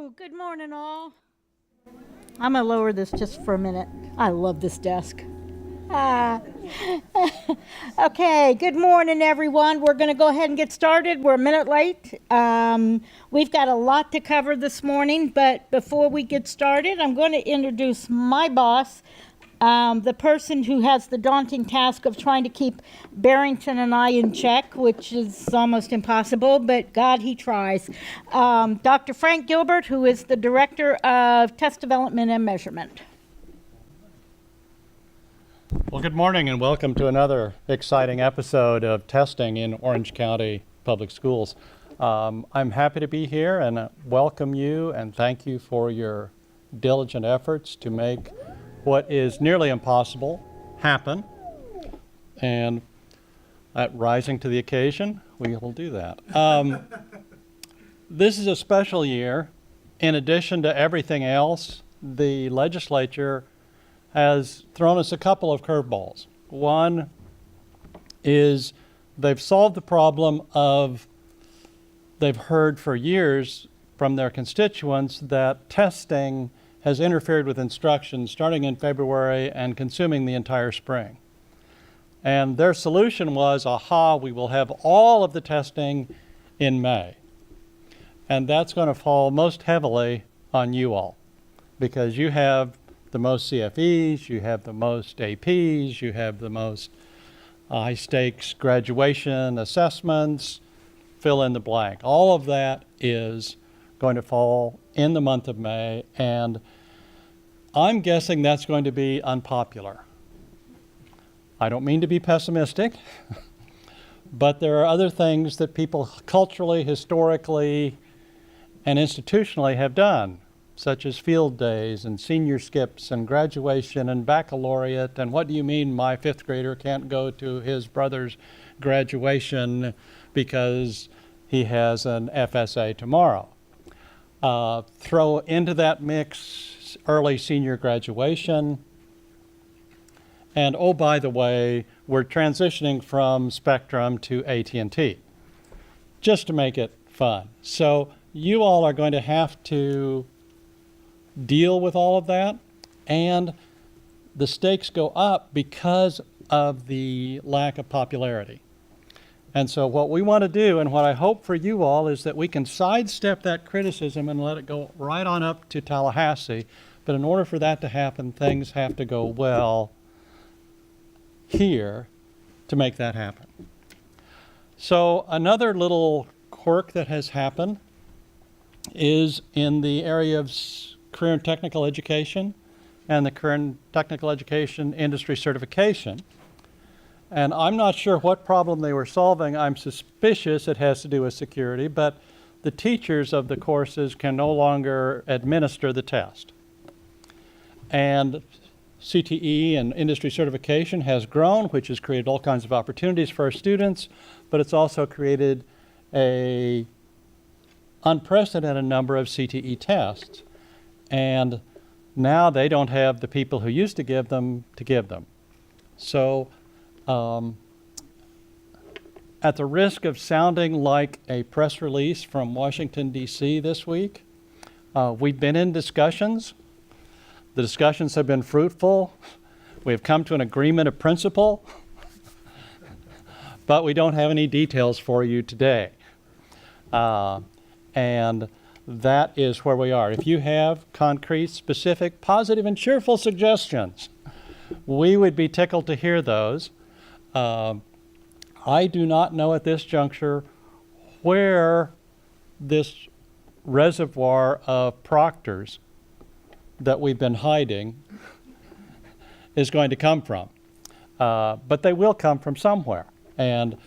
Ooh, good morning, all. I'm going to lower this just for a minute. I love this desk. Okay, good morning, everyone. We're going to go ahead and get started. We're a minute late. We've got a lot to cover this morning, but before we get started, I'm going to introduce my boss, the person who has the daunting task of trying to keep Barrington and I in check, which is almost impossible, but God, he tries. Dr. Frank Gilbert, who is the Director of Test Development and Measurement. Well, good morning and welcome to another exciting episode of testing in Orange County Public Schools. I'm happy to be here and welcome you and thank you for your diligent efforts to make what is nearly impossible happen. And at rising to the occasion, we will do that. This is a special year. In addition to everything else, the legislature has thrown us a couple of curveballs. One is they've solved the problem of, they've heard for years from their constituents that testing has interfered with instruction starting in February and consuming the entire spring. And their solution was, aha, we will have all of the testing in May. And that's going to fall most heavily on you all, because you have the most CFEs, you have the most APs, you have the most high stakes graduation assessments, fill in the blank. All of that is going to fall in the month of May, and I'm guessing that's going to be unpopular. I don't mean to be pessimistic, but there are other things that people culturally, historically, and institutionally have done, such as field days and senior skips and graduation and baccalaureate. And what do you mean my fifth grader can't go to his brother's graduation because he has an FSA tomorrow? Throw into that mix early senior graduation. And oh, by the way, we're transitioning from Spectrum to AT&T, just to make it fun. So you all are going to have to deal with all of that, and the stakes go up because of the lack of popularity. And so what we want to do, and what I hope for you all, is that we can sidestep that criticism and let it go right on up to Tallahassee. But in order for that to happen, things have to go well here to make that happen. So another little quirk that has happened is in the area of career and technical education and the career and technical education industry certification. And I'm not sure what problem they were solving. I'm suspicious it has to do with security, but the teachers of the courses can no longer administer the test. And CTE and industry certification has grown, which has created all kinds of opportunities for our students, but it's also created a unprecedented number of CTE tests. And now they don't have the people who used to give them to give them. So at the risk of sounding like a press release from Washington, D.C. this week, we've been in discussions. The discussions have been fruitful. We have come to an agreement of principle, but we don't have any details for you today. And that is where we are. If you have concrete, specific, positive, and cheerful suggestions, we would be tickled to hear those. I do not know at this juncture where this reservoir of proctors that we've been hiding is going to come from. But they will come from somewhere. And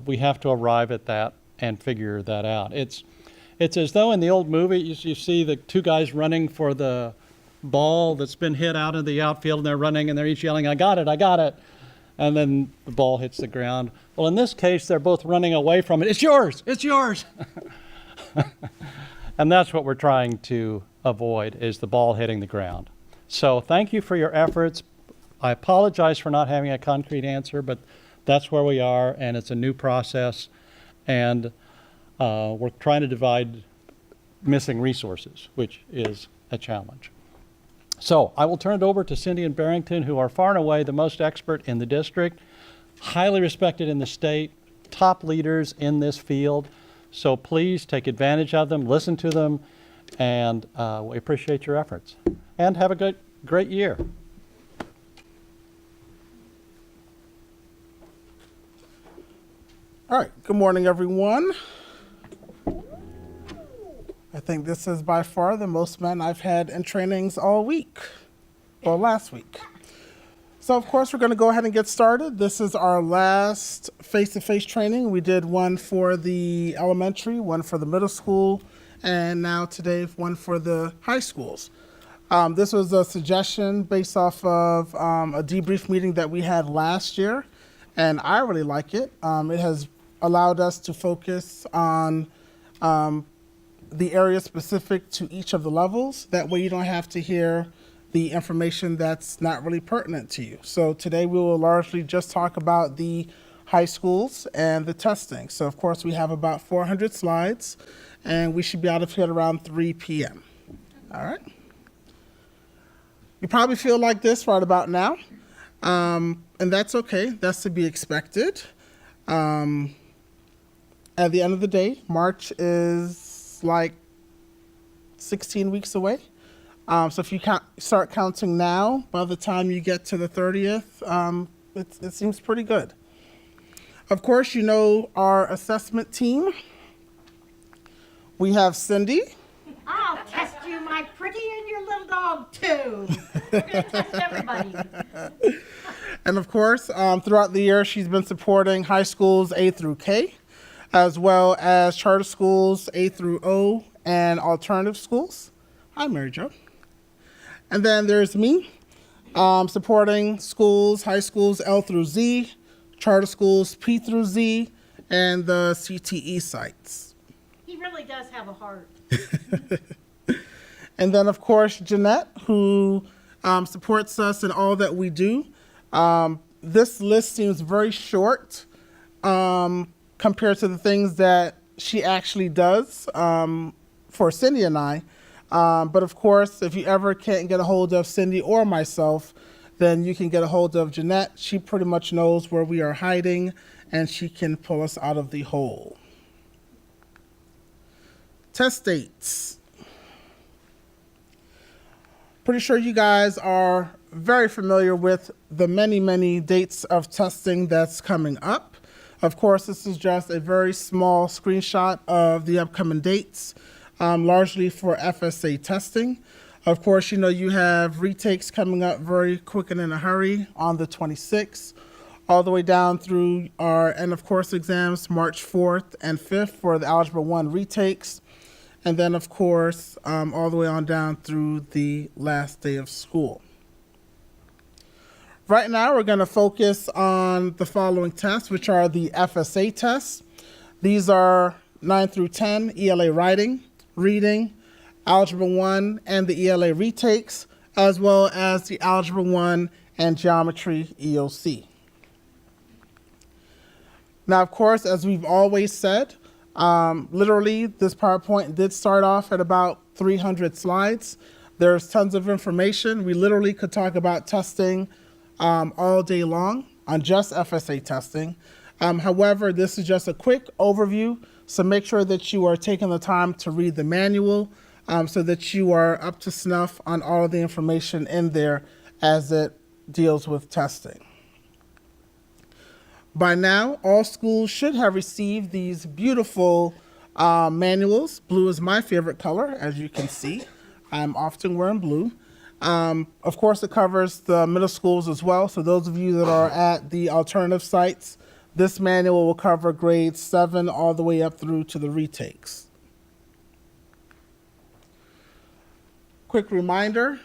we have to arrive at that and figure that out. It's as though in the old movie you see the two guys running for the ball that's been hit out in the outfield, and they're running and they're each yelling, I got it, I got it. And then the ball hits the ground. Well, in this case, they're both running away from it. It's yours, it's yours. And that's what we're trying to avoid, is the ball hitting the ground. So thank you for your efforts. I apologize for not having a concrete answer, but that's where we are, and it's a new process. And we're trying to missing resources, which is a challenge. So I will turn it over to Cindy and Barrington, who are far and away the most expert in the district, highly respected in the state, top leaders in this field. So please take advantage of them, listen to them, and we appreciate your efforts. And have a great year. All right, good morning, everyone. I think this is by far the most men I've had in trainings all week, or last week. So of course, we're gonna go ahead and get started. This is our last face-to-face training. We did one for the elementary, one for the middle school, and now today, one for the high schools. This was a suggestion based off of a debrief meeting that we had last year, and I really like it. It has allowed us to focus on the area specific to each of the levels. That way you don't have to hear the information that's not really pertinent to you. So today we will largely just talk about the high schools and the testing. So of course we have about 400 slides and we should be out of here around 3 p.m. All right. You probably feel like this right about now. And that's okay, that's to be expected. At the end of the day, March is like 16 weeks away. So if you start counting now, by the time you get to the 30th, it seems pretty good. Of course, you know our assessment team. We have Cindy. I'll test you, my pretty, and your little dog, too. We're going to test everybody. And of course, throughout the year, she's been supporting high schools A through K, as well as charter schools A through O and alternative schools. Hi, Mary Jo. And then there's me, supporting schools, high schools L through Z, charter schools P through Z, and the CTE sites. He really does have a heart. And then, of course, Jeanette, who supports us in all that we do. This list seems very short compared to the things that she actually does for Cindy and I. But of course, if you ever can't get a hold of Cindy or myself, then you can get a hold of Jeanette. She pretty much knows where we are hiding, and she can pull us out of the hole. Test dates. Pretty sure you guys are very familiar with the many, many dates of testing that's coming up. Of course, this is just a very small screenshot of the upcoming dates, largely for FSA testing. Of course, you know you have retakes coming up very quick and in a hurry on the 26th, all the way down through our end of course exams, March 4th and 5th for the Algebra 1 retakes. And then, of course, all the way on down through the last day of school. Right now, we're going to focus on the following tests, which are the FSA tests. These are 9 through 10, ELA writing, reading, Algebra 1, and the ELA retakes, as well as the Algebra 1 and Geometry EOC. Now, of course, as we've always said, literally, this PowerPoint did start off at about 300 slides. There's tons of information. We literally could talk about testing all day long on just FSA testing. However, this is just a quick overview, so make sure that you are taking the time to read the manual so that you are up to snuff on all of the information in there as it deals with testing. By now, all schools should have received these beautiful manuals. Blue is my favorite color, as you can see. I'm often wearing blue. Of course, it covers the middle schools as well. So those of you that are at the alternative sites, this manual will cover grades 7 all the way up through to the retakes. Quick reminder,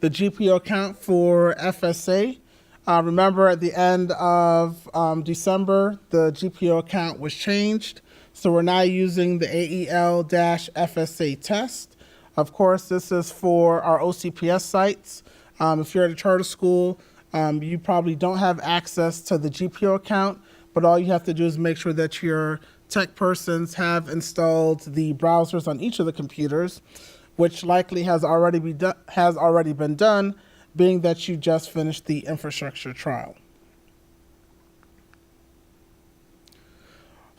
the GPO count for FSA. Remember, at the end of December, the GPO count was changed. So we're now using the AEL-FSA test. Of course, this is for our OCPS sites. If you're at a charter school, you probably don't have access to the GPO account, but all you have to do is make sure that you're tech persons have installed the browsers on each of the computers, which likely has already been done, being that you just finished the infrastructure trial.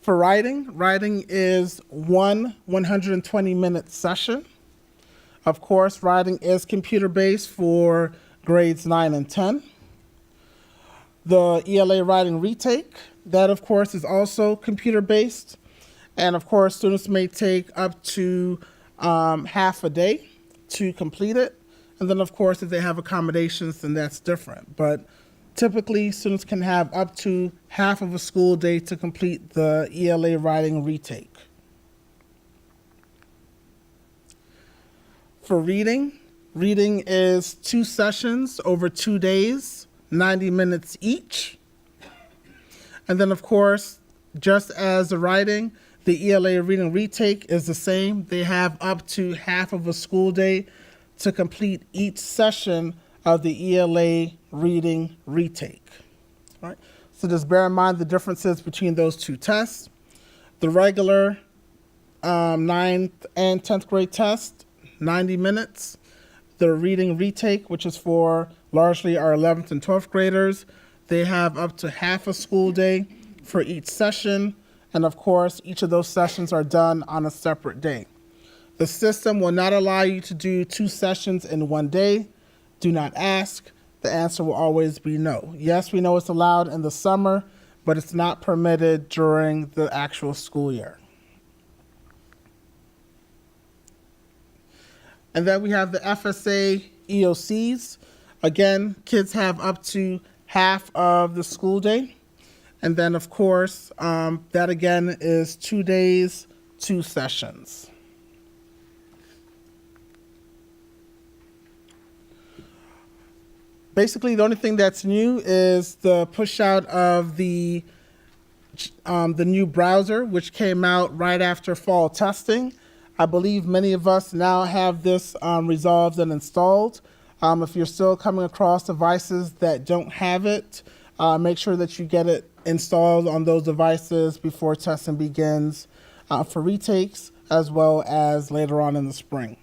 For writing is one 120-minute session. Of course, writing is computer-based for grades 9 and 10. The ELA writing retake, that of course is also computer-based. And of course, students may take up to half a day to complete it. And then of course, if they have accommodations, then that's different. But typically, students can have up to half of a school day to complete the ELA writing retake. For reading is 2 sessions over 2 days, 90 minutes each. And then of course, just as the writing, the ELA reading retake is the same. They have up to half of a school day to complete each session of the ELA reading retake. All right. So just bear in mind the differences between those 2 tests. The regular 9th and 10th grade test, 90 minutes. The reading retake, which is for largely our 11th and 12th graders, they have up to half a school day for each session. And of course, each of those sessions are done on a separate day. The system will not allow you to do 2 sessions in one day. Do not ask. The answer will always be no. Yes, we know it's allowed in the summer, but it's not permitted during the actual school year. And then we have the FSA EOCs. Again, kids have up to half of the school day. And then, of course, that again is 2 days, 2 sessions. Basically, the only thing that's new is the push out of the new browser, which came out right after fall testing. I believe many of us now have this resolved and installed. If you're still coming across devices that don't have it, make sure that you get it installed on those devices before testing begins for retakes, as well as later on in the spring.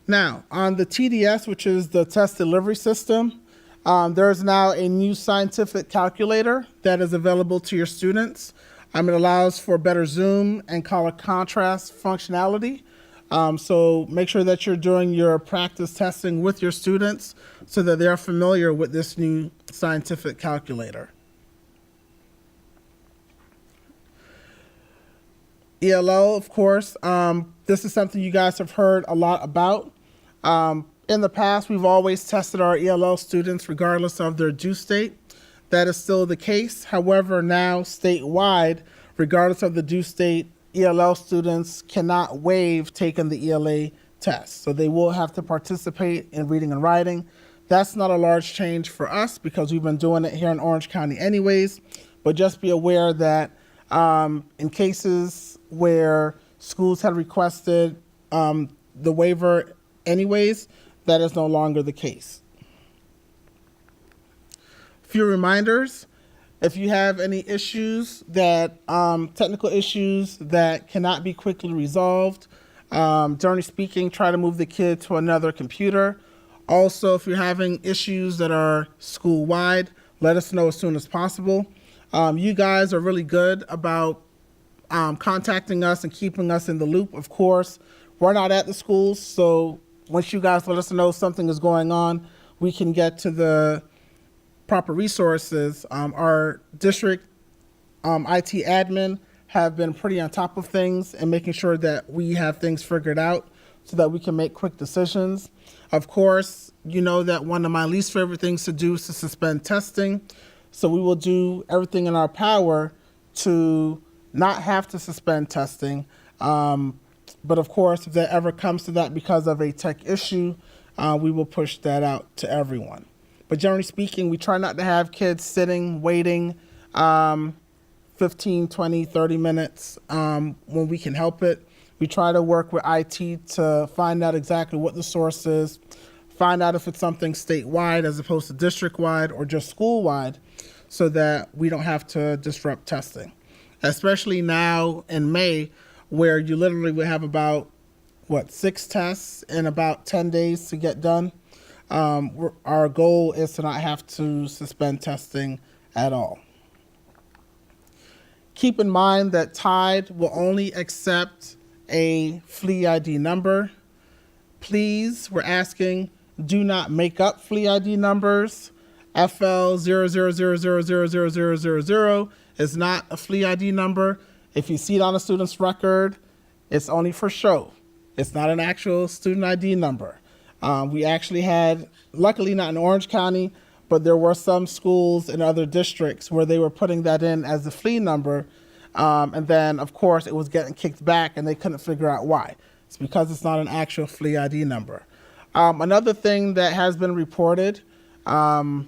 Now, on the TDS, which is the test delivery system, there is now a new scientific calculator that is available to your students. It allows for better zoom and color contrast functionality. So make sure that you're doing your practice testing with your students so that they're familiar with this new scientific calculator. ELL, of course, this is something you guys have heard a lot about. In the past, we've always tested our ELL students regardless of their due state. That is still the case. However, now statewide, regardless of the due state, ELL students cannot waive taking the ELA test. So they will have to participate in reading and writing. That's not a large change for us because we've been doing it here in Orange County anyways. But just be aware that in cases where schools had requested the waiver anyways, that is no longer the case. Few reminders. If you have any issues that, technical issues that cannot be quickly resolved, generally speaking, try to move the kid to another computer. Also, if you're having issues that are school-wide, let us know as soon as possible. You guys are really good about contacting us and keeping us in the loop. Of course, we're not at the schools, so once you guys let us know something is going on, we can get to the proper resources. Our district IT admin have been pretty on top of things and making sure that we have things figured out so that we can make quick decisions. Of course, you know that one of my least favorite things to do is to suspend testing. So we will do everything in our power to not have to suspend testing. But of course, if that ever comes to that because of a tech issue, we will push that out to everyone. But generally speaking, we try not to have kids sitting, waiting 15, 20, 30 minutes when we can help it. We try to work with IT to find out exactly what the source is, find out if it's something statewide as opposed to district-wide or just school-wide, so that we don't have to disrupt testing, especially now in May, where you literally would have about, 6 tests in about 10 days to get done. Our goal is to not have to suspend testing at all. Keep in mind that Tide will only accept a FLE ID number. Please, we're asking, do not make up FLE ID numbers. FL 000000000 is not a FLE ID number. If you see it on a student's record, it's only for show. It's not an actual student ID number. We actually had, luckily not in Orange County, but there were some schools in other districts where they were putting that in as the FLE number. And then, of course, it was getting kicked back and they couldn't figure out why. It's because it's not an actual FLE ID number. Another thing that has been reported, I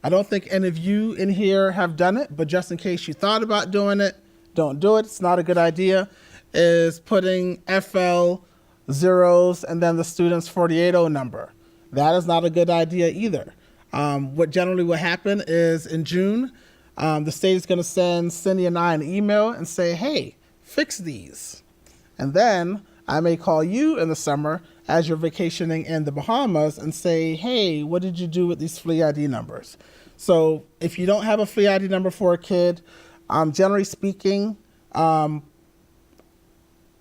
don't think any of you in here have done it, but just in case you thought about doing it, don't do it. It's not a good idea, is putting FL zeros and then the student's 480 number. That is not a good idea either. What generally will happen is in June, the state is going to send Cindy and I an email and say, hey, fix these. And then I may call you in the summer as you're vacationing in the Bahamas and say, hey, what did you do with these FLE ID numbers? So if you don't have a FLE ID number for a kid, generally speaking,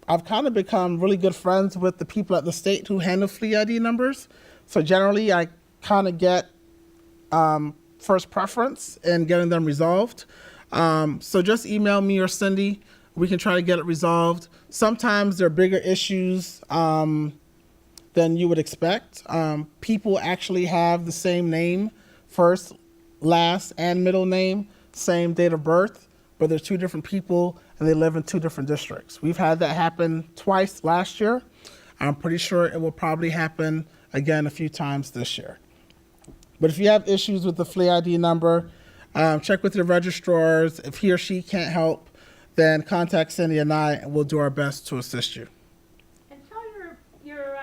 I've kind of become really good friends with the people at the state who handle FLE ID numbers. So generally, I kind of get first preference in getting them resolved. So just email me or Cindy. We can try to get it resolved. Sometimes there are bigger issues than you would expect. People actually have the same name, first, last, and middle name, same date of birth, but they're 2 different people and they live in 2 different districts. We've had that happen twice last year. I'm pretty sure it will probably happen again a few times this year. But if you have issues with the FLE ID number, check with your registrars. If he or she can't help, then contact Cindy and I, and we'll do our best to assist you. And tell your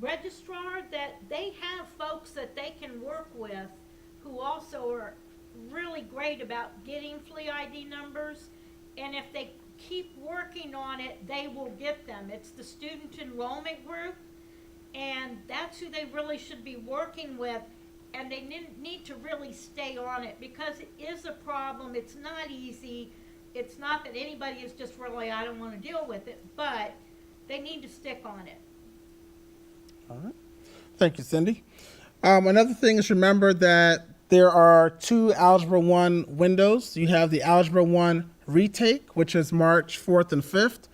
registrar that they have folks that they can work with who also are really great about getting FLE ID numbers. And if they keep working on it, they will get them. It's the Student Enrollment Group, and that's who they really should be working with. And they need to really stay on it because it is a problem. It's not easy. It's not that anybody is just really, I don't want to deal with it, but they need to stick on it. All right. Thank you, Cindy. Another thing is remember that there are 2 Algebra 1 windows. You have the Algebra 1 retake, which is March 4th and 5th.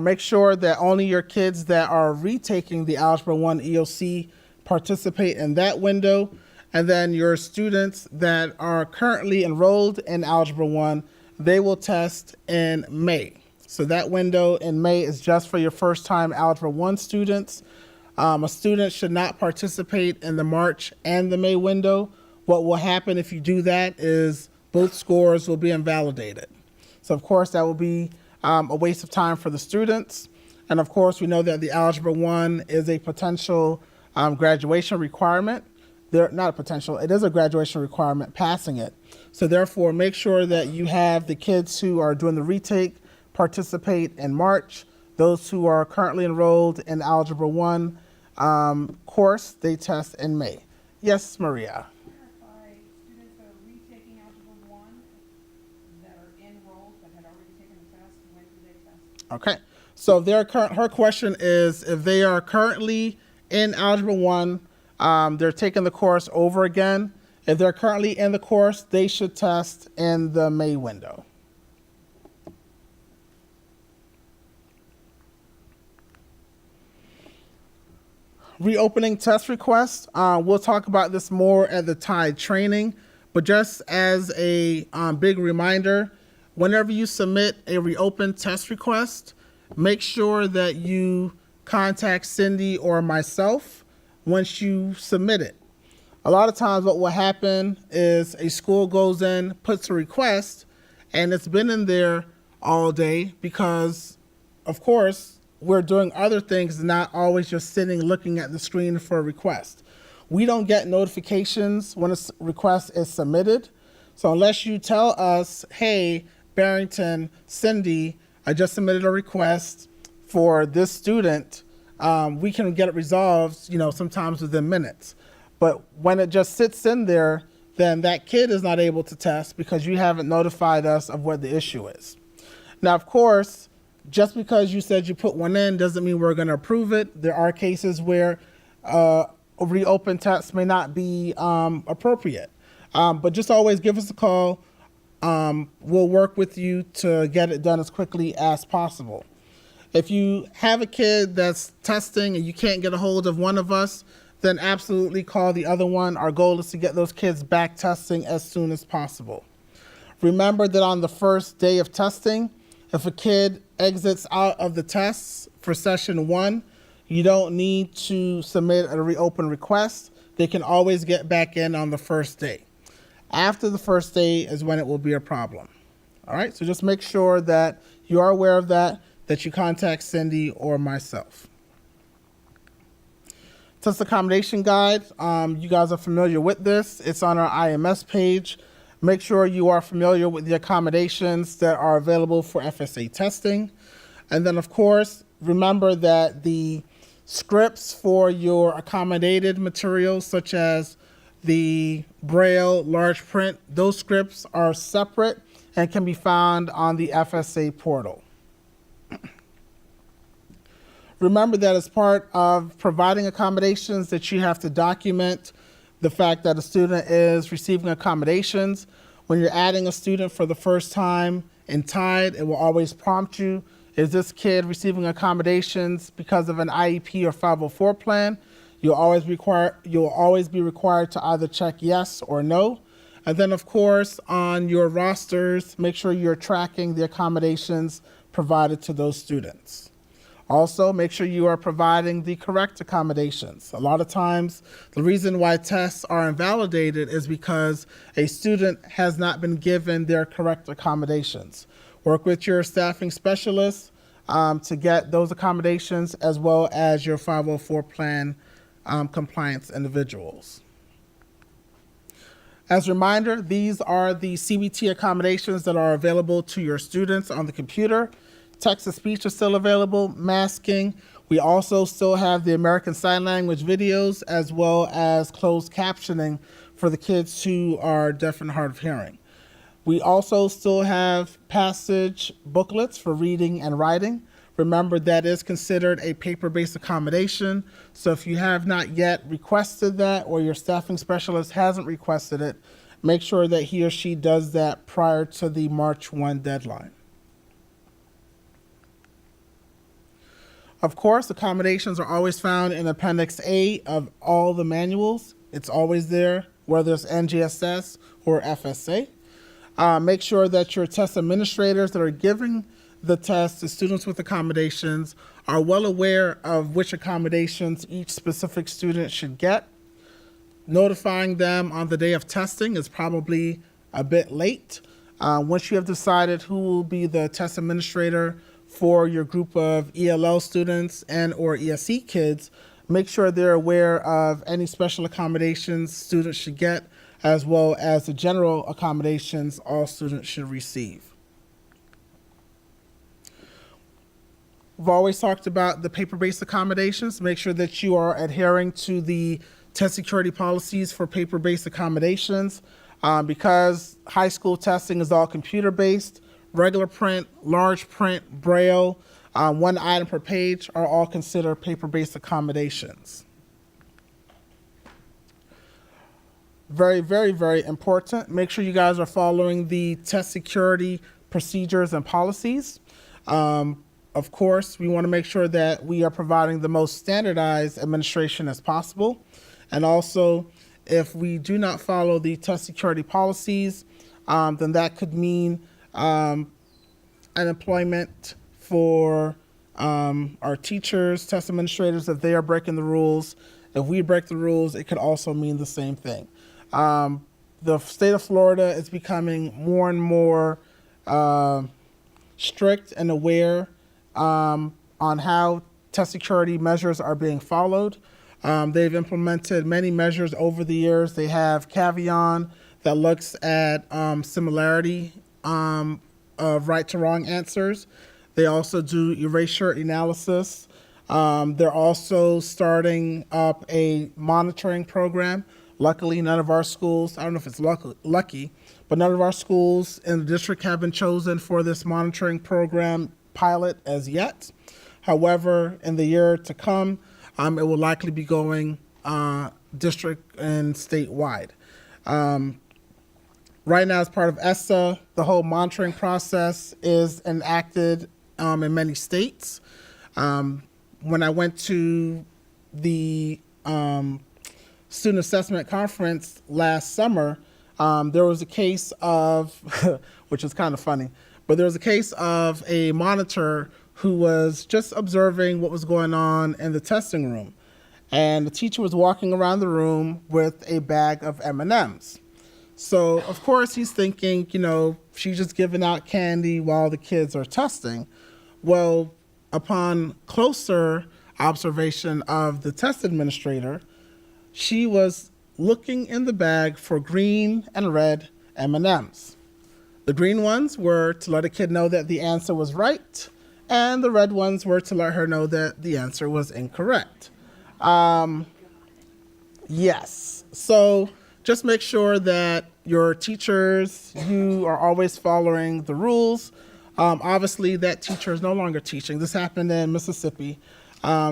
Make sure that only your kids that are retaking the Algebra 1 EOC participate in that window, and then your students that are currently enrolled in Algebra 1, they will test in May. So that window in May is just for your first-time Algebra 1 students. A student should not participate in the March and the May window. What will happen if you do that is both scores will be invalidated. So of course that will be a waste of time for the students. And of course we know that the Algebra 1 is a potential graduation requirement. Not a potential, it is a graduation requirement, passing it. So therefore, make sure that you have the kids who are doing the retake participate in March. Those who are currently enrolled in Algebra 1 course, they test in May. Yes, Maria? Clarify, students that are retaking Algebra 1 that are enrolled but had already taken the test, when do they test? Okay, so if her question is if they are currently in Algebra 1, they're taking the course over again. If they're currently in the course, they should test in the May window. Reopening test requests. We'll talk about this more at the Tide training, but just as a big reminder, whenever you submit a reopened test request, make sure that you contact Cindy or myself once you submit it. A lot of times what will happen is a school goes in, puts a request, and it's been in there all day because, of course, we're doing other things, not always just sitting looking at the screen for a request. We don't get notifications when a request is submitted. So unless you tell us, hey, Barrington, Cindy, I just submitted a request for this student, we can get it resolved, sometimes within minutes. But when it just sits in there, then that kid is not able to test because you haven't notified us of what the issue is. Now, of course, just because you said you put one in doesn't mean we're going to approve it. There are cases where a reopened test may not be appropriate. But just always give us a call. We'll work with you to get it done as quickly as possible. If you have a kid that's testing and you can't get a hold of one of us, then absolutely call the other one. Our goal is to get those kids back testing as soon as possible. Remember that on the first day of testing, if a kid exits out of the tests for session 1, you don't need to submit a reopen request. They can always get back in on the first day. After the first day is when it will be a problem. All right, so just make sure that you are aware of that you contact Cindy or myself. Test accommodation guide, you guys are familiar with this. It's on our IMS page. Make sure you are familiar with the accommodations that are available for FSA testing. And then, of course, remember that the scripts for your accommodated materials, such as the Braille, large print, those scripts are separate and can be found on the FSA portal. Remember that as part of providing accommodations that you have to document the fact that a student is receiving accommodations. When you're adding a student for the first time in TIDE, it will always prompt you, is this kid receiving accommodations because of an IEP or 504 plan? You'll always be required to either check yes or no. And then, of course, on your rosters, make sure you're tracking the accommodations provided to those students. Also, make sure you are providing the correct accommodations. A lot of times, the reason why tests are invalidated is because a student has not been given their correct accommodations. Work with your staffing specialists to get those accommodations, as well as your 504 plan compliance individuals. As a reminder, these are the CBT accommodations that are available to your students on the computer. Text-to-speech is still available, masking. We also still have the American Sign Language videos, as well as closed captioning for the kids who are deaf and hard of hearing. We also still have passage booklets for reading and writing. Remember, that is considered a paper-based accommodation. So if you have not yet requested that, or your staffing specialist hasn't requested it, make sure that he or she does that prior to the March 1 deadline. Of course, accommodations are always found in Appendix A of all the manuals. It's always there, whether it's NGSS or FSA. Make sure that your test administrators that are giving the test to students with accommodations are well aware of which accommodations each specific student should get. Notifying them on the day of testing is probably a bit late. Once you have decided who will be the test administrator for your group of ELL students and or ESE kids, make sure they're aware of any special accommodations students should get, as well as the general accommodations all students should receive. We've always talked about the paper-based accommodations. Make sure that you are adhering to the test security policies for paper-based accommodations. Because high school testing is all computer-based, regular print, large print, Braille, one item per page are all considered paper-based accommodations. Very, very, very important. Make sure you guys are following the test security procedures and policies. Of course, we want to make sure that we are providing the most standardized administration as possible. And also, if we do not follow the test security policies, then that could mean unemployment for our teachers, test administrators, if they are breaking the rules. If we break the rules, it could also mean the same thing. The state of Florida is becoming more and more strict and aware on how test security measures are being followed. They've implemented many measures over the years. They have Cavion, that looks at similarity of right to wrong answers. They also do erasure analysis. They're also starting up a monitoring program. Luckily, none of our schools, I don't know if it's lucky, but none of our schools in the district have been chosen for this monitoring program pilot as yet. However, in the year to come, it will likely be going district and statewide. Right now, as part of ESSA, the whole monitoring process is enacted in many states. When I went to the student assessment conference last summer, there was a case of, which is kind of funny, but there was a case of a monitor who was just observing what was going on in the testing room. And the teacher was walking around the room with a bag of M&Ms. So, of course, he's thinking, she's just giving out candy while the kids are testing. Well, upon closer observation of the test administrator, she was looking in the bag for green and red M&Ms. The green ones were to let a kid know that the answer was right, and the red ones were to let her know that the answer was incorrect. Yes, so just make sure that your teachers, you are always following the rules. Obviously, that teacher is no longer teaching. This happened in Mississippi.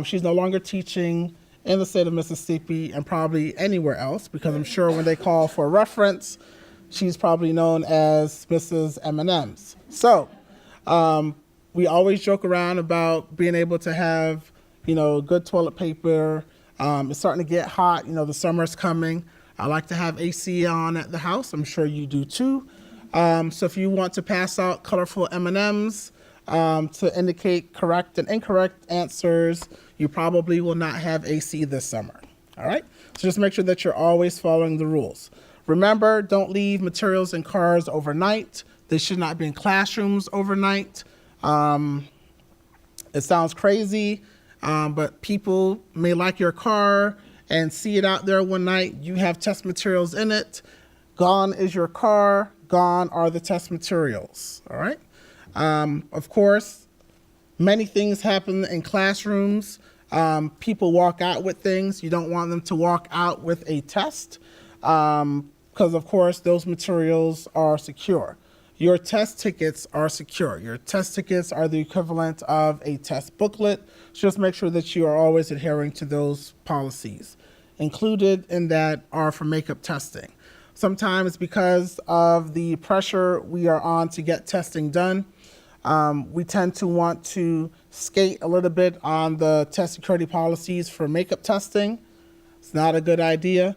She's no longer teaching in the state of Mississippi and probably anywhere else, because I'm sure when they call for a reference, she's probably known as Mrs. M&M's. So we always joke around about being able to have, good toilet paper. It's starting to get hot. The summer's coming. I like to have AC on at the house. I'm sure you do too. So if you want to pass out colorful M&Ms to indicate correct and incorrect answers, you probably will not have AC this summer. All right? So just make sure that you're always following the rules. Remember, don't leave materials in cars overnight. They should not be in classrooms overnight. It sounds crazy, but people may like your car and see it out there one night. You have test materials in it. Gone is your car. Gone are the test materials. All right? Of course, many things happen in classrooms. People walk out with things. You don't want them to walk out with a test because, of course, those materials are secure. Your test tickets are secure. Your test tickets are the equivalent of a test booklet. So just make sure that you are always adhering to those policies. Included in that are for makeup testing. Sometimes because of the pressure we are on to get testing done, we tend to want to skate a little bit on the test security policies for makeup testing. It's not a good idea.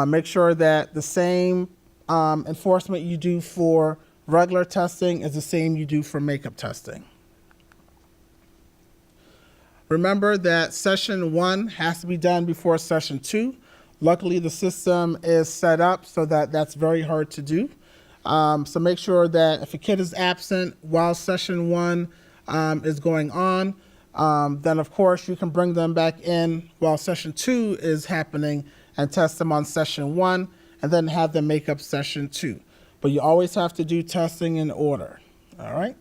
Make sure that the same enforcement you do for regular testing is the same you do for makeup testing. Remember that session 1 has to be done before session 2. Luckily, the system is set up so that that's very hard to do. So make sure that if a kid is absent while session 1 is going on, then of course you can bring them back in while session 2 is happening and test them on session 1 and then have them make up session 2. But you always have to do testing in order, all right?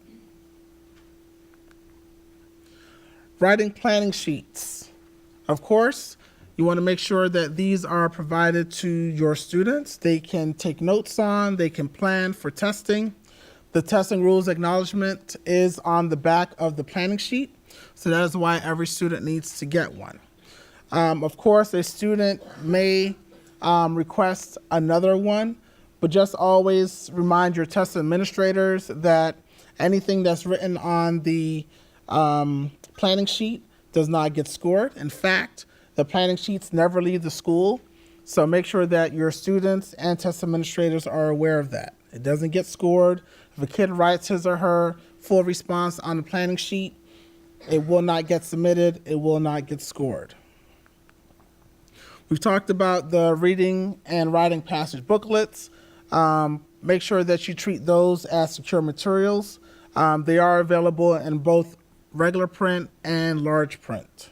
Writing planning sheets. Of course, you want to make sure that these are provided to your students. They can take notes on, they can plan for testing. The testing rules acknowledgement is on the back of the planning sheet, so that is why every student needs to get one. Of course, a student may request another one, but just always remind your test administrators that anything that's written on the planning sheet does not get scored. In fact, the planning sheets never leave the school, so make sure that your students and test administrators are aware of that. It doesn't get scored. If a kid writes his or her full response on the planning sheet, it will not get submitted. It will not get scored. We've talked about the reading and writing passage booklets. Make sure that you treat those as secure materials. They are available in both regular print and large print.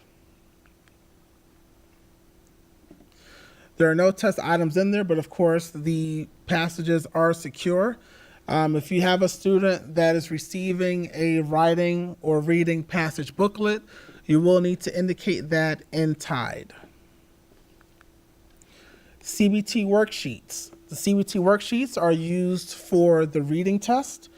There are no test items in there, but of course the passages are secure. If you have a student that is receiving a writing or reading passage booklet, you will need to indicate that in TIDE. CBT worksheets. The CBT worksheets are used for the reading test.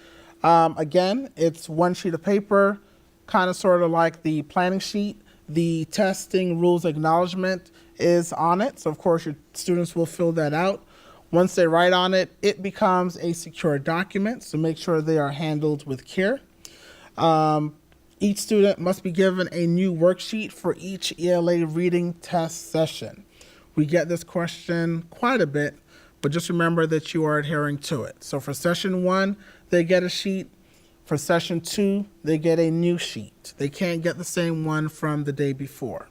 Again, it's one sheet of paper, kind of sort of like the planning sheet. The testing rules acknowledgement is on it, so of course your students will fill that out. Once they write on it, it becomes a secure document, so make sure they are handled with care. Each student must be given a new worksheet for each ELA reading test session. We get this question quite a bit, but just remember that you are adhering to it. So for session 1, they get a sheet. For session 2, they get a new sheet. They can't get the same one from the day before.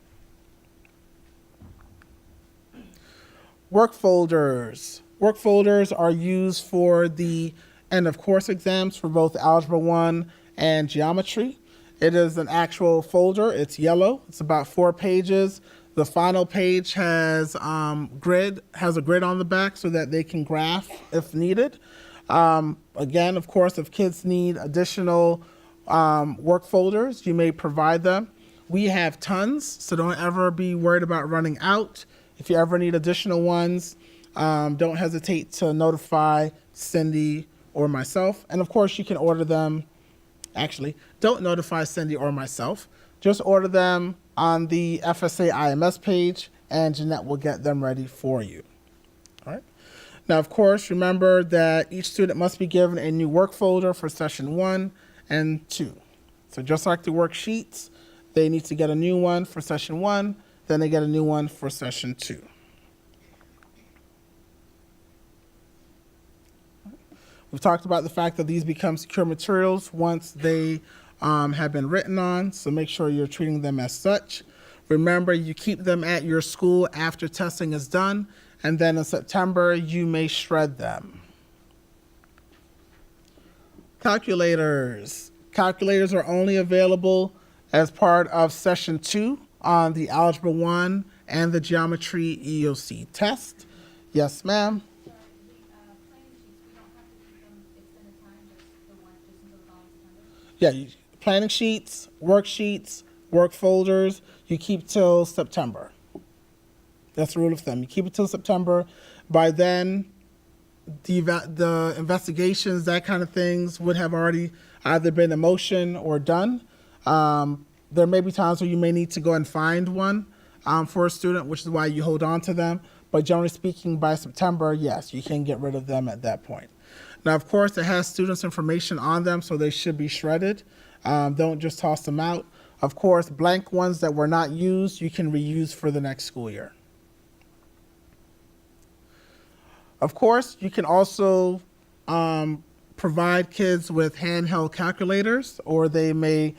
Work folders. Work folders are used for the end of course exams for both Algebra 1 and Geometry. It is an actual folder. It's yellow. It's about 4 pages. The final page has a grid on the back so that they can graph if needed. Again, of course, if kids need additional work folders, you may provide them. We have tons, so don't ever be worried about running out. If you ever need additional ones, don't hesitate to notify Cindy or myself. And of course, you can order them. Actually, don't notify Cindy or myself. Just order them on the FSA IMS page, and Jeanette will get them ready for you. All right. Now, of course, remember that each student must be given a new work folder for session 1 and 2. So just like the worksheets, they need to get a new one for session 1, then they get a new one for session 2. We've talked about the fact that these become secure materials once they have been written on, so make sure you're treating them as such. Remember, you keep them at your school after testing is done, and then in September, you may shred them. Calculators. Calculators are only available as part of Session 2 on the Algebra 1 and the Geometry EOC test. Yes, ma'am? Yeah, planning sheets, worksheets, work folders, you keep till September. That's the rule of thumb. You keep it till September. By then, the investigations, that kind of things would have already either been in motion or done. There may be times where you may need to go and find one for a student, which is why you hold on to them. But generally speaking, by September, yes, you can get rid of them at that point. Now, of course, it has students' information on them, so they should be shredded. Don't just toss them out. Of course, blank ones that were not used, you can reuse for the next school year. Of course, you can also provide kids with handheld calculators, or they may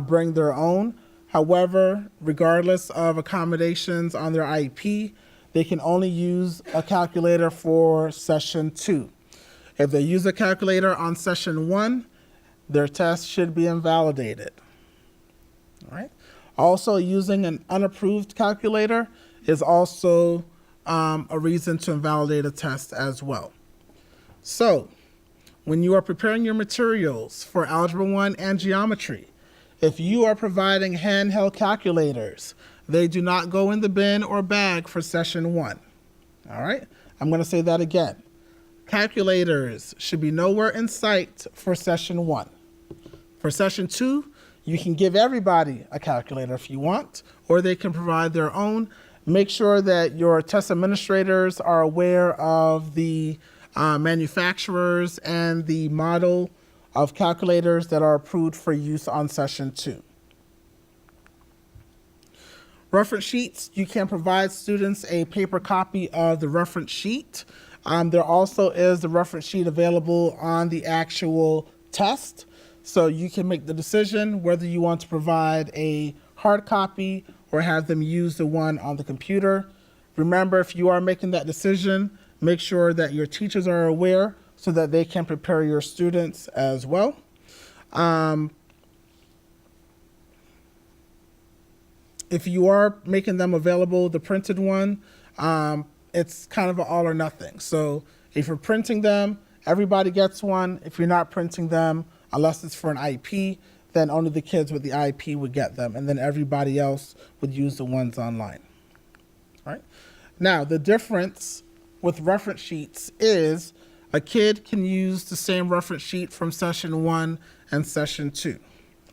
bring their own. However, regardless of accommodations on their IEP, they can only use a calculator for session 2. If they use a calculator on session 1, their test should be invalidated. All right. Also, using an unapproved calculator is also a reason to invalidate a test as well. So, when you are preparing your materials for Algebra 1 and Geometry, if you are providing handheld calculators, they do not go in the bin or bag for session 1. All right? I'm going to say that again. Calculators should be nowhere in sight for session 1. For session 2, you can give everybody a calculator if you want, or they can provide their own. Make sure that your test administrators are aware of the manufacturers and the model of calculators that are approved for use on session 2. Reference sheets, you can provide students a paper copy of the reference sheet. There also is the reference sheet available on the actual test. So you can make the decision whether you want to provide a hard copy or have them use the one on the computer. Remember, if you are making that decision, make sure that your teachers are aware so that they can prepare your students as well. If you are making them available, the printed one, it's kind of an all or nothing. So If you're printing them, everybody gets one. If you're not printing them, unless it's for an IEP, then only the kids with the IEP would get them, and then everybody else would use the ones online. All right? Now, the difference with reference sheets is a kid can use the same reference sheet from session 1 and session 2.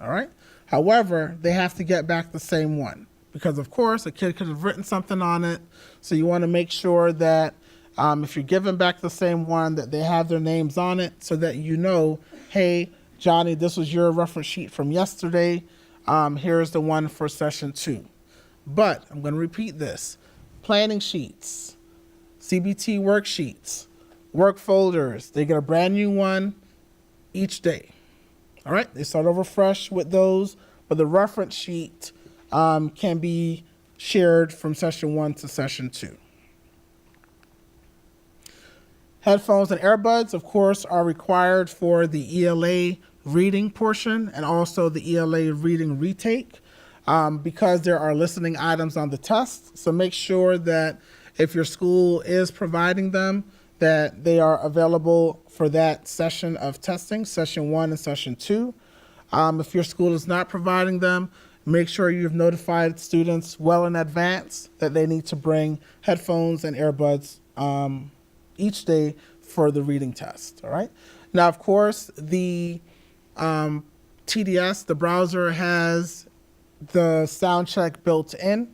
All right? However, they have to get back the same one because, of course, a kid could have written something on it. So you want to make sure that if you're giving back the same one, that they have their names on it so that you know, hey, Johnny, this was your reference sheet from yesterday. Here's the one for session 2. But I'm going to repeat this. Planning sheets, Cbt worksheets, work folders, they get a brand new one each day. All right, they start over fresh with those, but the reference sheet can be shared from session 1 to session 2. Headphones and earbuds, of course, are required for the ELA reading portion and also the ELA reading retake because there are listening items on the test. So make sure that if your school is providing them, that they are available for that session of testing, session 1 and session 2. If your school is not providing them, make sure you've notified students well in advance that they need to bring headphones and earbuds each day for the reading test, all right? Now, of course, the TDS, the browser, has the sound check built in.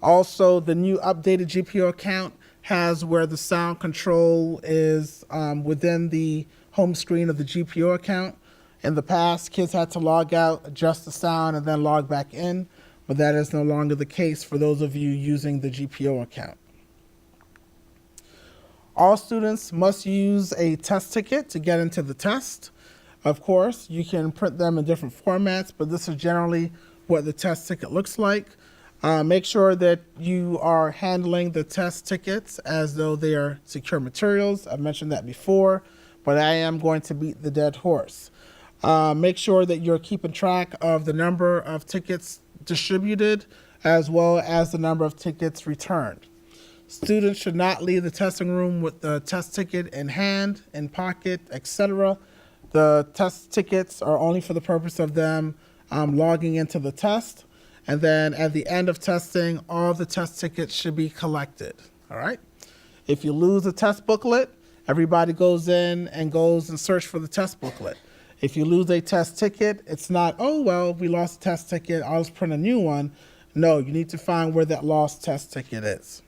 Also, the new updated GPO account has where the sound control is within the home screen of the GPO account. In the past, kids had to log out, adjust the sound, and then log back in, but that is no longer the case for those of you using the GPO account. All students must use a test ticket to get into the test. Of course, you can print them in different formats, but this is generally what the test ticket looks like. Make sure that you are handling the test tickets as though they are secure materials. I've mentioned that before, but I am going to beat the dead horse. Make sure that you're keeping track of the number of tickets distributed as well as the number of tickets returned. Students should not leave the testing room with the test ticket in hand, in pocket, etc. The test tickets are only for the purpose of them logging into the test. And then at the end of testing, all the test tickets should be collected, all right? If you lose a test booklet, everybody goes in and goes and search for the test booklet. If you lose a test ticket, it's not, oh, well, we lost a test ticket, I'll just print a new one. No, you need to find where that lost test ticket is.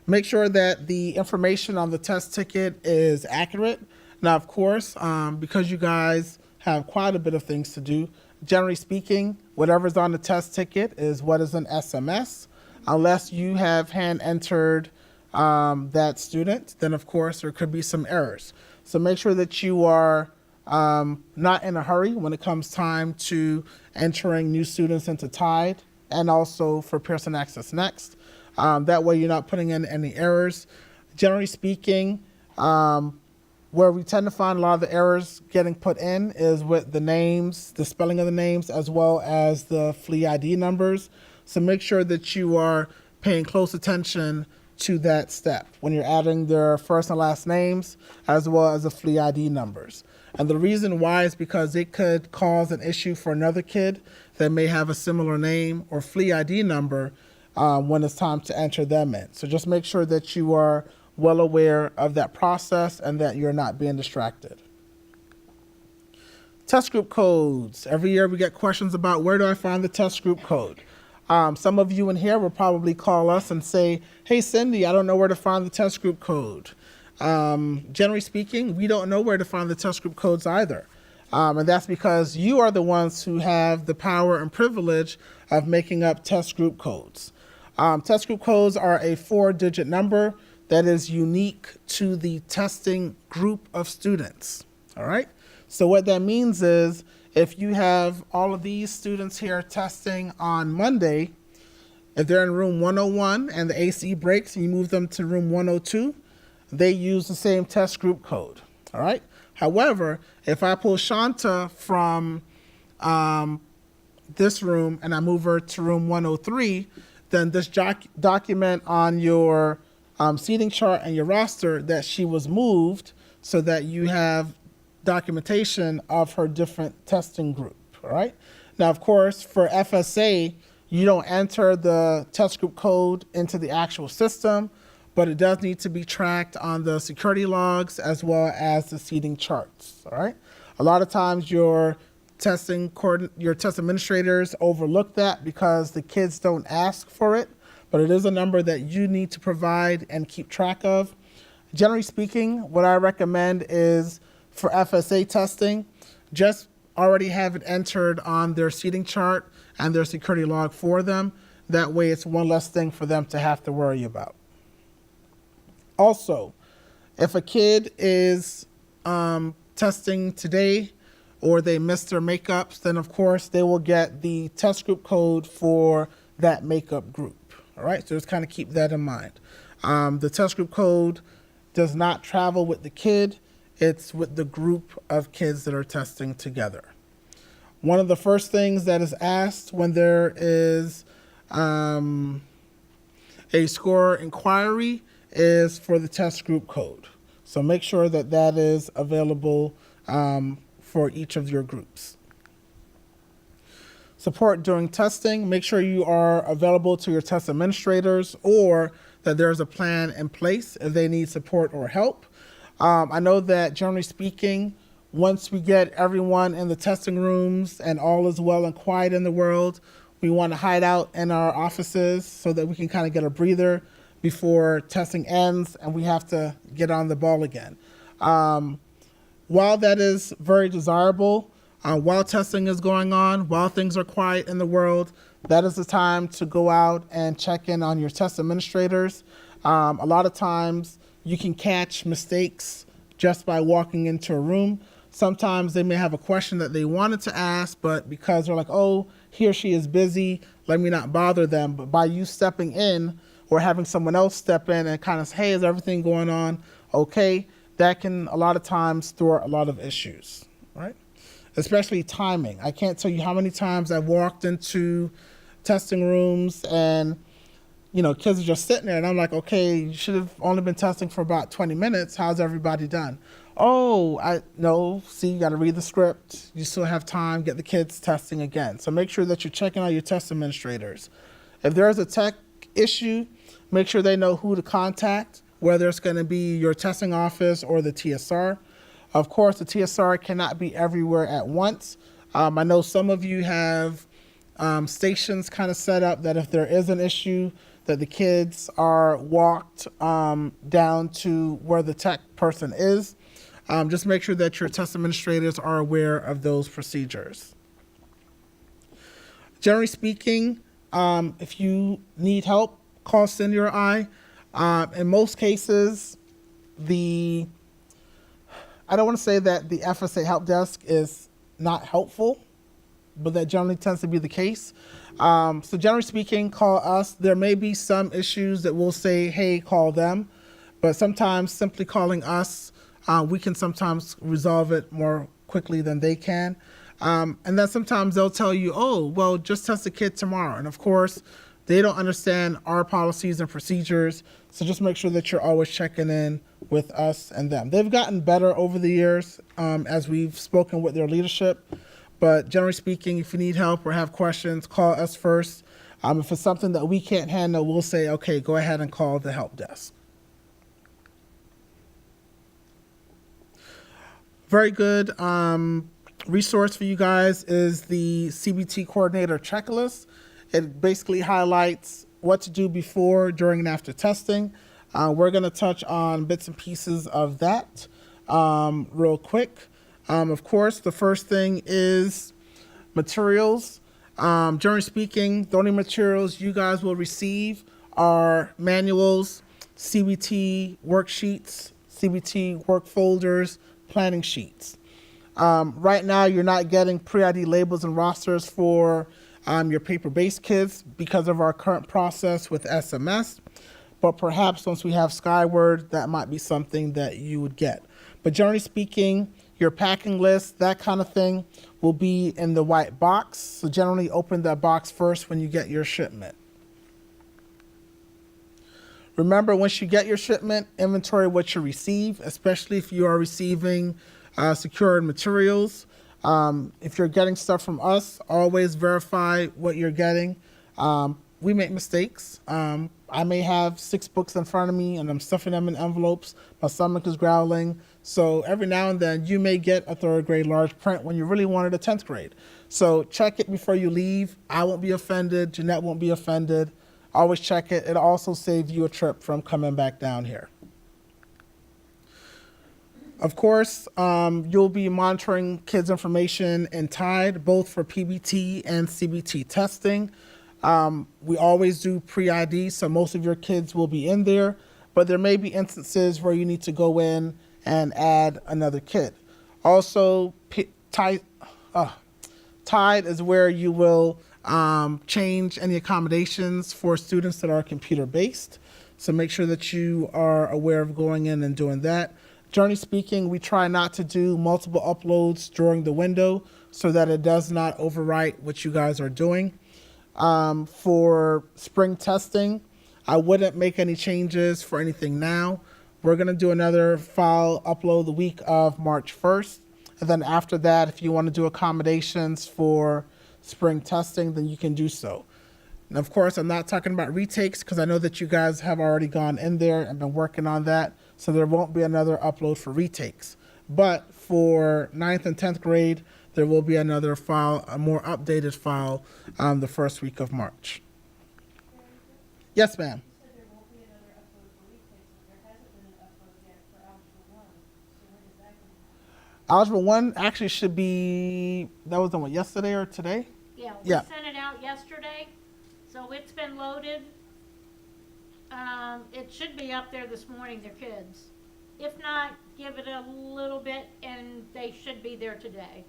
Make sure that the information on the test ticket is accurate. Now, of course, because you guys have quite a bit of things to do, generally speaking, whatever's on the test ticket is what is an SMS. Unless you have hand entered that student, then of course there could be some errors. So make sure that you are not in a hurry when it comes time to entering new students into TIDE and also for Pearson Access Next. That way you're not putting in any errors. Generally speaking, where we tend to find a lot of the errors getting put in is with the names, the spelling of the names, as well as the FLE ID numbers. So make sure that you are paying close attention to that step when you're adding their first and last names, as well as the FLE ID numbers. And the reason why is because it could cause an issue for another kid that may have a similar name or FLE ID number when it's time to enter them in. So just make sure that you are well aware of that process and that you're not being distracted. Test group codes. Every year we get questions about where do I find the test group code. Some of you in here will probably call us and say, hey, Cindy, I don't know where to find the test group code. Generally speaking, we don't know where to find the test group codes either. And that's because you are the ones who have the power and privilege of making up test group codes. Test group codes are a 4-digit number that is unique to the testing group of students, all right? So what that means is if you have all of these students here testing on Monday, if they're in room 101 and the AC breaks and you move them to room 102, they use the same test group code, all right? However, if I pull Shanta from this room and I move her to room 103, then this document on your seating chart and your roster that she was moved so that you have documentation of her different testing group, all right? Now, of course, for FSA, you don't enter the test group code into the actual system, but it does need to be tracked on the security logs as well as the seating charts, all right? A lot of times your test administrators overlook that because the kids don't ask for it, but it is a number that you need to provide and keep track of. Generally speaking, what I recommend is for FSA testing, just already have it entered on their seating chart and their security log for them. That way it's one less thing for them to have to worry about. Also, if a kid is testing today or they missed their makeups, then of course they will get the test group code for that makeup group. All right, so just kind of keep that in mind. The test group code does not travel with the kid. It's with the group of kids that are testing together. One of the first things that is asked when there is a score inquiry is for the test group code. So make sure that that is available for each of your groups. Support during testing, make sure you are available to your test administrators or that there's a plan in place if they need support or help. I know that generally speaking, once we get everyone in the testing rooms and all is well and quiet in the world, we want to hide out in our offices so that we can kind of get a breather before testing ends and we have to get on the ball again. While that is very desirable, while testing is going on, while things are quiet in the world, that is the time to go out and check in on your test administrators. A lot of times you can catch mistakes just by walking into a room. Sometimes they may have a question that they wanted to ask, but because they're like, oh, he or she is busy, let me not bother them. But by you stepping in or having someone else step in and kind of say, hey, is everything going on okay? That can a lot of times thwart a lot of issues, right? Especially timing. I can't tell you how many times I've walked into testing rooms and, kids are just sitting there and I'm like, okay, you should have only been testing for about 20 minutes. How's everybody done? Oh, no, see, you got to read the script. You still have time, get the kids testing again. So make sure that you're checking out your test administrators. If there's a tech issue, make sure they know who to contact, whether it's going to be your testing office or the TSR. Of course, the TSR cannot be everywhere at once. I know some of you have stations kind of set up that if there is an issue, that the kids are walked down to where the tech person is. Just make sure that your test administrators are aware of those procedures. Generally speaking, if you need help, call Senior I. In most cases, I don't want to say that the FSA help desk is not helpful, but that generally tends to be the case. So generally speaking, call us. There may be some issues that we'll say, hey, call them. But sometimes simply calling us, we can sometimes resolve it more quickly than they can. And then sometimes they'll tell you, oh, well, just test the kid tomorrow. And of course, they don't understand our policies and procedures. So just make sure that you're always checking in with us and them. They've gotten better over the years as we've spoken with their leadership. But generally speaking, if you need help or have questions, call us first. If it's something that we can't handle, we'll say, okay, go ahead and call the help desk. Very good resource for you guys is the Cbt Coordinator Checklist. It basically highlights what to do before, during, and after testing. We're going to touch on bits and pieces of that real quick. Of course, the first thing is materials. Generally speaking, the only materials you guys will receive are manuals, Cbt worksheets, Cbt work folders, planning sheets. Right now, you're not getting pre-ID labels and rosters for your paper-based kids because of our current process with SMS. But perhaps once we have Skyward, that might be something that you would get. But generally speaking, your packing list, that kind of thing, will be in the white box. So generally open that box first when you get your shipment. Remember, once you get your shipment, inventory what you receive, especially if you are receiving secured materials. If you're getting stuff from us, always verify what you're getting. We make mistakes. I may have 6 books in front of me and I'm stuffing them in envelopes. My stomach is growling. So every now and then you may get a 3rd grade large print when you really wanted a 10th grade. So check it before you leave. I won't be offended. Jeanette won't be offended. Always check it. It'll also save you a trip from coming back down here. Of course, you'll be monitoring kids' information in TIDE, both for PBT and CBT testing. We always do pre-ID, so most of your kids will be in there, but there may be instances where you need to go in and add another kid. Also, TIDE is where you will change any accommodations for students that are computer-based. So make sure that you are aware of going in and doing that. Generally speaking, we try not to do multiple uploads during the window so that it does not overwrite what you guys are doing. For spring testing, I wouldn't make any changes for anything now. We're going to do another file upload the week of March 1st. And then after that, if you want to do accommodations for spring testing, then you can do so. And of course, I'm not talking about retakes because I know that you guys have already gone in there and been working on that. So there won't be another upload for retakes. But for 9th and 10th grade, there will be another file, a more updated file, the first week of March. Yes, ma'am. You said there won't be another upload for retakes, but there hasn't been an upload yet for Algebra 1. So when is that going to happen? Algebra 1 actually should be, that was done what, yesterday or today? Yeah, Yeah. we sent it out yesterday, so it's been loaded. It should be up there this morning, their kids. If not, give it a little bit and they should be there today.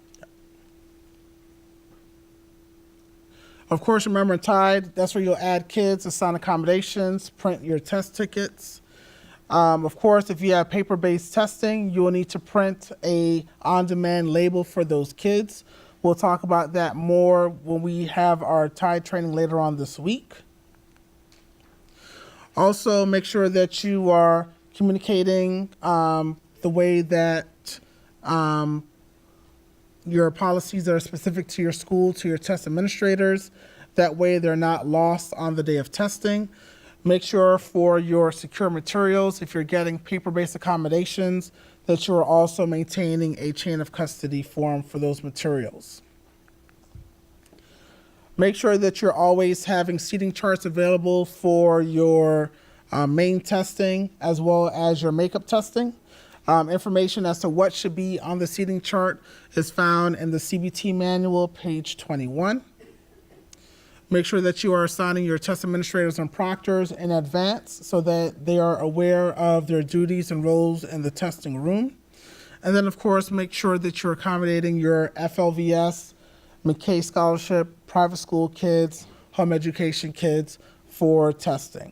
Of course, remember in TIDE, that's where you'll add kids, assign accommodations, print your test tickets. Of course, if you have paper-based testing, you will need to print a on-demand label for those kids. We'll talk about that more when we have our TIDE training later on this week. Also, make sure that you are communicating the way that your policies that are specific to your school, to your test administrators. That way they're not lost on the day of testing. Make sure for your secure materials, if you're getting paper-based accommodations, that you are also maintaining a chain of custody form for those materials. Make sure that you're always having seating charts available for your main testing as well as your makeup testing. Information as to what should be on the seating chart is found in the CBT manual, page 21. Make sure that you are assigning your test administrators and proctors in advance so that they are aware of their duties and roles in the testing room. And then, of course, make sure that you're accommodating your FLVS, McKay Scholarship, private school kids, home education kids for testing.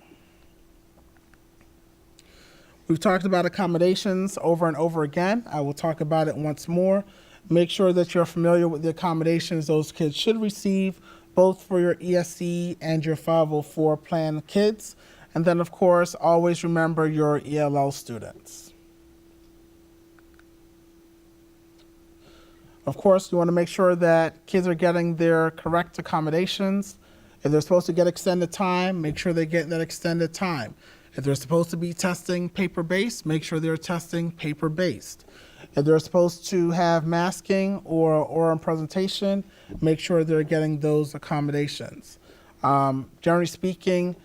We've talked about accommodations over and over again. I will talk about it once more. Make sure that you're familiar with the accommodations those kids should receive, both for your ESC and your 504 plan kids. And then, of course, always remember your ELL students. Of course, you want to make sure that kids are getting their correct accommodations. If they're supposed to get extended time, make sure they get that extended time. If they're supposed to be testing paper-based, make sure they're testing paper-based. If they're supposed to have masking or oral presentation, make sure they're getting those accommodations. Generally speaking,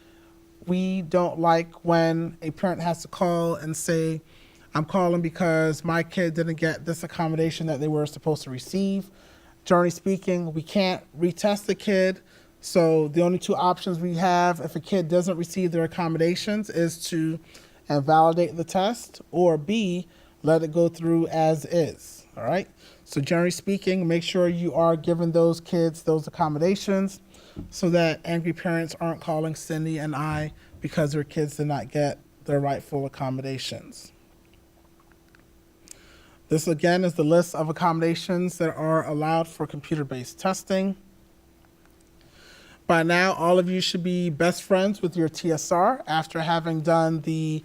we don't like when a parent has to call and say, I'm calling because my kid didn't get this accommodation that they were supposed to receive. Generally speaking, we can't retest the kid. So the only two options we have if a kid doesn't receive their accommodations is to invalidate the test, or B, let it go through as is, all right? So generally speaking, make sure you are giving those kids those accommodations so that angry parents aren't calling Cindy and I because their kids did not get their rightful accommodations. This again is the list of accommodations that are allowed for computer-based testing. By now, all of you should be best friends with your TSR after having done the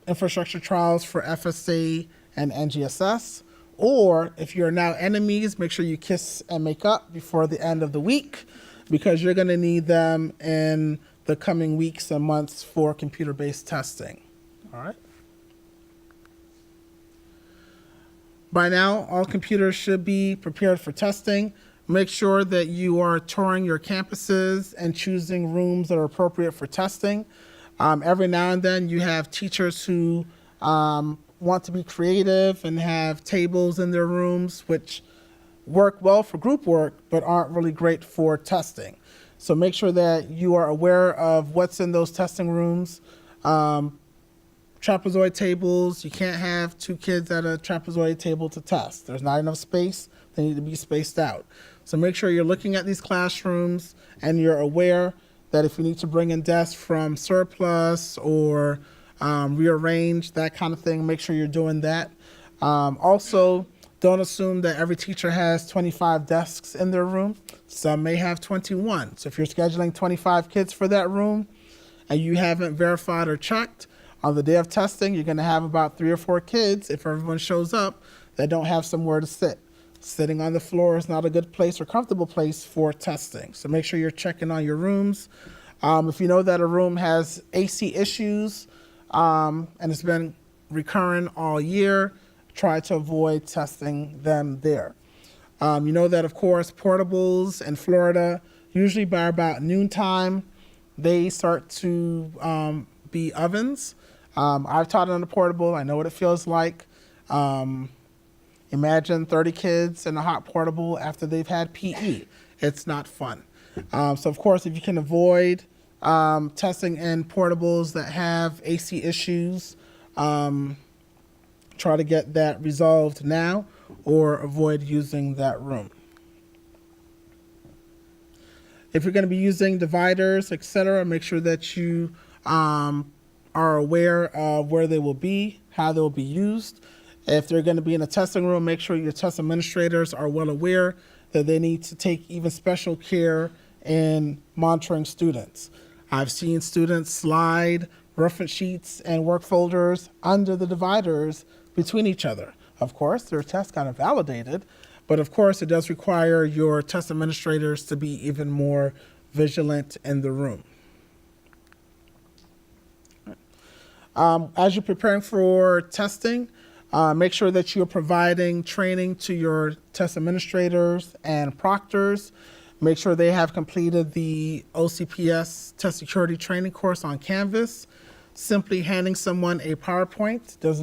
infrastructure trials for FSA and NGSS. Or if you're now enemies, make sure you kiss and make up before the end of the week, because you're going to need them in the coming weeks and months for computer-based testing. All right. By now, all computers should be prepared for testing. Make sure that you are touring your campuses and choosing rooms that are appropriate for testing. Every now and then you have teachers who want to be creative and have tables in their rooms, which work well for group work, but aren't really great for testing. So make sure that you are aware of what's in those testing rooms. Trapezoid tables, you can't have 2 kids at a trapezoid table to test. There's not enough space. They need to be spaced out. So make sure you're looking at these classrooms and you're aware that if you need to bring in desks from surplus or rearrange, that kind of thing, make sure you're doing that. Also, don't assume that every teacher has 25 desks in their room. Some may have 21. So if you're scheduling 25 kids for that room and you haven't verified or checked, on the day of testing, you're going to have about 3 or 4 kids, if everyone shows up, that don't have somewhere to sit. Sitting on the floor is not a good place or comfortable place for testing. So make sure you're checking on your rooms. If you know that a room has AC issues and it's been recurring all year, try to avoid testing them there. You know that, of course, portables in Florida, usually by about noontime, they start to be ovens. I've taught on a portable. I know what it feels like. Imagine 30 kids in a hot portable after they've had PE. It's not fun. So, of course, if you can avoid testing in portables that have AC issues, try to get that resolved now or avoid using that room. If you're going to be using dividers, etc., make sure that you are aware of where they will be, how they will be used. If they're going to be in a testing room, make sure your test administrators are well aware that they need to take even special care in monitoring students. I've seen students slide reference sheets and work folders under the dividers between each other. Of course, their test kind of validated, but of course it does require your test administrators to be even more vigilant in the room. As you're preparing for testing, make sure that you're providing training to your test administrators and proctors. Make sure they have completed the OCPS test security training course on Canvas. Simply handing someone a PowerPoint does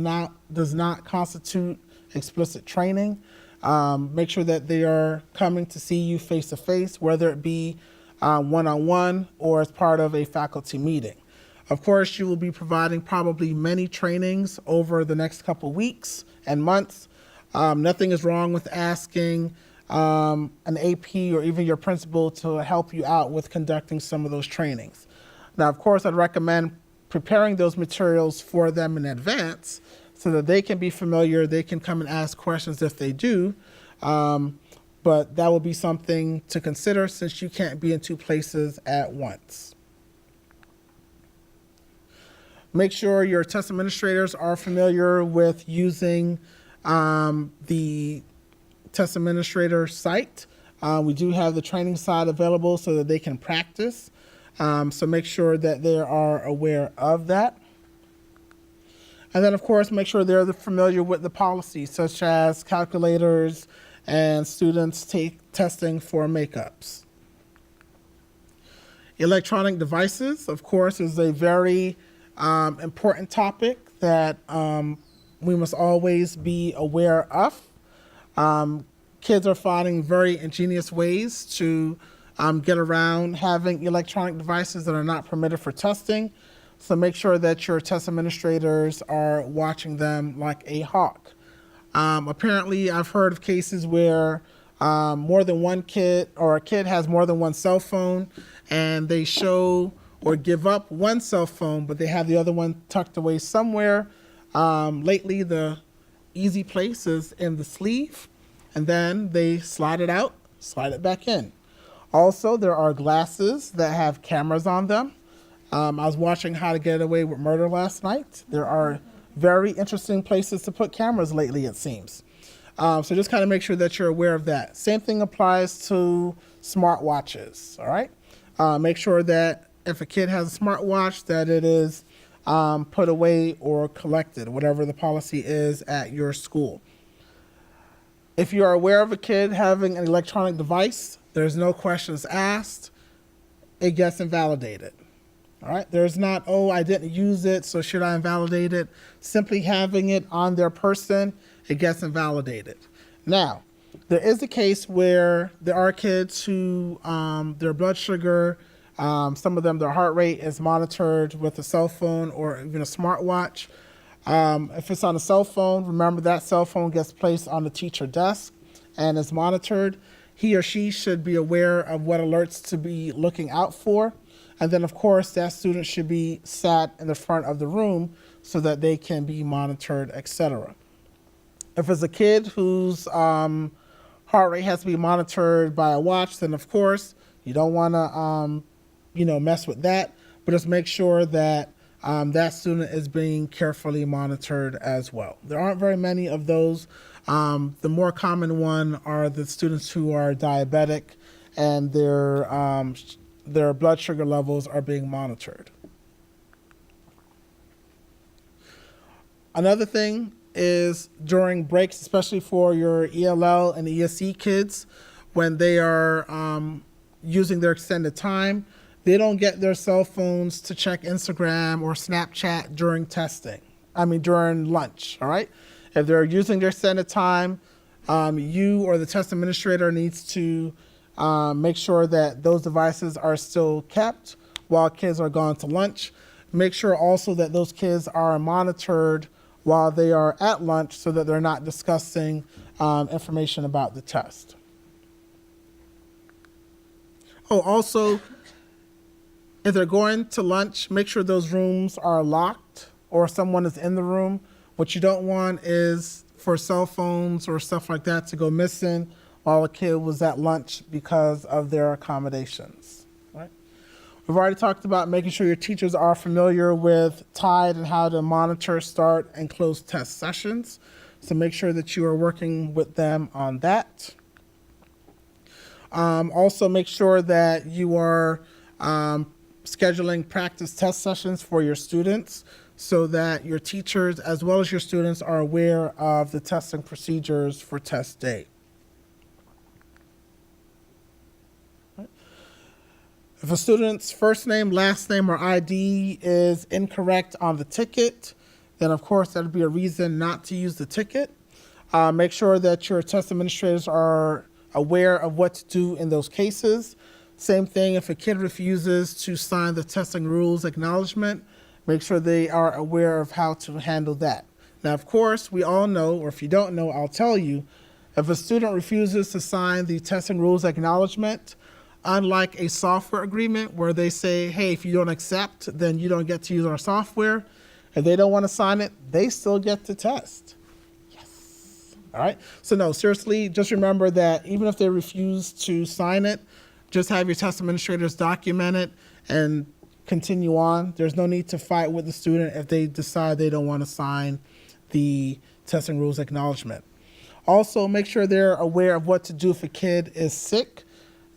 not constitute explicit training. Make sure that they are coming to see you face to face, whether it be one-on-one or as part of a faculty meeting. Of course, you will be providing probably many trainings over the next couple weeks and months. Nothing is wrong with asking an AP or even your principal to help you out with conducting some of those trainings. Now, of course, I'd recommend preparing those materials for them in advance so that they can be familiar, they can come and ask questions if they do. But that will be something to consider since you can't be in 2 places at once. Make sure your test administrators are familiar with using the test administrator site. We do have the training site available so that they can practice. So make sure that they are aware of that. And then, of course, make sure they're familiar with the policies, such as calculators and students testing for makeups. Electronic devices, of course, is a very important topic that we must always be aware of. Kids are finding very ingenious ways to get around having electronic devices that are not permitted for testing. So make sure that your test administrators are watching them like a hawk. Apparently, I've heard of cases where more than one kid or a kid has more than one cell phone and they show or give up one cell phone, but they have the other one tucked away somewhere. Lately, the easy place is in the sleeve, and then they slide it out, slide it back in. Also, there are glasses that have cameras on them. I was watching How to Get Away with Murder last night. There are very interesting places to put cameras lately, it seems. So just kind of make sure that you're aware of that. Same thing applies to smartwatches, all right? Make sure that if a kid has a smartwatch, that it is put away or collected, whatever the policy is at your school. If you are aware of a kid having an electronic device, there's no questions asked. It gets invalidated. All right, there's not, oh, I didn't use it, so should I invalidate it? Simply having it on their person, it gets invalidated. Now, there is a case where there are kids who their blood sugar, some of them their heart rate is monitored with a cell phone or even a smartwatch. If it's on a cell phone, remember that cell phone gets placed on the teacher desk and is monitored. He or she should be aware of what alerts to be looking out for. And then, of course, that student should be sat in the front of the room so that they can be monitored, etc. If it's a kid whose heart rate has to be monitored by a watch, then, of course, you don't want to, mess with that. But just make sure that that student is being carefully monitored as well. There aren't very many of those. The more common one are the students who are diabetic and their blood sugar levels are being monitored. Another thing is during breaks, especially for your ELL and ESE kids, when they are using their extended time, they don't get their cell phones to check Instagram or Snapchat during lunch, all right? If they're using their extended time, you or the test administrator needs to make sure that those devices are still kept while kids are gone to lunch. Make sure also that those kids are monitored while they are at lunch so that they're not discussing information about the test. Oh, also, if they're going to lunch, make sure those rooms are locked or someone is in the room. What you don't want is for cell phones or stuff like that to go missing while a kid was at lunch because of their accommodations. Right? We've already talked about making sure your teachers are familiar with TIDE and how to monitor, start, and close test sessions. So make sure that you are working with them on that. Also make sure that you are scheduling practice test sessions for your students so that your teachers as well as your students are aware of the testing procedures for test day. If a student's first name, last name, or ID is incorrect on the ticket, then of course that would be a reason not to use the ticket. Make sure that your test administrators are aware of what to do in those cases. Same thing if a kid refuses to sign the testing rules acknowledgement, make sure they are aware of how to handle that. Now, of course, we all know, or if you don't know, I'll tell you, if a student refuses to sign the testing rules acknowledgement, unlike a software agreement where they say, hey, if you don't accept, then you don't get to use our software. If they don't want to sign it, they still get to test. Yes. All right. So no, seriously, just remember that even if they refuse to sign it, just have your test administrators document it and continue on. There's no need to fight with the student if they decide they don't want to sign the testing rules acknowledgement. Also, make sure they're aware of what to do if a kid is sick.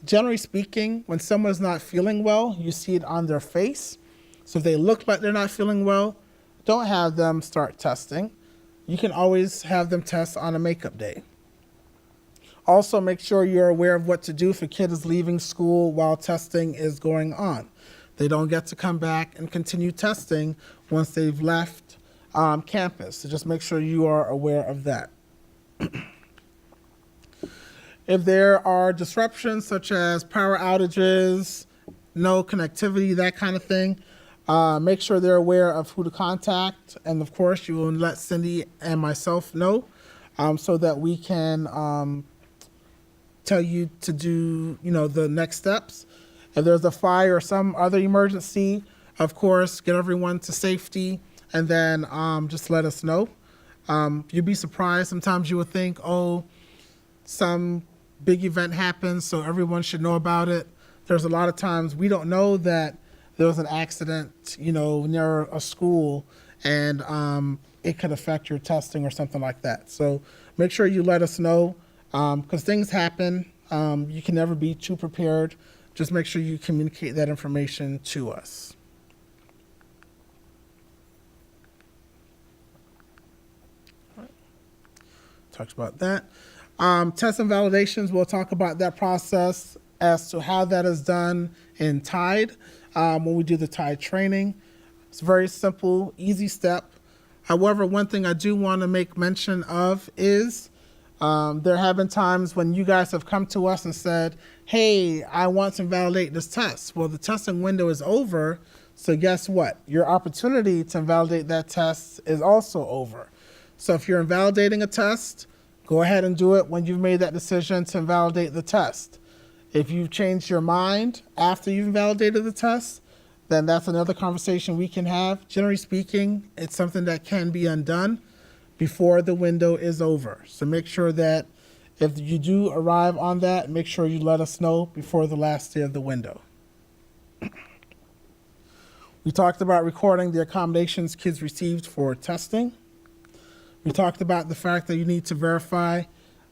Generally speaking, when someone's not feeling well, you see it on their face. So if they look like they're not feeling well, don't have them start testing. You can always have them test on a makeup day. Also, make sure you're aware of what to do if a kid is leaving school while testing is going on. They don't get to come back and continue testing once they've left campus. So just make sure you are aware of that. If there are disruptions such as power outages, no connectivity, that kind of thing, make sure they're aware of who to contact. And of course, you will let Cindy and myself know so that we can tell you to do, the next steps. If there's a fire or some other emergency, of course, get everyone to safety and then just let us know. You'd be surprised. Sometimes you would think, some big event happens, so everyone should know about it. There's a lot of times we don't know that there was an accident, near a school, and it could affect your testing or something like that. So make sure you let us know, because things happen. You can never be too prepared. Just make sure you communicate that information to us. Talked about that. Test and validations, we'll talk about that process as to how that is done in TIDE when we do the TIDE training. It's a very simple, easy step. However, one thing I do want to make mention of is there have been times when you guys have come to us and said, hey, I want to validate this test. Well, the testing window is over, so guess what? Your opportunity to validate that test is also over. So if you're invalidating a test, go ahead and do it when you've made that decision to invalidate the test. If you've changed your mind after you've invalidated the test, then that's another conversation we can have. Generally speaking, it's something that can be undone before the window is over. So make sure that if you do arrive on that, make sure you let us know before the last day of the window. We talked about recording the accommodations kids received for testing. We talked about the fact that you need to verify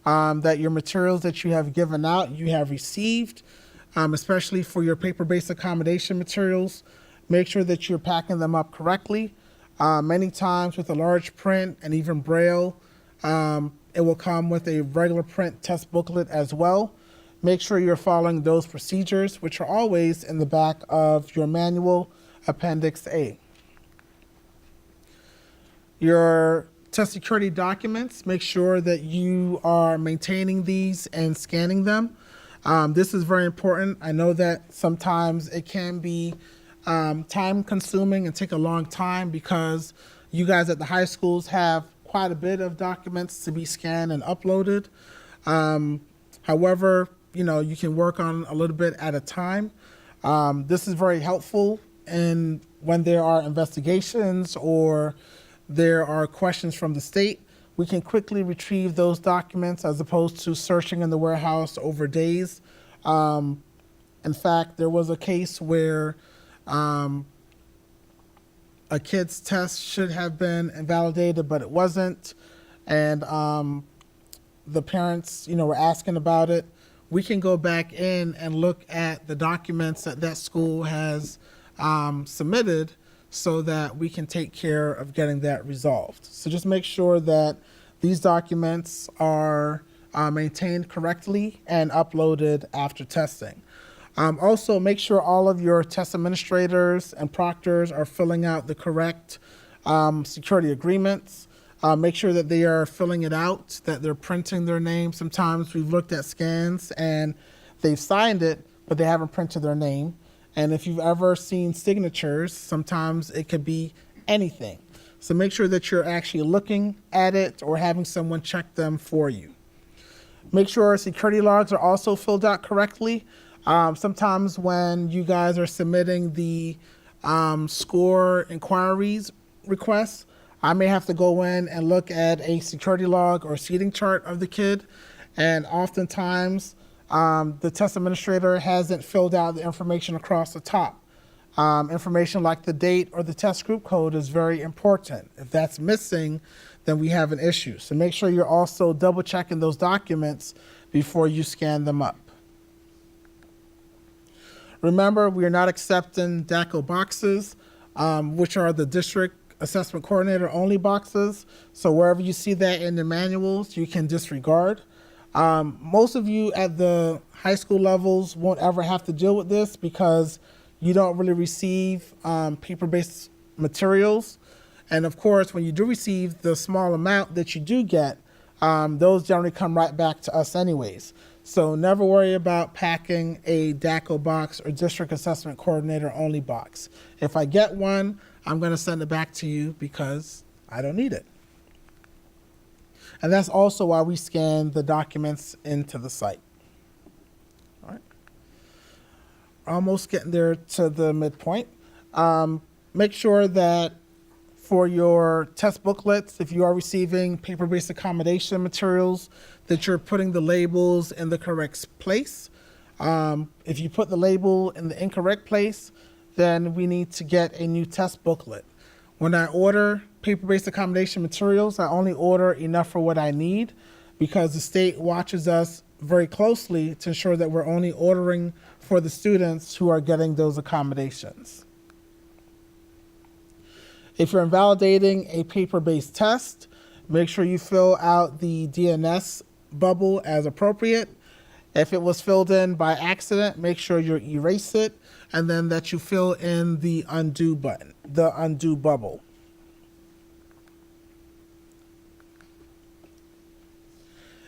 that your materials that you have given out, you have received, especially for your paper-based accommodation materials. Make sure that you're packing them up correctly. Many times with a large print and even Braille, it will come with a regular print test booklet as well. Make sure you're following those procedures, which are always in the back of your manual, Appendix A. Your test security documents, make sure that you are maintaining these and scanning them. This is very important. I know that sometimes it can be time consuming and take a long time because you guys at the high schools have quite a bit of documents to be scanned and uploaded. However, you can work on a little bit at a time. This is very helpful and when there are investigations or there are questions from the state, we can quickly retrieve those documents as opposed to searching in the warehouse over days. In fact, there was a case where a kid's test should have been invalidated, but it wasn't. And the parents, were asking about it. We can go back in and look at the documents that school has submitted so that we can take care of getting that resolved. So just make sure that these documents are maintained correctly and uploaded after testing. Also, make sure all of your test administrators and proctors are filling out the correct security agreements. Make sure that they are filling it out, that they're printing their name. Sometimes we've looked at scans and they've signed it, but they haven't printed their name. And if you've ever seen signatures, sometimes it could be anything. So make sure that you're actually looking at it or having someone check them for you. Make sure our security logs are also filled out correctly. Sometimes when you guys are submitting the score inquiries requests, I may have to go in and look at a security log or seating chart of the kid. And oftentimes, the test administrator hasn't filled out the information across the top. Information like the date or the test group code is very important. If that's missing, then we have an issue. So make sure you're also double checking those documents before you scan them up. Remember, we are not accepting DACO boxes, which are the District Assessment Coordinator only boxes. So wherever you see that in the manuals, you can disregard. Most of you at the high school levels won't ever have to deal with this because you don't really receive paper-based materials. And of course, when you do receive the small amount that you do get, those generally come right back to us anyways. So never worry about packing a DACO box or District Assessment Coordinator only box. If I get one, I'm going to send it back to you because I don't need it. And that's also why we scan the documents into the site. All right. Almost getting there to the midpoint. Make sure that for your test booklets, if you are receiving paper-based accommodation materials, that you're putting the labels in the correct place. If you put the label in the incorrect place, then we need to get a new test booklet. When I order paper-based accommodation materials, I only order enough for what I need because the state watches us very closely to ensure that we're only ordering for the students who are getting those accommodations. If you're invalidating a paper-based test, make sure you fill out the DNS bubble as appropriate. If it was filled in by accident, make sure you erase it, and then that you fill in the undo button, the undo bubble.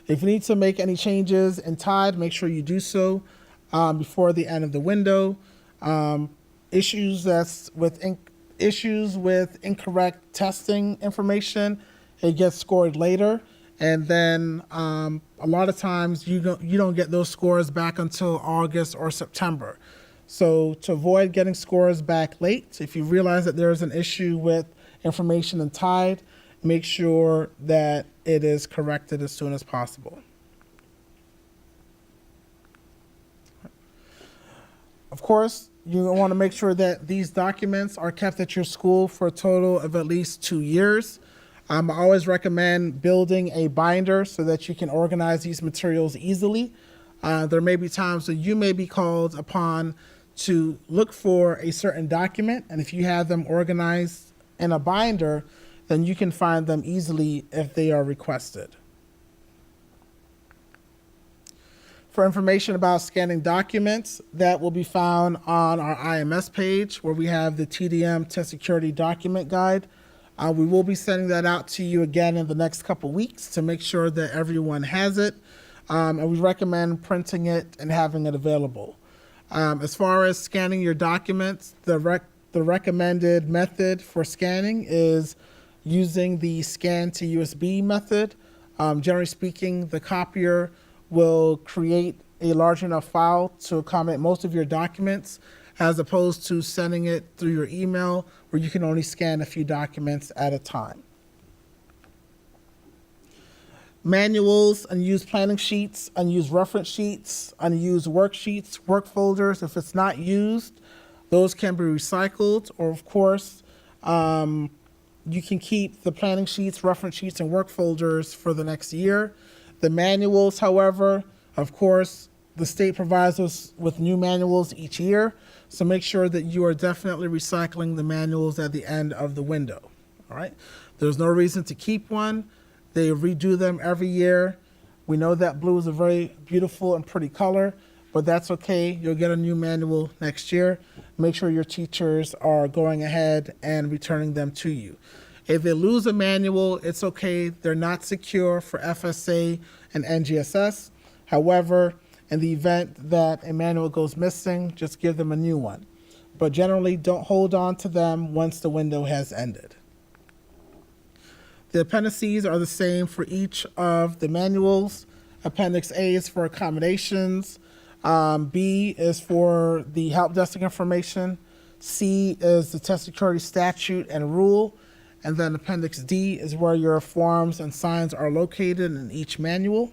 If you need to make any changes in TIDE, make sure you do so before the end of the window. Issues with incorrect testing information, it gets scored later, and then a lot of times you don't get those scores back until August or September. So to avoid getting scores back late, if you realize that there's an issue with information in TIDE, make sure that it is corrected as soon as possible. Of course, you want to make sure that these documents are kept at your school for a total of at least 2 years. I always recommend building a binder so that you can organize these materials easily. There may be times that you may be called upon to look for a certain document, and if you have them organized in a binder, then you can find them easily if they are requested. For information about scanning documents, that will be found on our IMS page where we have the TDM Test Security Document Guide. We will be sending that out to you again in the next couple weeks to make sure that everyone has it. And we recommend printing it and having it available. As far as scanning your documents, the recommended method for scanning is using the scan to USB method. Generally speaking, the copier will create a large enough file to accommodate most of your documents, as opposed to sending it through your email where you can only scan a few documents at a time. Manuals, unused planning sheets, unused reference sheets, unused worksheets, work folders, if it's not used, those can be recycled, or of course, you can keep the planning sheets, reference sheets, and work folders for the next year. The manuals, however, of course, the state provides us with new manuals each year, so make sure that you are definitely recycling the manuals at the end of the window, all right? There's no reason to keep one. They redo them every year. We know that blue is a very beautiful and pretty color, but that's okay. You'll get a new manual next year. Make sure your teachers are going ahead and returning them to you. If they lose a manual, it's okay. They're not secure for FSA and NGSS. However, in the event that a manual goes missing, just give them a new one. But generally, don't hold on to them once the window has ended. The appendices are the same for each of the manuals. Appendix A is for accommodations. B is for the help desk information. C is the test security statute and rule. And then Appendix D is where your forms and signs are located in each manual.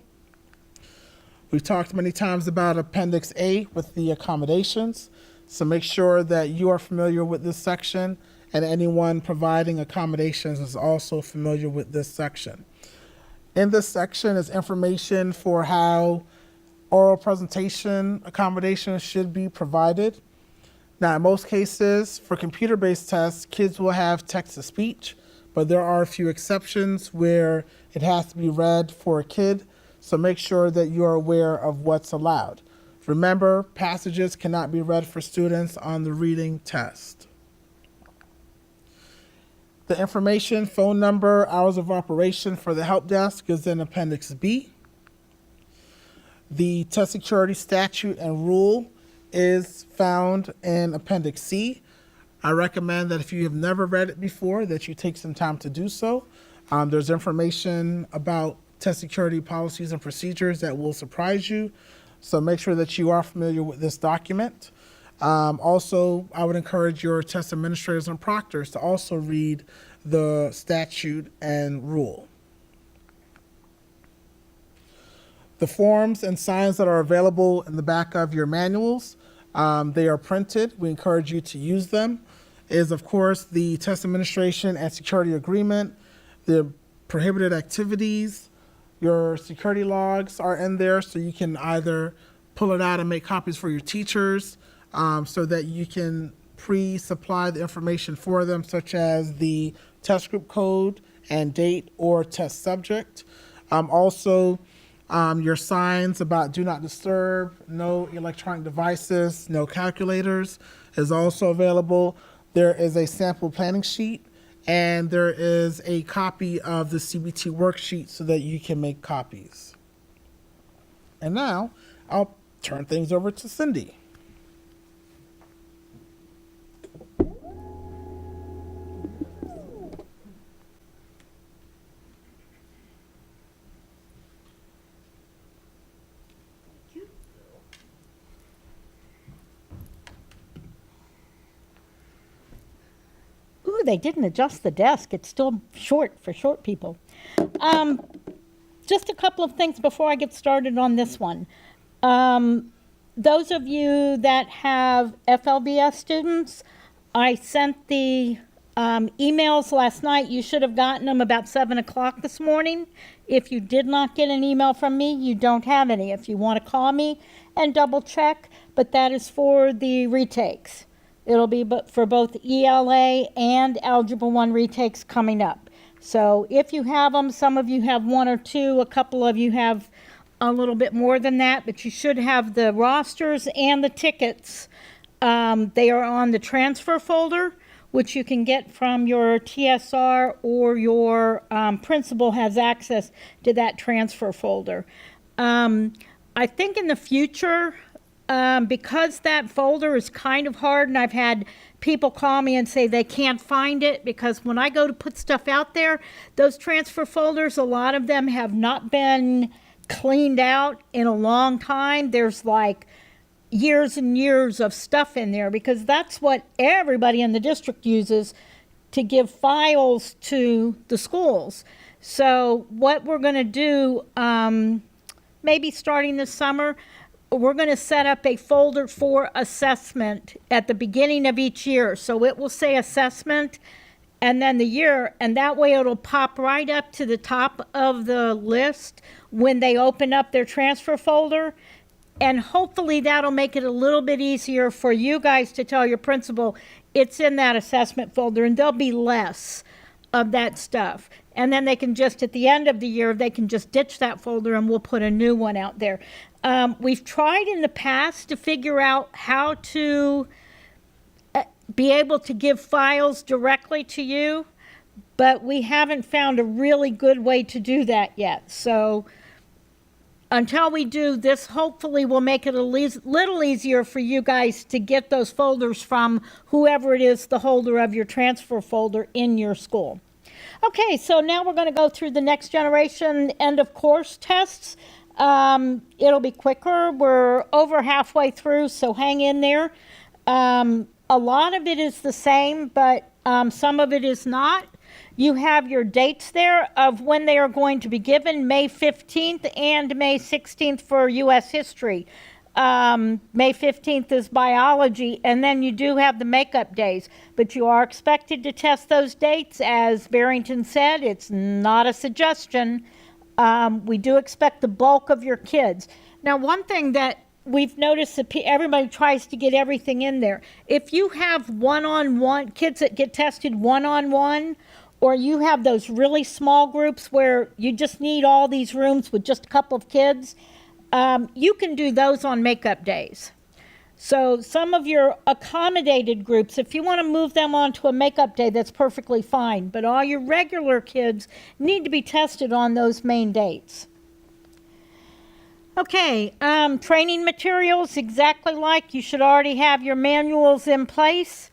We've talked many times about Appendix A with the accommodations, so make sure that you are familiar with this section, and anyone providing accommodations is also familiar with this section. In this section is information for how oral presentation accommodations should be provided. Now, in most cases, for computer-based tests, kids will have text-to-speech, but there are a few exceptions where it has to be read for a kid, so make sure that you are aware of what's allowed. Remember, passages cannot be read for students on the reading test. The information, phone number, hours of operation for the help desk is in Appendix B. The test security statute and rule is found in Appendix C. I recommend that if you have never read it before, that you take some time to do so. There's information about test security policies and procedures that will surprise you, so make sure that you are familiar with this document. Also, I would encourage your test administrators and proctors to also read the statute and rule. The forms and signs that are available in the back of your manuals, they are printed. We encourage you to use them. Is, of course, the test administration and security agreement, the prohibited activities, your security logs are in there, so you can either pull it out and make copies for your teachers so that you can pre-supply the information for them, such as the test group code and date or test subject. Also, your signs about do not disturb, no electronic devices, no calculators is also available. There is a sample planning sheet, and there is a copy of the Cbt worksheet so that you can make copies. And now I'll turn things over to Cindy. Ooh, they didn't adjust the desk. It's still short for short people. Just a couple of things before I get started on this one. Those of you that have FLBS students, I sent the emails last night. You should have gotten them about 7 o'clock this morning. If you did not get an email from me, you don't have any. If you want to call me and double check, but that is for the retakes. It'll be for both ELA and Algebra 1 retakes coming up. So if you have them, some of you have one or two, a couple of you have a little bit more than that, but you should have the rosters and the tickets. They are on the transfer folder, which you can get from your TSR, or your principal has access to that transfer folder. I think in the future, because that folder is kind of hard, and I've had people call me and say they can't find it, because when I go to put stuff out there, those transfer folders, a lot of them have not been cleaned out in a long time. There's like years and years of stuff in there, because that's what everybody in the district uses to give files to the schools. So what we're going to do, maybe starting this summer, we're going to set up a folder for assessment at the beginning of each year. So it will say assessment and then the year, and that way it'll pop right up to the top of the list when they open up their transfer folder. And hopefully that'll make it a little bit easier for you guys to tell your principal it's in that assessment folder, and there'll be less of that stuff. And then they can just, at the end of the year, they can just ditch that folder and we'll put a new one out there. We've tried in the past to figure out how to be able to give files directly to you, but we haven't found a really good way to do that yet. So until we do this, hopefully we'll make it a little easier for you guys to get those folders from whoever it is, the holder of your transfer folder in your school. Okay, so now we're going to go through the next generation end of course tests. It'll be quicker. We're over halfway through, so hang in there. A lot of it is the same, but some of it is not. You have your dates there of when they are going to be given, May 15th and May 16th for U.S. history. May 15th is biology, and then you do have the makeup days. But you are expected to test those dates. As Barrington said, it's not a suggestion. We do expect the bulk of your kids. Now, one thing that we've noticed that everybody tries to get everything in there. If you have one-on-one, kids that get tested one-on-one, or you have those really small groups where you just need all these rooms with just a couple of kids, you can do those on makeup days. So some of your accommodated groups, if you want to move them onto a makeup day, that's perfectly fine. But all your regular kids need to be tested on those main dates. Okay, training materials, exactly like you should already have your manuals in place.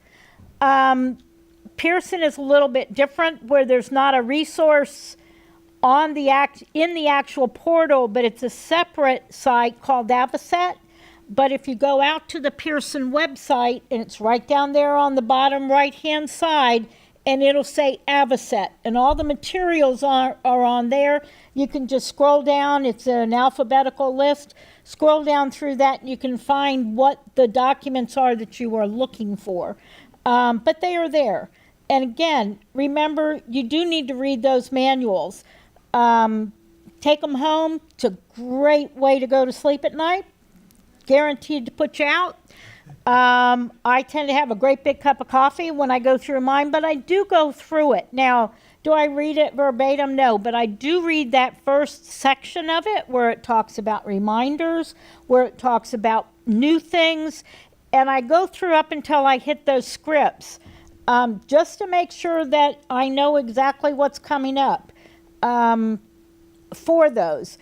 Pearson is a little bit different, where there's not a resource on in the actual portal, but it's a separate site called Avocet. But if you go out to the Pearson website, and it's right down there on the bottom right-hand side, and it'll say Avocet, and all the materials are on there. You can just scroll down. It's an alphabetical list. Scroll down through that, and you can find what the documents are that you are looking for. But they are there. And again, remember, you do need to read those manuals. Take them home. It's a great way to go to sleep at night. Guaranteed to put you out. I tend to have a great big cup of coffee when I go through mine, but I do go through it. Now, do I read it verbatim? No, but I do read that first section of it where it talks about reminders, where it talks about new things, and I go through up until I hit those scripts, just to make sure that I know exactly what's coming up for those.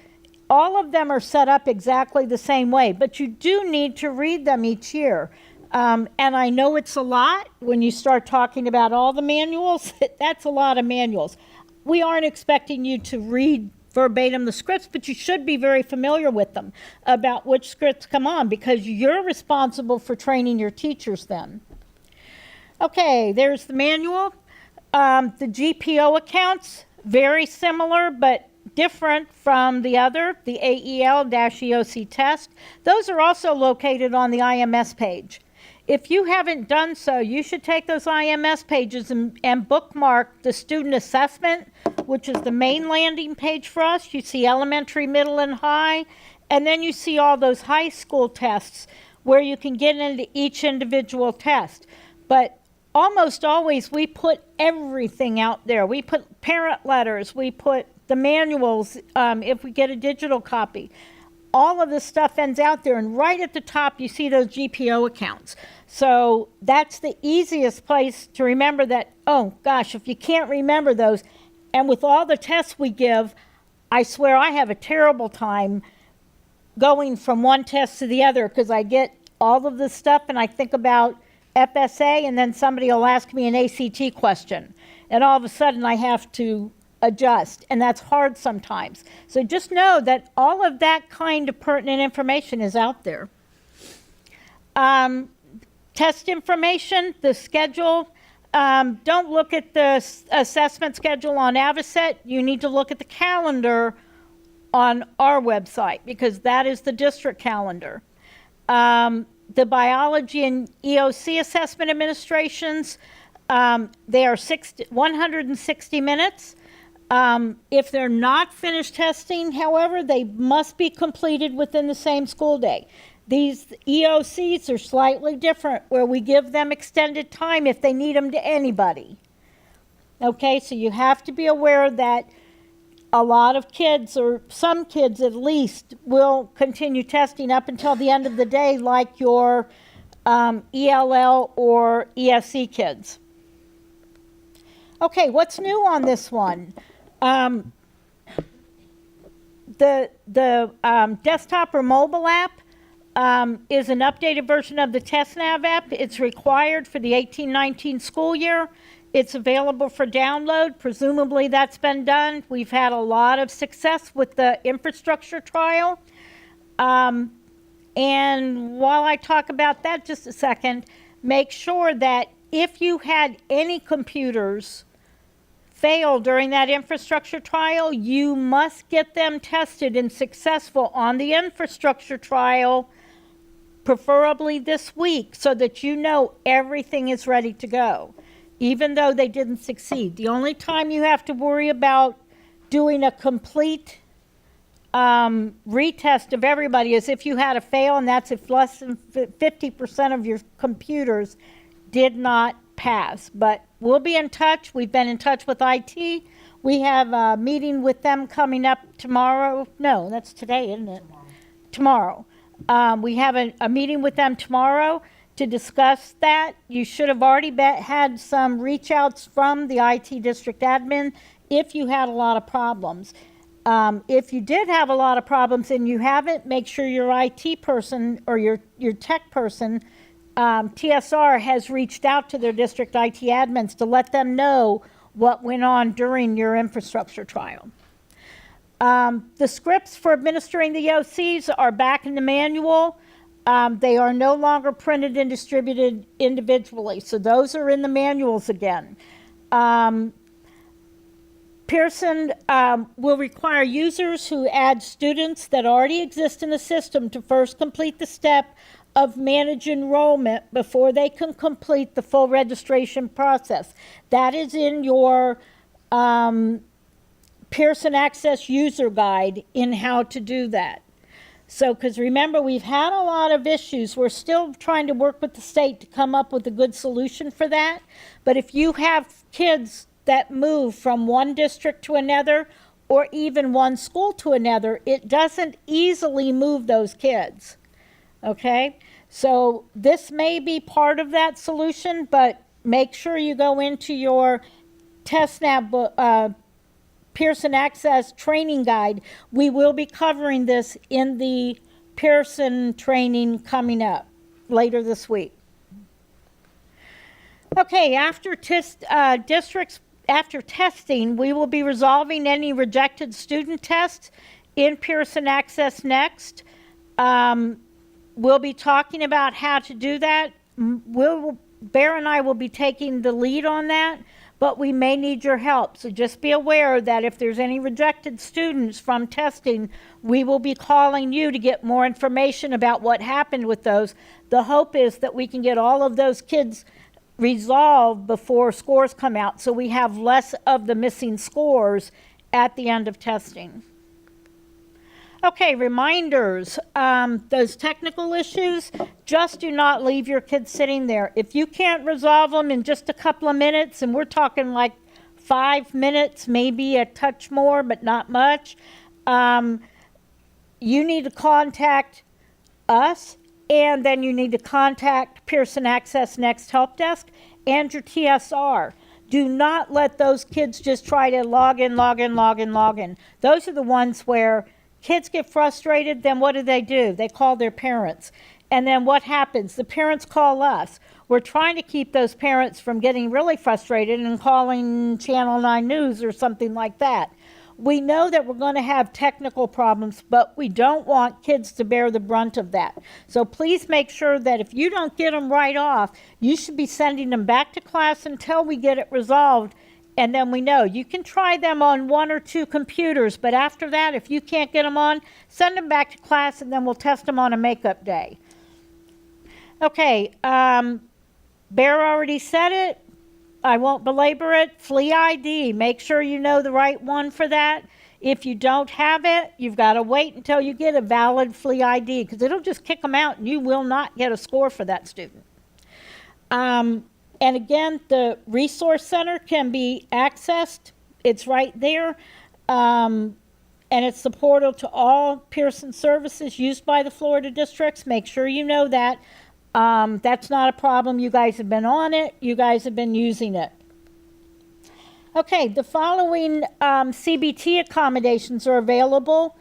All of them are set up exactly the same way, but you do need to read them each year. And I know it's a lot when you start talking about all the manuals. That's a lot of manuals. We aren't expecting you to read verbatim the scripts, but you should be very familiar with them about which scripts come on, because you're responsible for training your teachers then. Okay, there's the manual. The GPO accounts, very similar, but different from the other, the AEL-EOC test. Those are also located on the IMS page. If you haven't done so, you should take those IMS pages and bookmark the student assessment, which is the main landing page for us. You see elementary, middle, and high, and then you see all those high school tests where you can get into each individual test. But almost always we put everything out there. We put parent letters, we put the manuals, if we get a digital copy. All of this stuff ends out there, and right at the top you see those GPO accounts. So that's the easiest place to remember that. Oh gosh, if you can't remember those, and with all the tests we give, I swear I have a terrible time going from one test to the other, because I get all of this stuff and I think about FSA, and then somebody will ask me an ACT question, and all of a sudden I have to adjust, and that's hard sometimes. So just know that all of that kind of pertinent information is out there. Test information, the schedule. Don't look at the assessment schedule on Avocet. You need to look at the calendar on our website, because that is the district calendar. The biology and EOC assessment administrations, they are 160 minutes. If they're not finished testing, however, they must be completed within the same school day. These EOCs are slightly different, where we give them extended time if they need them to anybody. Okay, so you have to be aware that a lot of kids, or some kids at least, will continue testing up until the end of the day, like your ELL or ESC kids. Okay, what's new on this one? The desktop or mobile app is an updated version of the TestNav app. It's required for the 18-19 school year. It's available for download. Presumably that's been done. We've had a lot of success with the infrastructure trial. And while I talk about that just a second, make sure that if you had any computers fail during that infrastructure trial, you must get them tested and successful on the infrastructure trial, preferably this week, so that you know everything is ready to go, even though they didn't succeed. The only time you have to worry about doing a complete retest of everybody is if you had a fail, and that's if less than 50% of your computers did not pass. But we'll be in touch. We've been in touch with IT. We have a meeting with them coming up tomorrow. No, that's today, isn't it? Tomorrow. We have a meeting with them tomorrow to discuss that. You should have already had some reach outs from the IT district admin if you had a lot of problems. If you did have a lot of problems and you haven't, make sure your IT person or your tech person, TSR, has reached out to their district IT admins to let them know what went on during your infrastructure trial. The scripts for administering the OCs are back in the manual. They are no longer printed and distributed individually, so those are in the manuals again. Pearson will require users who add students that already exist in the system to first complete the step of manage enrollment before they can complete the full registration process. That is in your Pearson Access User Guide in how to do that. So, because remember, we've had a lot of issues. We're still trying to work with the state to come up with a good solution for that. But if you have kids that move from one district to another, or even one school to another, it doesn't easily move those kids. Okay? So this may be part of that solution, but make sure you go into your TestNav Pearson Access Training Guide. We will be covering this in the Pearson training coming up later this week. Okay, after testing, we will be resolving any rejected student tests in Pearson Access next. We'll be talking about how to do that. Bear and I will be taking the lead on that, but we may need your help. So just be aware that if there's any rejected students from testing, we will be calling you to get more information about what happened with those. The hope is that we can get all of those kids resolved before scores come out, so we have less of the missing scores at the end of testing. Okay, reminders. Those technical issues, just do not leave your kids sitting there. If you can't resolve them in just a couple of minutes, and we're talking like 5 minutes, maybe a touch more, but not much, you need to contact us, and then you need to contact Pearson Access Next Help Desk and your TSR. Do not let those kids just try to log in. Those are the ones where kids get frustrated, then what do? They call their parents. And then what happens? The parents call us. We're trying to keep those parents from getting really frustrated and calling Channel 9 News or something like that. We know that we're going to have technical problems, but we don't want kids to bear the brunt of that. So please make sure that if you don't get them right off, you should be sending them back to class until we get it resolved. And then we know you can try them on 1 or 2 computers, but after that, if you can't get them on, send them back to class and then we'll test them on a makeup day. Okay, Bear already said it. I won't belabor it. Flea ID, make sure you know the right one for that. If you don't have it, you've got to wait until you get a valid Flea ID, because it'll just kick them out and you will not get a score for that student. And again, the Resource Center can be accessed. It's right there. And it's the portal to all Pearson services used by the Florida districts. Make sure you know that. That's not a problem. You guys have been on it. You guys have been using it. Okay, the following CBT accommodations are available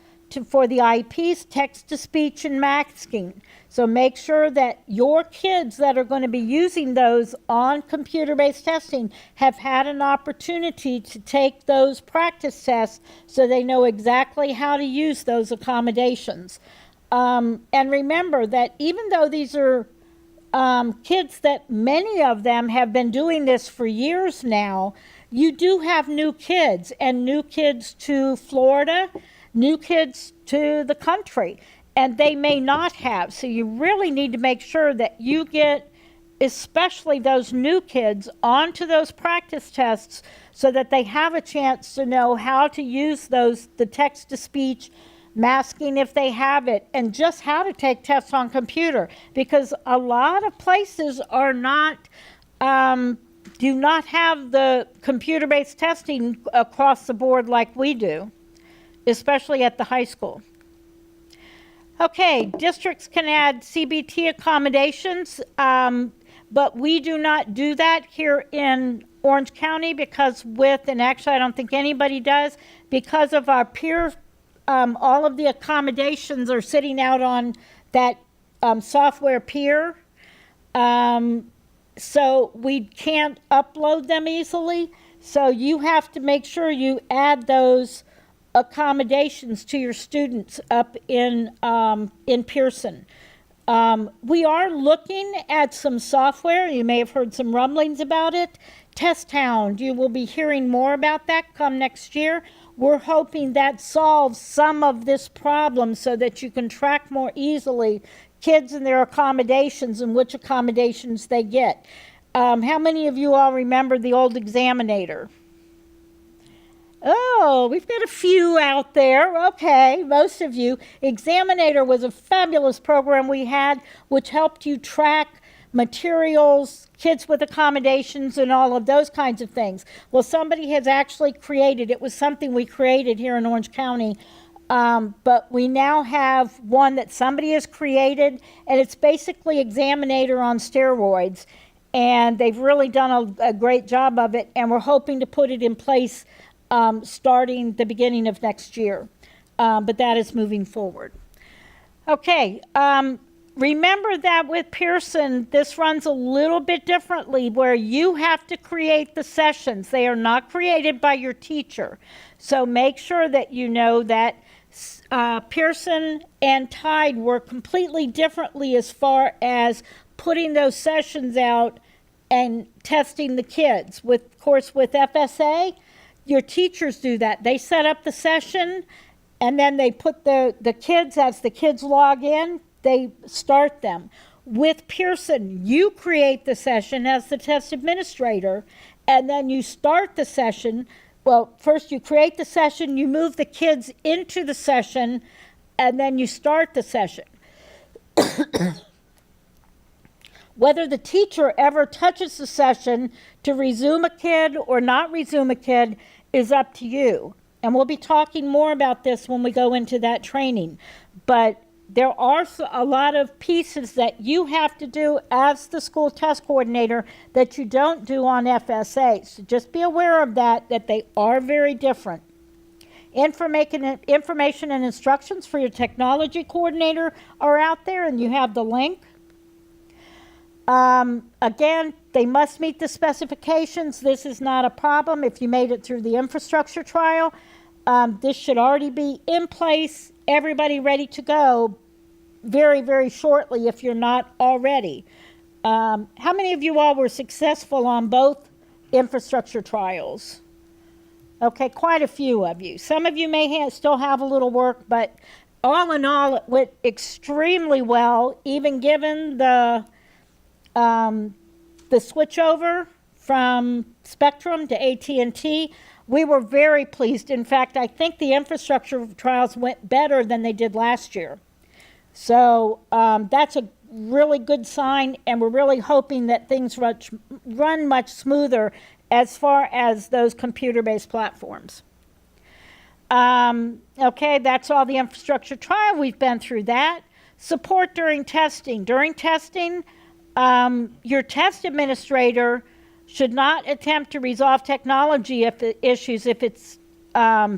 for the IEPs, text-to-speech and masking. So make sure that your kids that are going to be using those on computer-based testing have had an opportunity to take those practice tests so they know exactly how to use those accommodations. And remember that even though these are kids that many of them have been doing this for years now, you do have new kids, and new kids to Florida, new kids to the country, and they may not have. So you really need to make sure that you get, especially those new kids, onto those practice tests so that they have a chance to know how to use the text-to-speech, masking if they have it, and just how to take tests on computer, because a lot of places are not do not have the computer-based testing across the board like we do, especially at the high school. Okay, districts can add CBT accommodations, but we do not do that here in Orange County because and actually I don't think anybody does, because of our peer, all of the accommodations are sitting out on that software peer. So we can't upload them easily. So you have to make sure you add those accommodations to your students up in Pearson. We are looking at some software. You may have heard some rumblings about it Test Hound, you will be hearing more about that come next year. We're hoping that solves some of this problem so that you can track more easily kids and their accommodations and which accommodations they get. How many of you all remember the old Examinator? Oh, we've got a few out there. Okay, most of you. Examinator was a fabulous program we had, which helped you track materials, kids with accommodations, and all of those kinds of things. Well, somebody has actually created, it was something we created here in Orange County, but we now have one that somebody has created, and it's basically Examinator on steroids. And they've really done a great job of it, and we're hoping to put it in place starting the beginning of next year. But that is moving forward. Okay, remember that with Pearson, this runs a little bit differently where you have to create the sessions. They are not created by your teacher. So make sure that you know that Pearson and Tide work completely differently as far as putting those sessions out and testing the kids. Of course, with FSA, your teachers do that. They set up the session, and then they put the kids, as the kids log in, they start them. With Pearson, you create the session as the test administrator, and then you start the session. Well, first you create the session, you move the kids into the session, and then you start the session. Whether the teacher ever touches the session to resume a kid or not resume a kid is up to you. And we'll be talking more about this when we go into that training. But there are a lot of pieces that you have to do as the school test coordinator that you don't do on FSA. So just be aware of that they are very different. Information and instructions for your technology coordinator are out there, and you have the link. Again, they must meet the specifications. This is not a problem if you made it through the infrastructure trial. This should already be in place, everybody ready to go very, very shortly if you're not already. How many of you all were successful on both infrastructure trials? Okay, quite a few of you. Some of you may still have a little work, but all in all, it went extremely well, even given the switchover from Spectrum to AT&T. We were very pleased. In fact, I think the infrastructure trials went better than they did last year. So that's a really good sign, and we're really hoping that things run much smoother as far as those computer-based platforms. Okay, that's all the infrastructure trial. We've been through that. Support during testing. During testing, your test administrator should not attempt to resolve technology issues if it's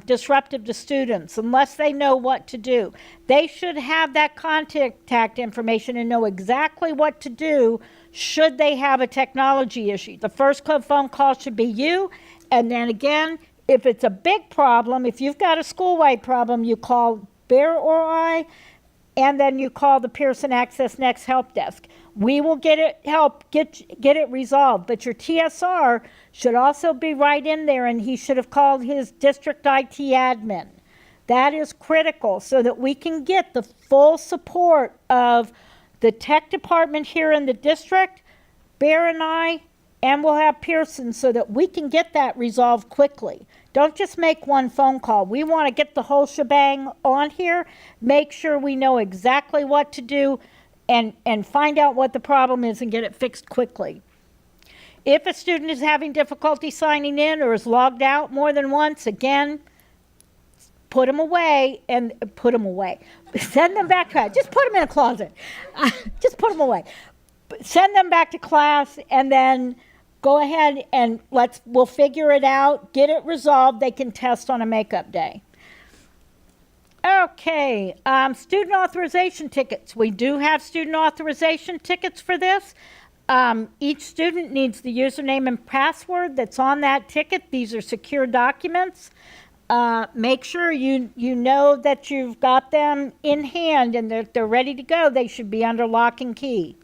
disruptive to students, unless they know what to do. They should have that contact information and know exactly what to do should they have a technology issue. The first phone call should be you, and then again, if it's a big problem, if you've got a school-wide problem, you call Bear or I, and then you call the Pearson Access Next help desk. We will get it resolved, but your TSR should also be right in there, and he should have called his district IT admin. That is critical so that we can get the full support of the tech department here in the district, Bear and I, and we'll have Pearson so that we can get that resolved quickly. Don't just make one phone call. We want to get the whole shebang on here, make sure we know exactly what to do, and find out what the problem is and get it fixed quickly. If a student is having difficulty signing in or is logged out more than once, again, put them away and put them away. Send them back to just put them in a closet. Just put them away. Send them back to class, and then go ahead and we'll figure it out, get it resolved. They can test on a makeup day. Okay, student authorization tickets. We do have student authorization tickets for this. Each student needs the username and password that's on that ticket. These are secure documents. Make sure you know that you've got them in hand and that they're ready to go. They should be under lock and key.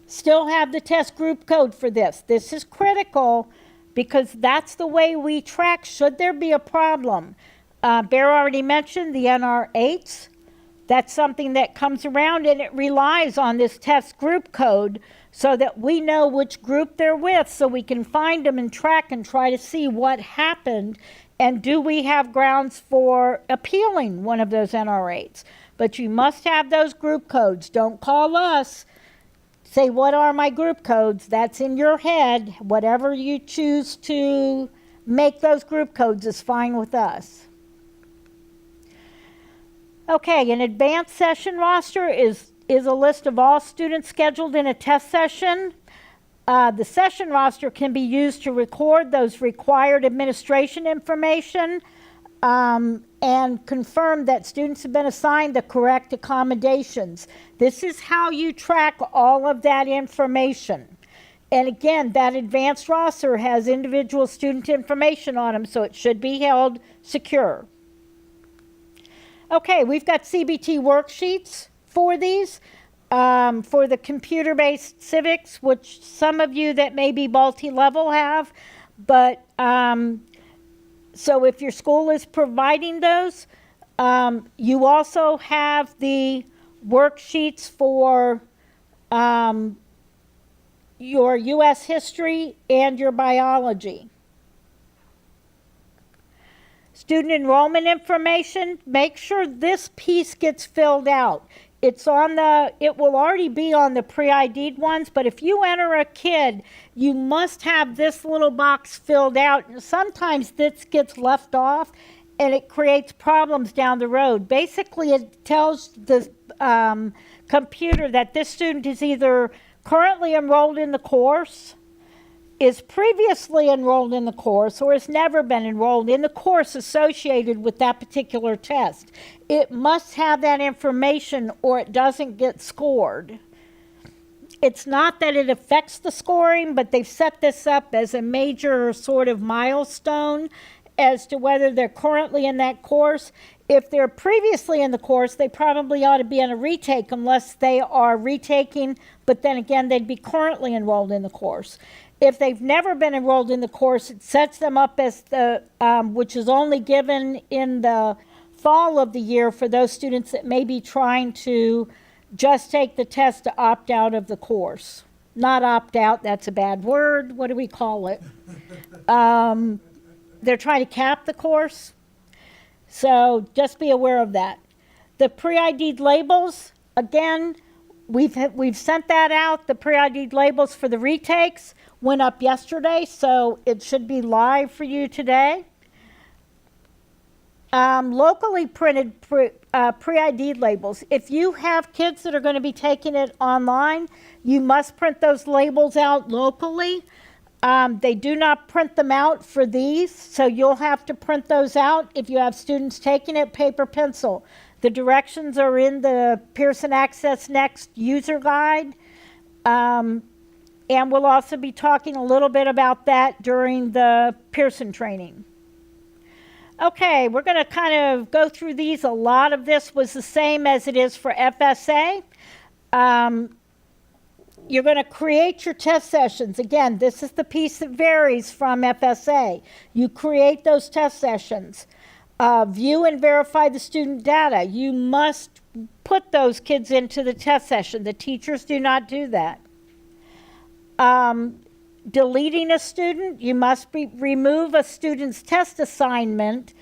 still have the test group code for this. This is critical because that's the way we track should there be a problem. Bear already mentioned the NR8s. That's something that comes around and it relies on this test group code so that we know which group they're with so we can find them and track and try to see what happened and do we have grounds for appealing one of those NR8s. But you must have those group codes. Don't call us. Say, what are my group codes? That's in your head. Whatever you choose to make those group codes is fine with us. Okay, an advanced session roster is a list of all students scheduled in a test session. The session roster can be used to record those required administration information and confirm that students have been assigned the correct accommodations. This is how you track all of that information. And again, that advanced roster has individual student information on them, so it should be held secure. Okay, we've got CBT worksheets for these, for the computer-based civics, which some of you that may be multi-level have, but so if your school is providing those, you also have the worksheets for your U.S. history and your biology. Student enrollment information, make sure this piece gets filled out. It will already be on the pre-ID'd ones, but if you enter a kid, you must have this little box filled out. And sometimes this gets left off and it creates problems down the road. Basically, it tells the computer that this student is either currently enrolled in the course, is previously enrolled in the course, or has never been enrolled in the course associated with that particular test. It must have that information or it doesn't get scored. It's not that it affects the scoring, but they've set this up as a major sort of milestone as to whether they're currently in that course. If they're previously in the course, they probably ought to be in a retake unless they are retaking, but then again, they'd be currently enrolled in the course. If they've never been enrolled in the course, it sets them up as the, which is only given in the fall of the year for those students that may be trying to just take the test to opt out of the course. Not opt out, that's a bad word. What do we call it? They're trying to cap the course. So just be aware of that. The pre-ID'd labels, again, we've sent that out. The pre-ID'd labels for the retakes went up yesterday, so it should be live for you today. Locally printed pre-ID'd labels. If you have kids that are going to be taking it online, you must print those labels out locally. They do not print them out for these, so you'll have to print those out if you have students taking it paper pencil. The directions are in the Pearson Access Next user guide. And we'll also be talking a little bit about that during the Pearson training. Okay, we're going to kind of go through these. A lot of this was the same as it is for FSA. You're going to create your test sessions. Again, this is the piece that varies from FSA. You create those test sessions. View and verify the student data. You must put those kids into the test session. The teachers do not do that. Deleting a student, you must remove a student's test assignment,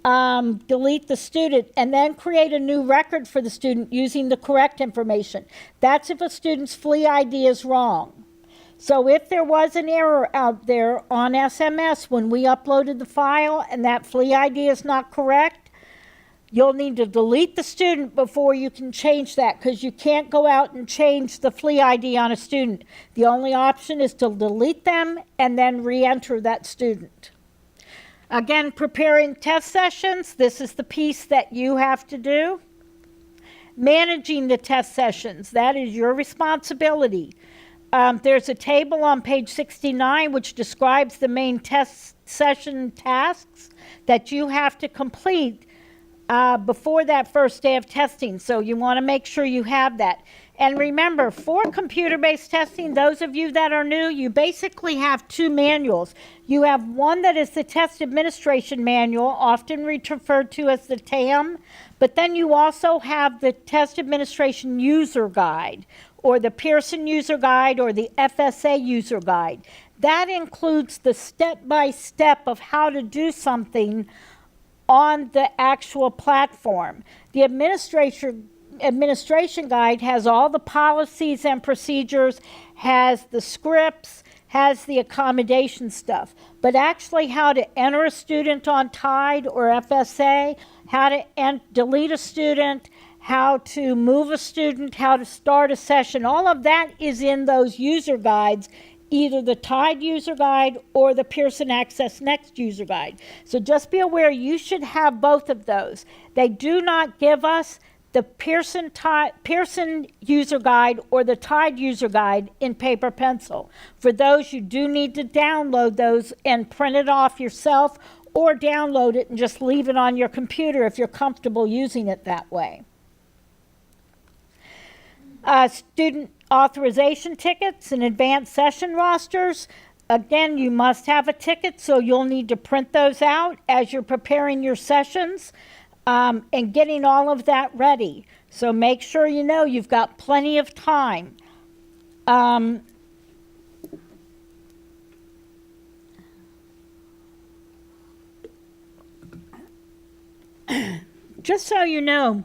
delete the student, and then create a new record for the student using the correct information. That's if a student's FLE ID is wrong. So if there was an error out there on SMS when we uploaded the file and that FLE ID is not correct, you'll need to delete the student before you can change that, because you can't go out and change the FLE ID on a student. The only option is to delete them and then re-enter that student. Again, preparing test sessions, this is the piece that you have to do. Managing the test sessions, that is your responsibility. There's a table on page 69 which describes the main test session tasks that you have to complete before that first day of testing. So you want to make sure you have that. And remember, for computer-based testing, those of you that are new, you basically have two manuals. You have one that is the Test Administration Manual, often referred to as the TAM, but then you also have the Test Administration User Guide, or the Pearson User Guide, or the FSA User Guide. That includes the step-by-step of how to do something on the actual platform. The administration guide has all the policies and procedures, has the scripts, has the accommodation stuff. But actually how to enter a student on TIDE or FSA, how to delete a student, how to move a student, how to start a session, all of that is in those user guides, either the TIDE user guide or the Pearson Access Next user guide. So just be aware you should have both of those. They do not give us the Pearson user guide or the TIDE user guide in paper pencil. For those, you do need to download those and print it off yourself, or download it and just leave it on your computer if you're comfortable using it that way. Student authorization tickets and advanced session rosters. Again, you must have a ticket, so you'll need to print those out as you're preparing your sessions and getting all of that ready. So make sure you know you've got plenty of time. Just so you know,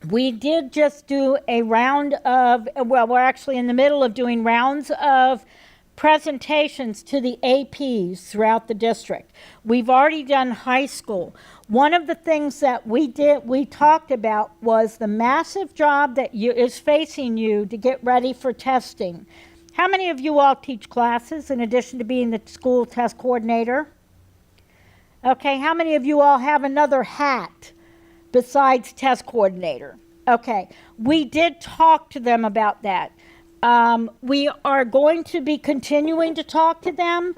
we did just do a round of, well, we're actually in the middle of doing rounds of presentations to the APs throughout the district. We've already done high school. One of the things that we talked about was the massive job that is facing you to get ready for testing. How many of you all teach classes in addition to being the school test coordinator? Okay, how many of you all have another hat besides test coordinator? Okay, we did talk to them about that. We are going to be continuing to talk to them.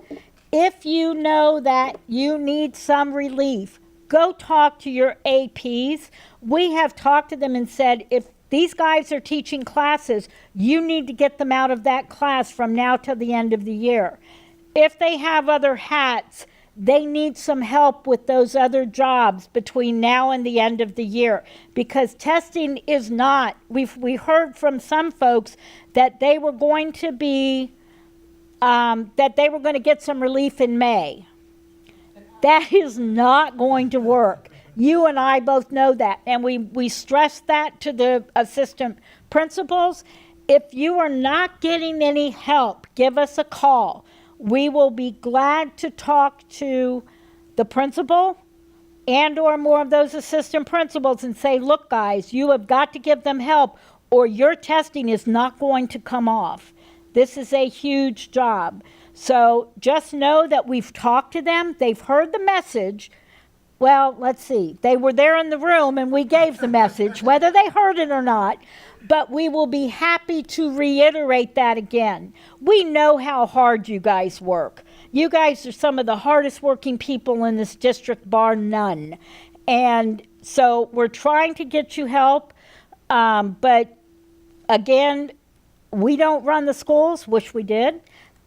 If you know that you need some relief, go talk to your APs. We have talked to them and said, if these guys are teaching classes, you need to get them out of that class from now till the end of the year. If they have other hats, they need some help with those other jobs between now and the end of the year, because testing is not, we heard from some folks that they were going to be, that they were going to get some relief in May. That is not going to work. You and I both know that, and we stress that to the assistant principals. If you are not getting any help, give us a call. We will be glad to talk to the principal and or more of those assistant principals and say, look guys, you have got to give them help or your testing is not going to come off. This is a huge job. So just know that we've talked to them. They've heard the message. Well, let's see. They were there in the room and we gave the message, whether they heard it or not. But we will be happy to reiterate that again. We know how hard you guys work. You guys are some of the hardest working people in this district, bar none. And so we're trying to get you help. But again, we don't run the schools, wish we did.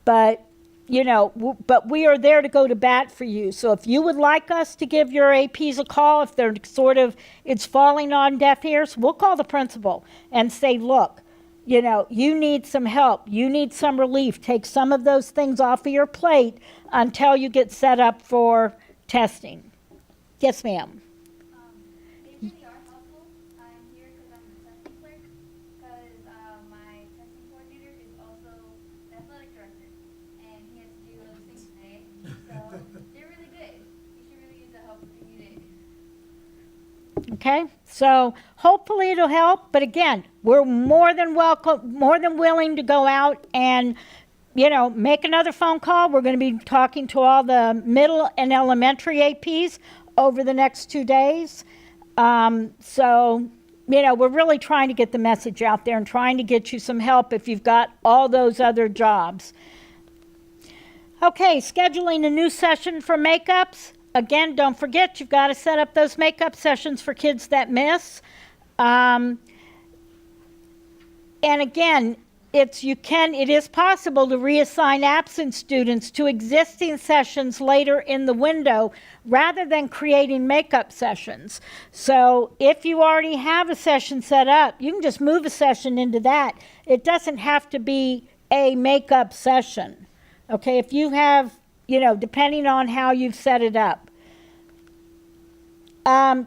But you know, but we are there to go to bat for you. So if you would like us to give your APs a call, if they're sort of, it's falling on deaf ears, we'll call the principal and say, look, you know, you need some help. You need some relief. Take some of those things off of your plate until you get set up for testing. Yes, ma'am. They really are helpful. I'm here because I'm the testing clerk, because my testing coordinator is also the athletic director, and he has to do other things today. So they're really good. You should really use the help if you need it. Okay, so hopefully it'll help. But again, we're more than willing to go out and, you know, make another phone call. We're going to be talking to all the middle and elementary APs over the next 2 days. So, you know, we're really trying to get the message out there and trying to get you some help if you've got all those other jobs. Okay, scheduling a new session for makeups. Again, don't forget, you've got to set up those makeup sessions for kids that miss. And again, it is possible to reassign absent students to existing sessions later in the window rather than creating makeup sessions. So if you already have a session set up, you can just move a session into that. It doesn't have to be a makeup session. Okay, if you have, depending on how you've set it up.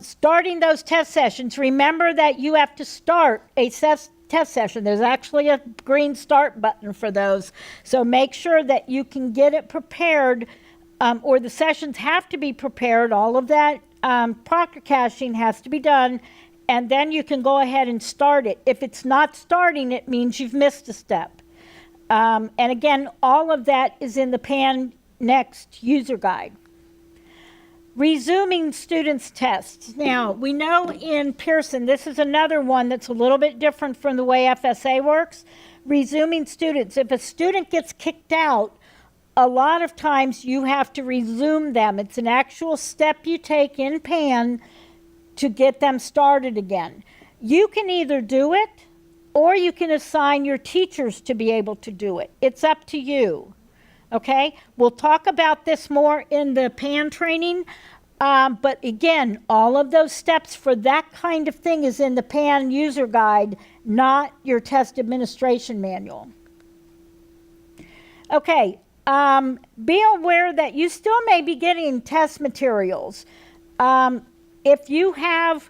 Starting those test sessions, remember that you have to start a test session. There's actually a green start button for those. So make sure that you can get it prepared, or the sessions have to be prepared. All of that proctor caching has to be done, and then you can go ahead and start it. If it's not starting, it means you've missed a step. And again, all of that is in the PAN Next user guide. Resuming students' tests. Now, we know in Pearson, this is another one that's a little bit different from the way FSA works. Resuming students. If a student gets kicked out, a lot of times you have to resume them. It's an actual step you take in PAN to get them started again. You can either do it, or you can assign your teachers to be able to do it. It's up to you. Okay, we'll talk about this more in the PAN training, but again, all of those steps for that kind of thing is in the PAN user guide, not your test administration manual. Okay, be aware that you still may be getting test materials. If you have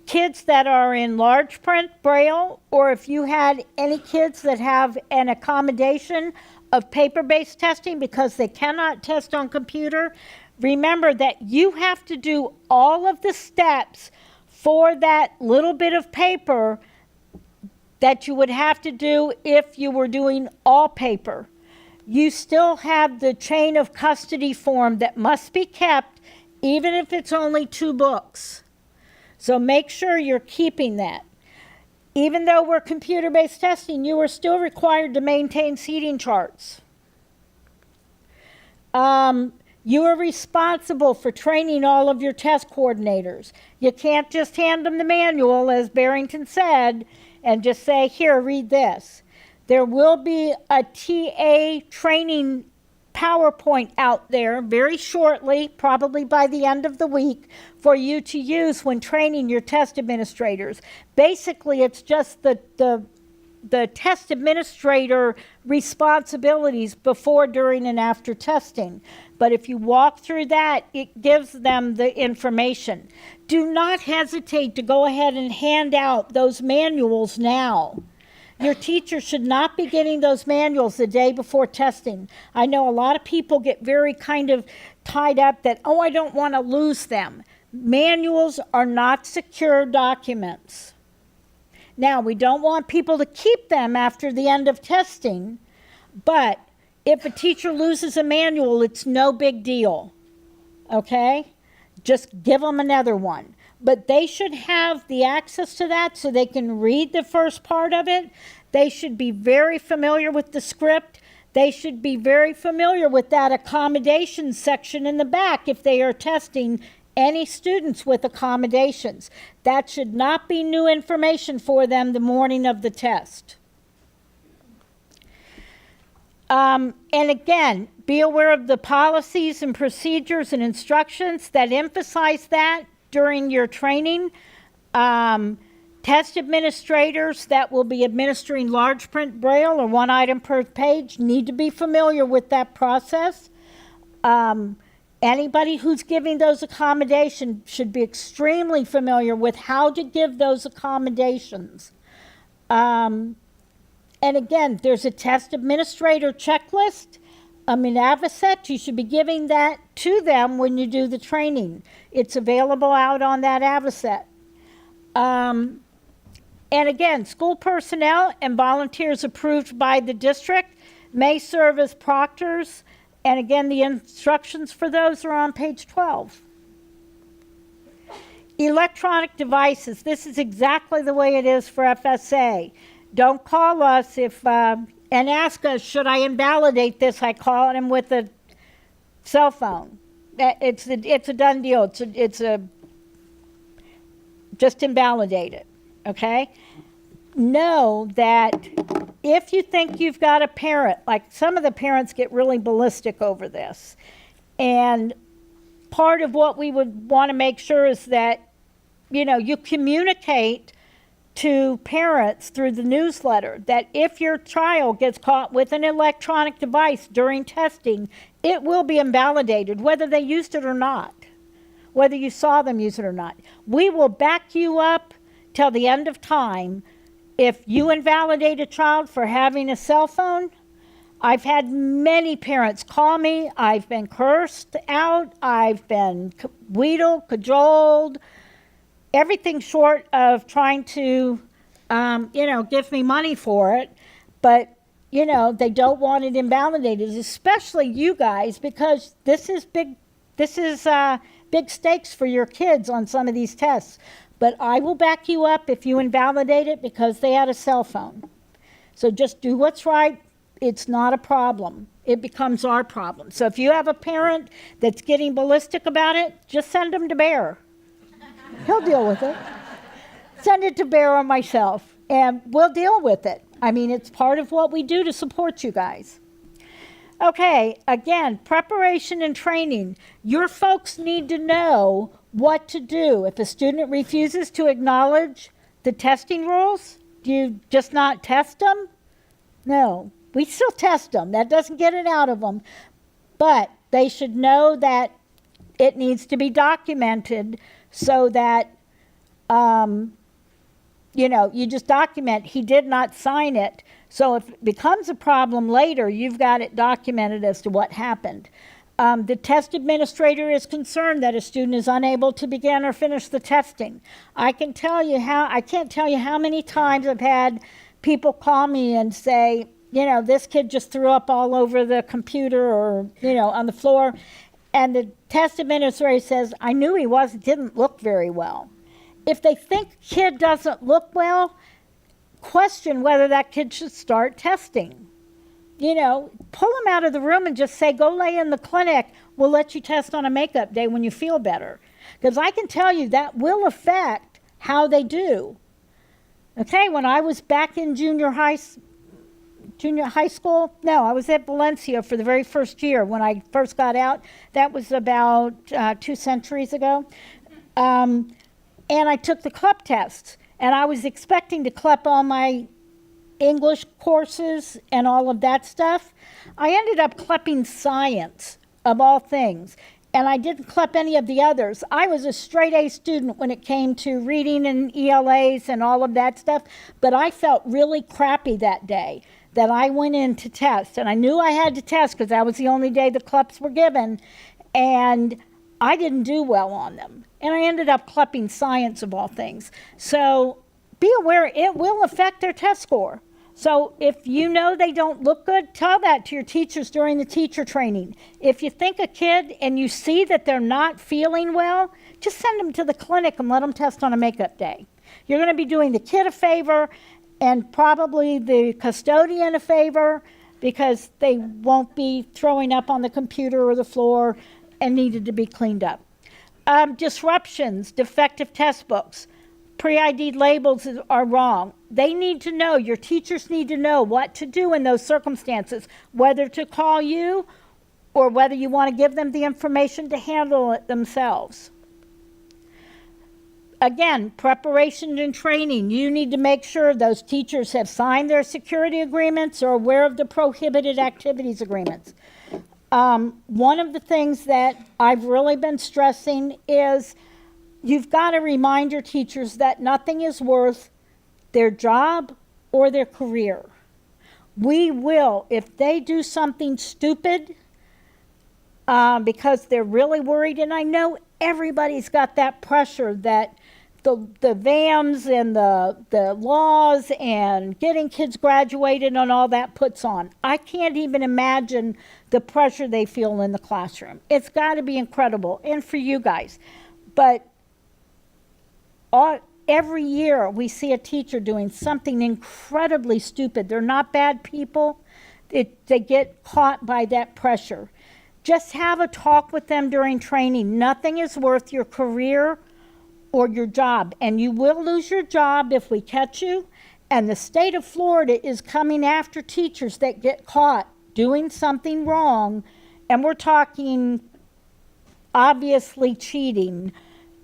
kids that are in large print Braille, or if you had any kids that have an accommodation of paper-based testing because they cannot test on computer, remember that you have to do all of the steps for that little bit of paper that you would have to do if you were doing all paper. You still have the chain of custody form that must be kept, even if it's only 2 books. So make sure you're keeping that. Even though we're computer-based testing, you are still required to maintain seating charts. You are responsible for training all of your test coordinators. You can't just hand them the manual, as Barrington said, and just say, here, read this. There will be a TA training PowerPoint out there very shortly, probably by the end of the week, for you to use when training your test administrators. Basically, it's just the test administrator responsibilities before, during, and after testing. But if you walk through that, it gives them the information. Do not hesitate to go ahead and hand out those manuals now. Your teacher should not be getting those manuals the day before testing. I know a lot of people get very kind of tied up that, I don't want to lose them. Manuals are not secure documents. Now, we don't want people to keep them after the end of testing, but if a teacher loses a manual, it's no big deal, okay? Just give them another one. But they should have the access to that so they can read the first part of it. They should be very familiar with the script. They should be very familiar with that accommodations section in the back if they are testing any students with accommodations. That should not be new information for them the morning of the test. And again, be aware of the policies and procedures and instructions that emphasize that during your training. Test administrators that will be administering large print Braille or 1 item per page need to be familiar with that process. Anybody who's giving those accommodations should be extremely familiar with how to give those accommodations. And again, there's a test administrator checklist, an Avocet. You should be giving that to them when you do the training. It's available out on that Avocet. And again, school personnel and volunteers approved by the district may serve as proctors. And again, the instructions for those are on page 12. Electronic devices. This is exactly the way it is for FSA. Don't call us and ask us, should I invalidate this? I call them with a cell phone. It's a done deal. Just invalidate it, okay? know that if you think you've got a parent, like some of the parents get really ballistic over this. And part of what we would want to make sure is that, you communicate to parents through the newsletter that if your child gets caught with an electronic device during testing, it will be invalidated, whether they used it or not, whether you saw them use it or not. We will back you up till the end of time. If you invalidate a child for having a cell phone, I've had many parents call me. I've been cursed out. I've been wheedled, cajoled, everything short of trying to, give me money for it. But, they don't want it invalidated, especially you guys, because this is big stakes for your kids on some of these tests. But I will back you up if you invalidate it because they had a cell phone. So just do what's right. It's not a problem. It becomes our problem. So if you have a parent that's getting ballistic about it, just send them to Bear. He'll deal with it. Send it to Bear or myself, and we'll deal with it. I mean, it's part of what we do to support you guys. Okay, again, preparation and training. Your folks need to know what to do. If a student refuses to acknowledge the testing rules, do you just not test them? No, we still test them. That doesn't get it out of them. But they should know that it needs to be documented so that, you just document he did not sign it. So if it becomes a problem later, you've got it documented as to what happened. The test administrator is concerned that a student is unable to begin or finish the testing. I can't tell you how many times I've had people call me and say, this kid just threw up all over the computer or, on the floor. And the test administrator says, I knew he didn't look very well. If they think kid doesn't look well, question whether that kid should start testing. Pull them out of the room and just say, go lay in the clinic. We'll let you test on a makeup day when you feel better. Because I can tell you that will affect how they do. Okay, when I was back in junior high school, no, I was at Valencia for the very first year when I first got out. That was about 2 centuries ago. And I took the CLEP test. And I was expecting to CLEP all my English courses and all of that stuff. I ended up CLEPing science, of all things. And I didn't CLEP any of the others. I was a straight A student when it came to reading and ELAs and all of that stuff. But I felt really crappy that day that I went in to test. And I knew I had to test because that was the only day the CLEPs were given. And I didn't do well on them. And I ended up CLEPing science, of all things. So be aware it will affect their test score. So if you know they don't look good, tell that to your teachers during the teacher training. If you think a kid and you see that they're not feeling well, just send them to the clinic and let them test on a makeup day. You're going to be doing the kid a favor and probably the custodian a favor because they won't be throwing up on the computer or the floor and needed to be cleaned up. Disruptions, defective test books. Pre-ID'd labels are wrong. They need to know, your teachers need to know what to do in those circumstances, whether to call you or whether you want to give them the information to handle it themselves. Again, preparation and training. You need to make sure those teachers have signed their security agreements or are aware of the prohibited activities agreements. One of the things that I've really been stressing is you've got to remind your teachers that nothing is worth their job or their career. We will, if they do something stupid because they're really worried, and I know everybody's got that pressure that the VAMs and the laws and getting kids graduated and all that puts on. I can't even imagine the pressure they feel in the classroom. It's got to be incredible, and for you guys. But every year we see a teacher doing something incredibly stupid. They're not bad people. They get caught by that pressure. Just have a talk with them during training. Nothing is worth your career or your job. And you will lose your job if we catch you. And the state of Florida is coming after teachers that get caught doing something wrong, and we're talking obviously cheating,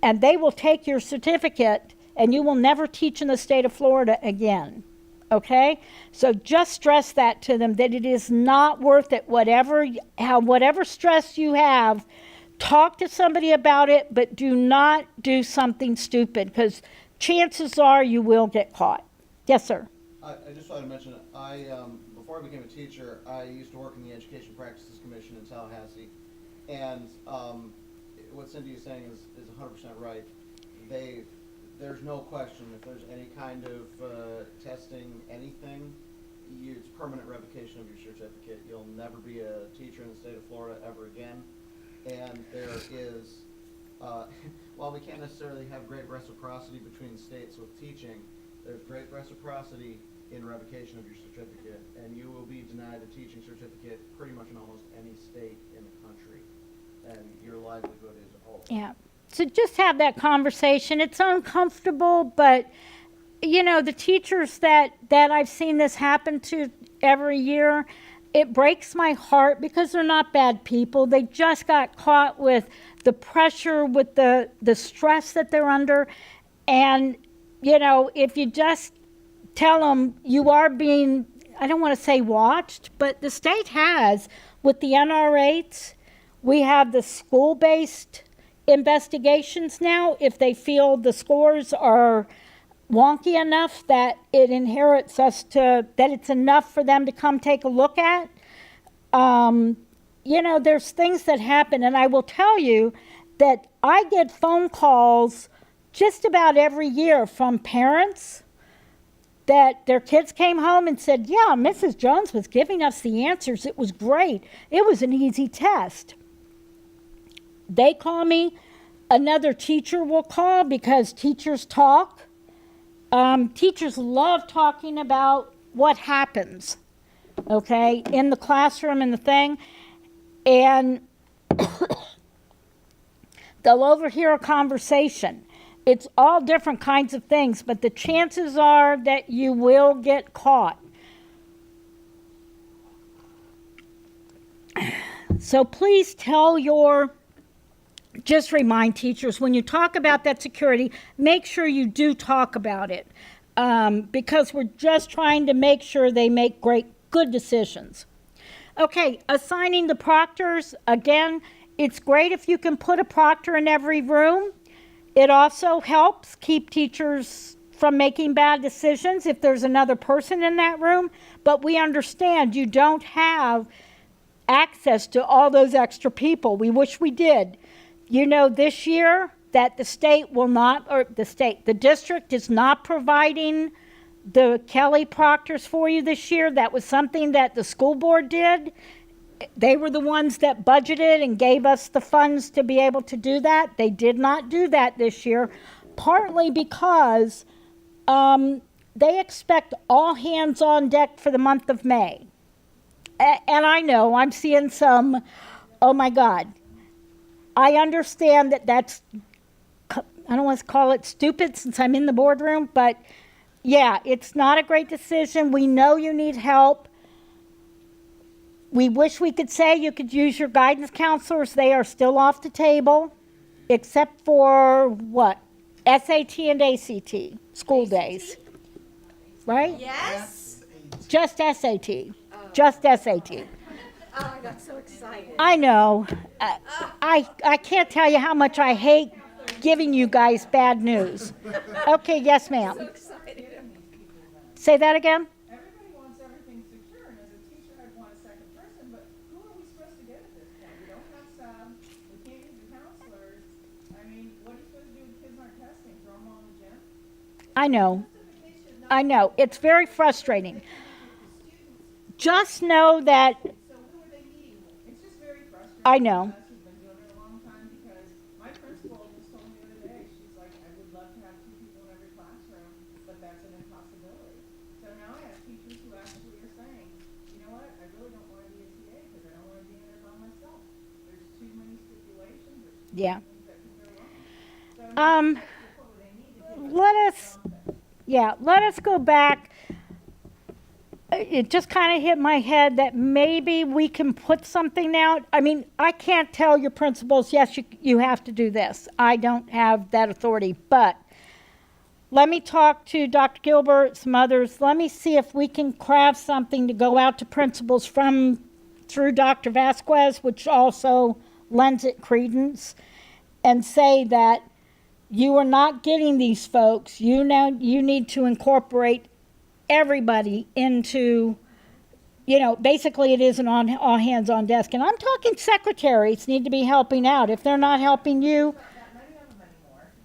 and they will take your certificate and you will never teach in the state of Florida again. Okay? So just stress that to them, that it is not worth it. Whatever stress you have, talk to somebody about it, but do not do something stupid, because chances are you will get caught. Yes, sir. I just wanted to mention, before I became a teacher, I used to work in the Education Practices Commission in Tallahassee. And what Cindy is saying is 100% right. There's no question, if there's any kind of testing, anything, it's permanent revocation of your certificate. You'll never be a teacher in the state of Florida ever again. And there is, while we can't necessarily have great reciprocity between states with teaching, there's great reciprocity in revocation of your certificate, and you will be denied a teaching certificate pretty much in almost any state in the country, and your livelihood is over. Yeah. So just have that conversation. It's uncomfortable, but you know, the teachers that I've seen this happen to every year, it breaks my heart, because they're not bad people. They just got caught with the pressure, with the stress that they're under. And, you know, if you just tell them you are being, I don't want to say watched, but the state has, with the NR8s, we have the school-based investigations now. If they feel the scores are wonky enough that it inherits us to, that it's enough for them to come take a look at. You know, there's things that happen, and I will tell you that I get phone calls just about every year from parents that their kids came home and said, yeah, Mrs. Jones was giving us the answers. It was great. It was an easy test. They call me. Another teacher will call, because teachers talk. Teachers love talking about what happens, okay, in the classroom and the thing. And they'll overhear a conversation. It's all different kinds of things, but the chances are that you will get caught. So please just remind teachers, when you talk about that security, make sure you do talk about it, because we're just trying to make sure they make good decisions. Okay, assigning the proctors, again, it's great if you can put a proctor in every room. It also helps keep teachers from making bad decisions if there's another person in that room, but we understand you don't have access to all those extra people. We wish we did. You know, this year that the state will not, or the district is not providing the Kelly proctors for you this year. That was something that the school board did. They were the ones that budgeted and gave us the funds to be able to do that. They did not do that this year, partly because they expect all hands on deck for the month of May. And I know I'm seeing some, oh my God. I understand that's, I don't want to call it stupid since I'm in the boardroom, but yeah, it's not a great decision. We know you need help. We wish we could say you could use your guidance counselors. They are still off the table, except for what? SAT and ACT, school days. Right? Yes. Just SAT. Just SAT. Oh, I got so excited. I know. I can't tell you how much I hate giving you guys bad news. Okay, yes, ma'am. Excited. Say that again? Everybody wants everything secure, and as a teacher, I'd want a second person, but who are we supposed to get at this point? We don't have subs, we can't use the counselors. I mean, what are you supposed to do when kids aren't testing? Throw them all in the gym? I know. I know. It's very frustrating. Just know that, So who are they meeting with? It's just very frustrating. I know. For us who've been doing it a long time, because my principal just told me the other day, she's like, I would love to have 2 people in every classroom, but that's an impossibility. So now I have teachers who actually are saying, you know what, I really don't want to be a TA because I don't want to be in there by myself. There's too many stipulations, there's too Yeah. many things that can go wrong. So now Um, that's what they need to do. let us go back. it just kind of hit my head that maybe we can put something out. I mean, I can't tell your principals, yes, you have to do this. I don't have that authority, but let me talk to Dr. Gilbert, some others. Let me see if we can craft something to go out to principals through Dr. Vasquez, which also lends it credence, and say that you are not getting these folks. You need to incorporate everybody into, basically it is an all hands on desk. And I'm talking secretaries need to be helping out. If they're not helping you,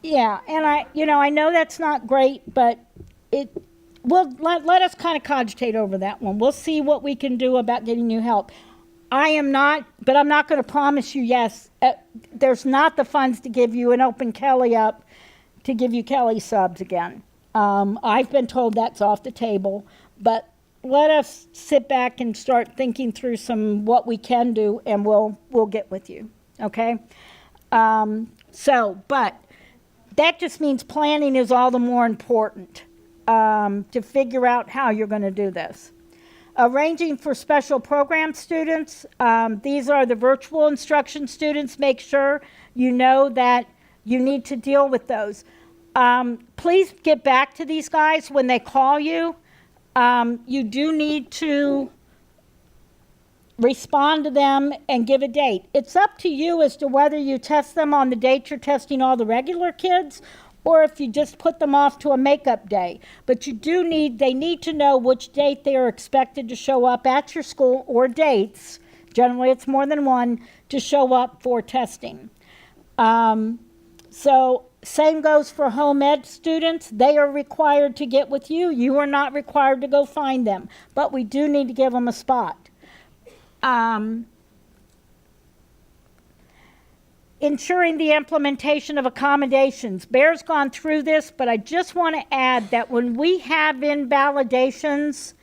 yeah, and I know that's not great, but let us kind of cogitate over that one. We'll see what we can do about getting you help. I'm not going to promise you, yes, there's not the funds to give you and open Kelly up to give you Kelly subs again. I've been told that's off the table, but let us sit back and start thinking through what we can do, and we'll get with you, okay? But that just means planning is all the more important to figure out how you're going to do this. Arranging for special program students. These are the virtual instruction students. Make sure you know that you need to deal with those. Please get back to these guys when they call you. You do need to respond to them and give a date. It's up to you as to whether you test them on the date you're testing all the regular kids, or if you just put them off to a makeup day. But they need to know which date they are expected to show up at your school, or dates, generally it's more than one, to show up for testing. So same goes for home ed students. They are required to get with you. You are not required to go find them, but we do need to give them a spot. Ensuring the implementation of accommodations. Bear's gone through this, but I just want to add that when we have invalidations,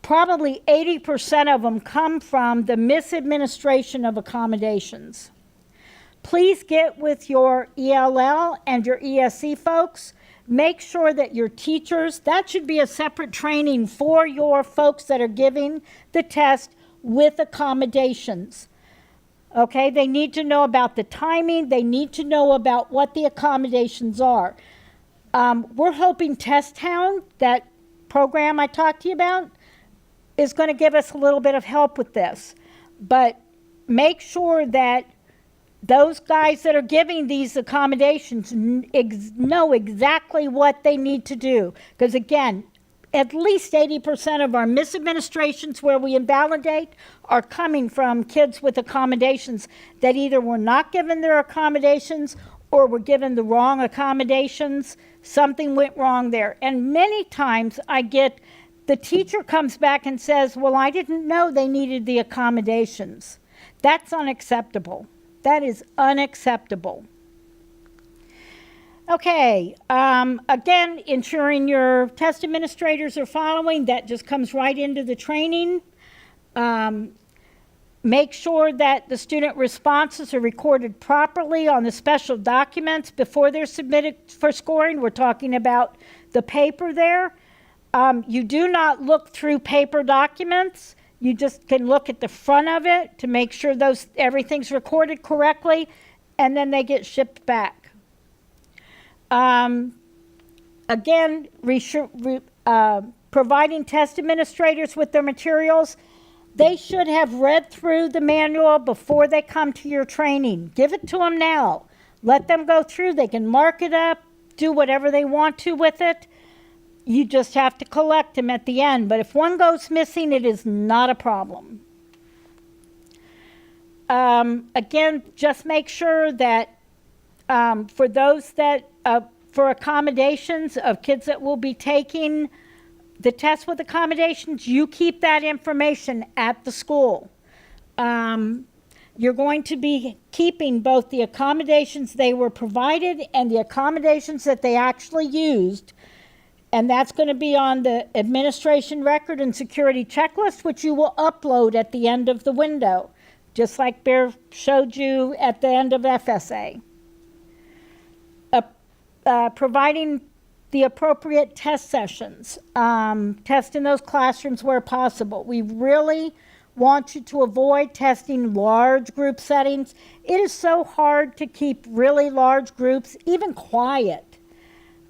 probably 80% of them come from the misadministration of accommodations. Please get with your ELL and your ESC folks. Make sure that your teachers, that should be a separate training for your folks that are giving the test with accommodations. Okay, they need to know about the timing. They need to know about what the accommodations are. We're hoping Test Town, that program I talked to you about, is going to give us a little bit of help with this. But make sure that those guys that are giving these accommodations know exactly what they need to do. Because again, at least 80% of our misadministrations where we invalidate are coming from kids with accommodations that either were not given their accommodations or were given the wrong accommodations. Something went wrong there. And many times I get the teacher comes back and says, well, I didn't know they needed the accommodations. That's unacceptable. That is unacceptable. Okay, again, ensuring your test administrators are following, that just comes right into the training. Make sure that the student responses are recorded properly on the special documents before they're submitted for scoring. We're talking about the paper there. You do not look through paper documents. You just can look at the front of it to make sure everything's recorded correctly, and then they get shipped back. Again, providing test administrators with their materials. They should have read through the manual before they come to your training. Give it to them now. Let them go through. They can mark it up, do whatever they want to with it. You just have to collect them at the end. But if one goes missing, it is not a problem. Again, just make sure that for those that, for accommodations of kids that will be taking the test with accommodations, you keep that information at the school. You're going to be keeping both the accommodations they were provided and the accommodations that they actually used. And that's going to be on the administration record and security checklist, which you will upload at the end of the window, just like Bear showed you at the end of FSA. Providing the appropriate test sessions, test in those classrooms where possible. We really want you to avoid testing large group settings. It is so hard to keep really large groups, even quiet.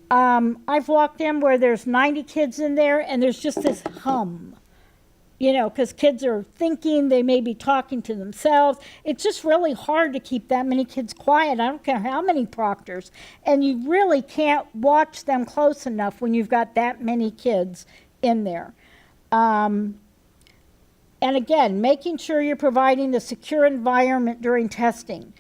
I've walked in where there's 90 kids in there and there's just this hum, you know, because kids are thinking, they may be talking to themselves. It's just really hard to keep that many kids quiet. I don't care how many proctors. And you really can't watch them close enough when you've got that many kids in there. And again, making sure you're providing a secure environment during testing.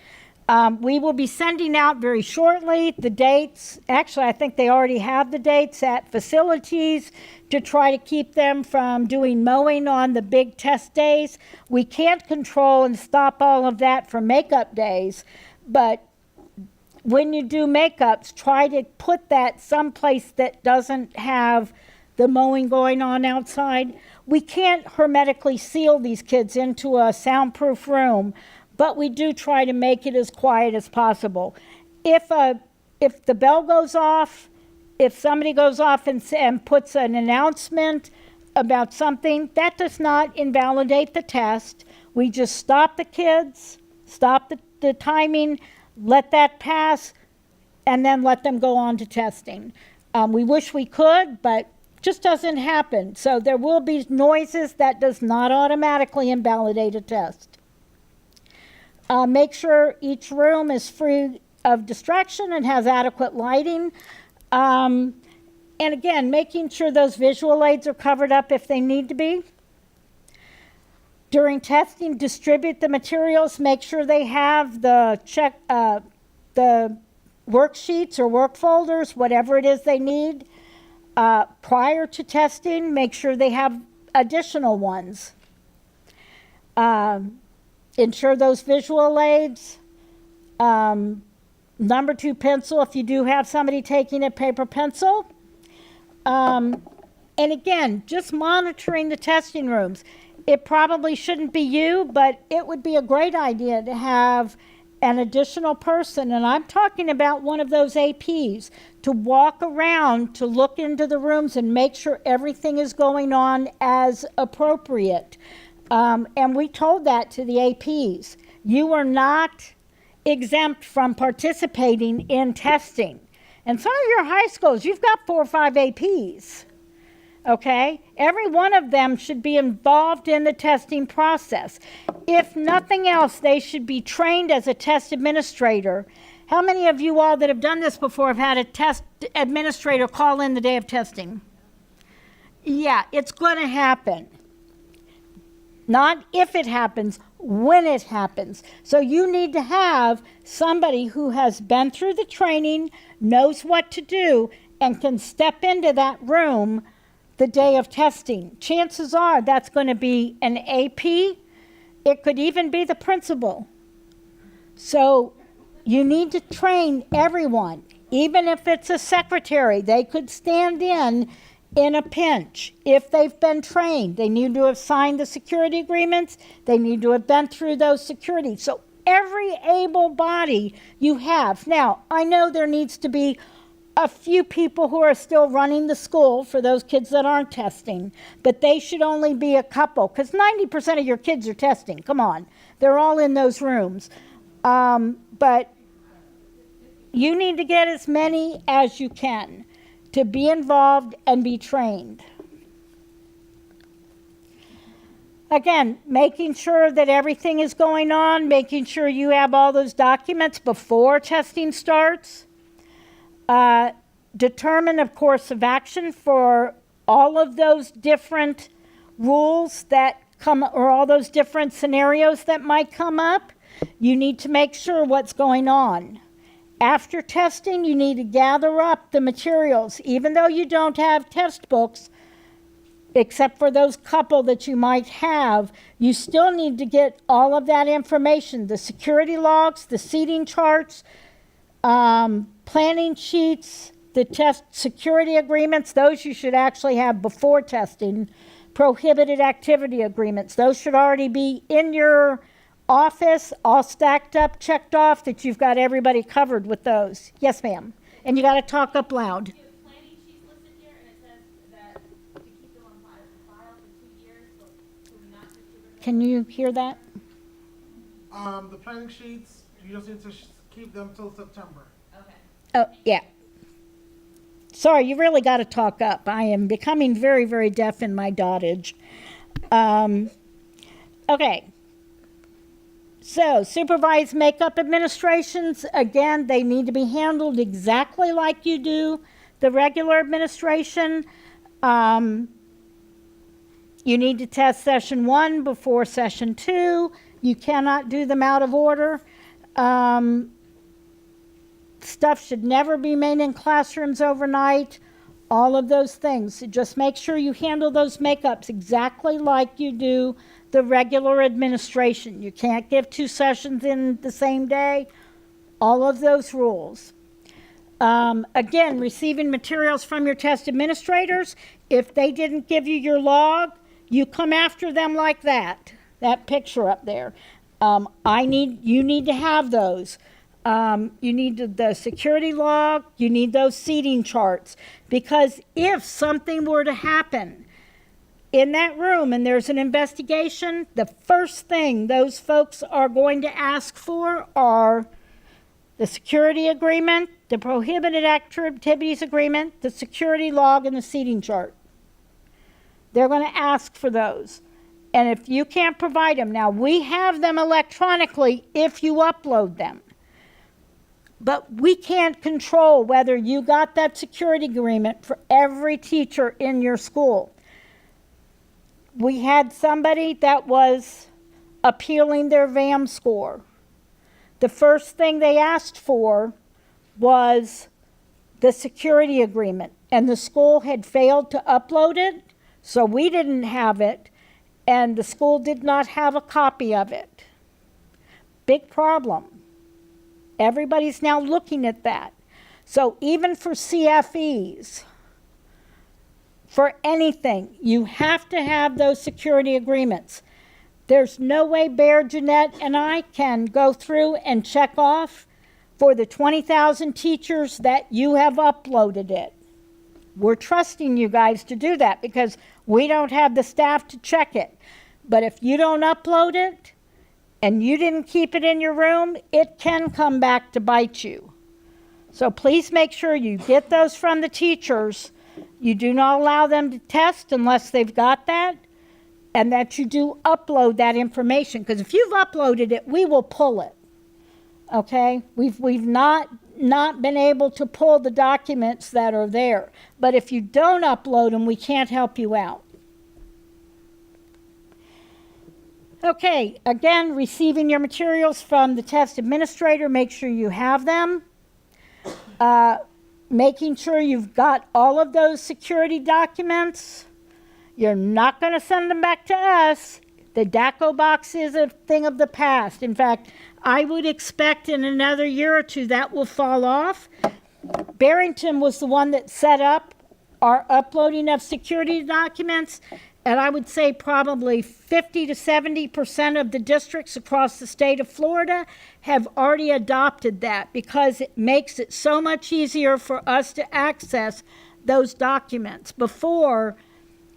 We will be sending out very shortly the dates. Actually, I think they already have the dates at facilities to try to keep them from doing mowing on the big test days. We can't control and stop all of that for makeup days, but when you do makeups, try to put that someplace that doesn't have the mowing going on outside. We can't hermetically seal these kids into a soundproof room, but we do try to make it as quiet as possible. If the bell goes off, if somebody goes off and puts an announcement about something, that does not invalidate the test. We just stop the kids, stop the timing, let that pass, and then let them go on to testing. We wish we could, but just doesn't happen. So there will be noises. That does not automatically invalidate a test. Make sure each room is free of distraction and has adequate lighting. And again, making sure those visual aids are covered up if they need to be. During testing, distribute the materials. Make sure they have the worksheets or work folders, whatever it is they need. Prior to testing, make sure they have additional ones. Ensure those visual aids. Number 2 pencil, if you do have somebody taking a paper pencil. And again, just monitoring the testing rooms. It probably shouldn't be you, but it would be a great idea to have an additional person, and I'm talking about one of those APs, to walk around, to look into the rooms and make sure everything is going on as appropriate. And we told that to the APs. You are not exempt from participating in testing. And some of your high schools, you've got 4 or 5 APs, okay? Every one of them should be involved in the testing process. If nothing else, they should be trained as a test administrator. How many of you all that have done this before have had a test administrator call in the day of testing? Yeah, it's going to happen. Not if it happens, when it happens. So you need to have somebody who has been through the training, knows what to do, and can step into that room the day of testing. Chances are that's going to be an AP. It could even be the principal. So you need to train everyone. Even if it's a secretary, they could stand in a pinch. If they've been trained, they need to have signed the security agreements. They need to have been through those security. So every able body you have. Now, I know there needs to be a few people who are still running the school for those kids that aren't testing, but they should only be a couple, because 90% of your kids are testing. Come on. They're all in those rooms. But you need to get as many as you can to be involved and be trained. Again, making sure that everything is going on, making sure you have all those documents before testing starts. Determine a course of action for all of those different rules that come, or all those different scenarios that might come up. You need to make sure what's going on. After testing, you need to gather up the materials. Even though you don't have test books, except for those couple that you might have, you still need to get all of that information, the security logs, the seating charts, planning sheets, the test security agreements. Those you should actually have before testing. Prohibited activity agreements. Those should already be in your office, all stacked up, checked off, that you've got everybody covered with those. Yes, ma'am. And you got to talk up loud. Planning can you hear that? The planning sheets, you just need to keep them till September. Oh, yeah. Sorry, you really got to talk up. I am becoming very, very deaf in my dotage. Okay. So, supervised makeup administrations, again, they need to be handled exactly like you do the regular administration. You need to test session 1 before session 2. You cannot do them out of order. Stuff should never be made in classrooms overnight. All of those things. So just make sure you handle those makeups exactly like you do the regular administration. You can't give 2 sessions in the same day. All of those rules. Again, receiving materials from your test administrators. If they didn't give you your log, you come after them like that picture up there. You need to have those. You need the security log, you need those seating charts, because if something were to happen in that room and there's an investigation, the first thing those folks are going to ask for are the security agreement, the prohibited activities agreement, the security log, and the seating chart. They're going to ask for those. And if you can't provide them, now we have them electronically if you upload them. But we can't control whether you got that security agreement for every teacher in your school. We had somebody that was appealing their VAM score. The first thing they asked for was the security agreement, and the school had failed to upload it, so we didn't have it, and the school did not have a copy of it. Big problem. Everybody's now looking at that. So even for CFEs, for anything, you have to have those security agreements. There's no way Bear, Jeanette, and I can go through and check off for the 20,000 teachers that you have uploaded it. We're trusting you guys to do that because we don't have the staff to check it. But if you don't upload it and you didn't keep it in your room, it can come back to bite you. So please make sure you get those from the teachers. You do not allow them to test unless they've got that, and that you do upload that information. Because if you've uploaded it, we will pull it. Okay? We've not been able to pull the documents that are there. But if you don't upload them, we can't help you out. Okay, again, receiving your materials from the test administrator, make sure you have them. Making sure you've got all of those security documents. You're not going to send them back to us. The DACO box is a thing of the past. In fact, I would expect in another year or two that will fall off. Barrington was the one that set up our uploading of security documents, and I would say probably 50 to 70% of the districts across the state of Florida have already adopted that because it makes it so much easier for us to access those documents. Before,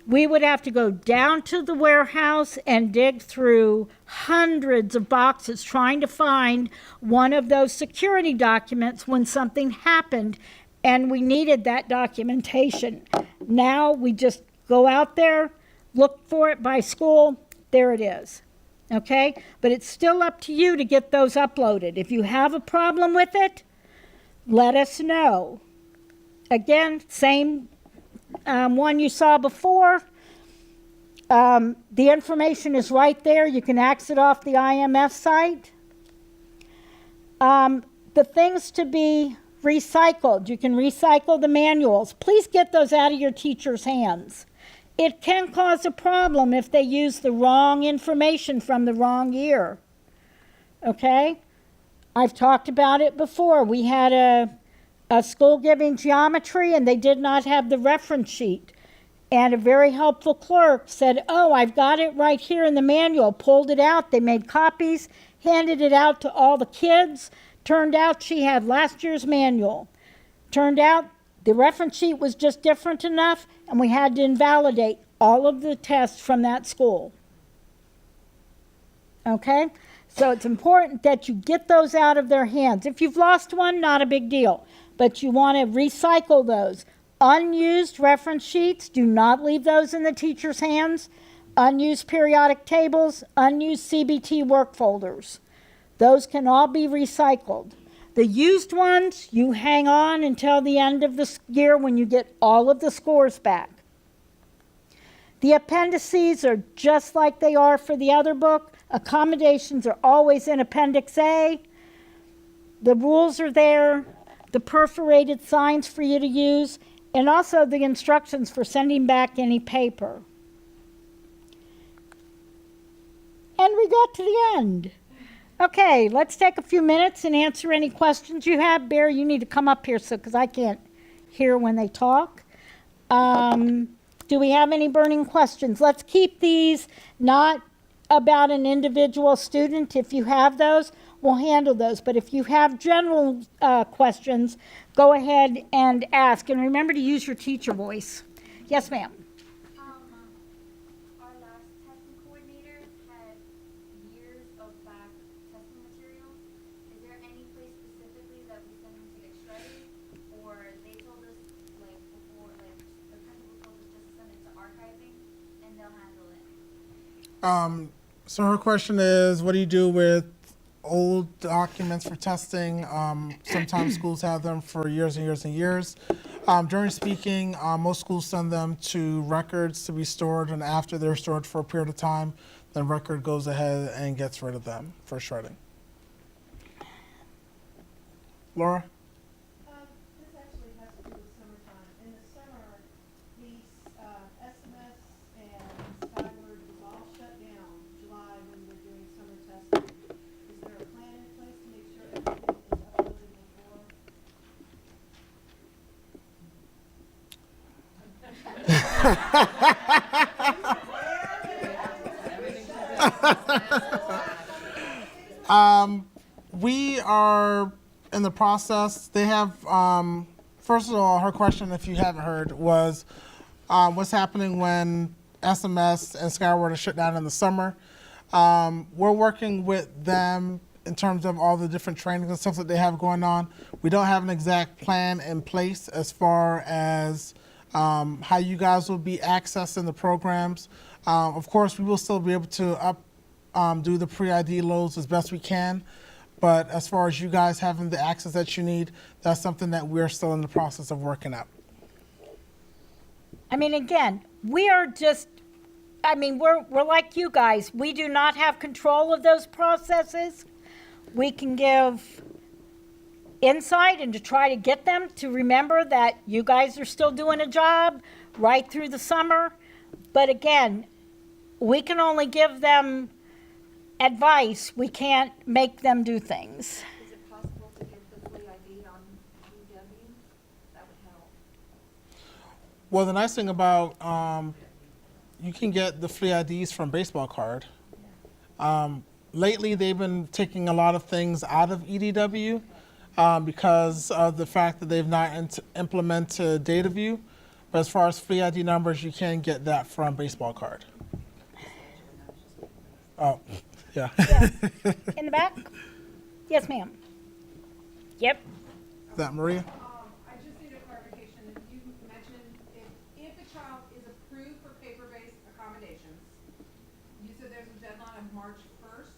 we would have to go down to the warehouse and dig through hundreds of boxes trying to find one of those security documents when something happened and we needed that documentation. Now we just go out there, look for it by school, there it is. Okay? But it's still up to you to get those uploaded. If you have a problem with it, let us know. Again, same one you saw before. The information is right there. You can access it off the IMF site. The things to be recycled. You can recycle the manuals. Please get those out of your teacher's hands. It can cause a problem if they use the wrong information from the wrong year. Okay? I've talked about it before. We had a school giving geometry and they did not have the reference sheet. And a very helpful clerk said, oh, I've got it right here in the manual, pulled it out. They made copies, handed it out to all the kids. Turned out she had last year's manual. Turned out the reference sheet was just different enough, and we had to invalidate all of the tests from that school. Okay? So it's important that you get those out of their hands. If you've lost one, not a big deal, but you want to recycle those. Unused reference sheets, do not leave those in the teacher's hands. Unused periodic tables, unused CBT work folders. Those can all be recycled. The used ones, you hang on until the end of the year when you get all of the scores back. The appendices are just like they are for the other book. Accommodations are always in Appendix A. The rules are there, the perforated signs for you to use, and also the instructions for sending back any paper. And we got to the end. Okay, let's take a few minutes and answer any questions you have. Bear, you need to come up here because I can't hear when they talk. Do we have any burning questions? Let's keep these not about an individual student. If you have those, we'll handle those. But if you have general questions, go ahead and ask. And remember to use your teacher voice. Yes, ma'am. Our last testing coordinator had years of back testing material. Is there any place specifically that we send them to get shredded? Or they told us, like, before, like, the principal told us just to send it to archiving, and they'll handle it? So her question is, what do you do with old documents for testing? Sometimes schools have them for years and years and years. During speaking, most schools send them to records to be stored, and after they're stored for a period of time, then record goes ahead and gets rid of them for shredding. Laura? This actually has to do with summertime. In the summer, these SMS and Skyward was all shut down July when we're doing summer testing. Is there a plan in place to make sure everything is uploaded before? We are in the process. They have, first of all, her question, if you haven't heard, was what's happening when SMS and Skyward are shut down in the summer. We're working with them in terms of all the different trainings and stuff that they have going on. We don't have an exact plan in place as far as how you guys will be accessing the programs. Of course, we will still be able to do the pre-ID loads as best we can. But as far as you guys having the access that you need, that's something that we're still in the process of working out. I mean, again, we're like you guys. We do not have control of those processes. We can give insight and to try to get them to remember that you guys are still doing a job right through the summer. But again, we can only give them advice. We can't make them do things. Is it possible to get the free ID on UW? That would help. Well, the nice thing about you can get the free IDs from Baseball Card. Lately, they've been taking a lot of things out of EDW because of the fact that they've not implemented data view. But as far as free ID numbers, you can get that from Baseball Card. Oh, yeah. In the back? Yes, ma'am. Yep. Is that Maria? I just need a clarification. You mentioned if a child is approved for paper-based accommodations, you said there's a deadline of March 1st.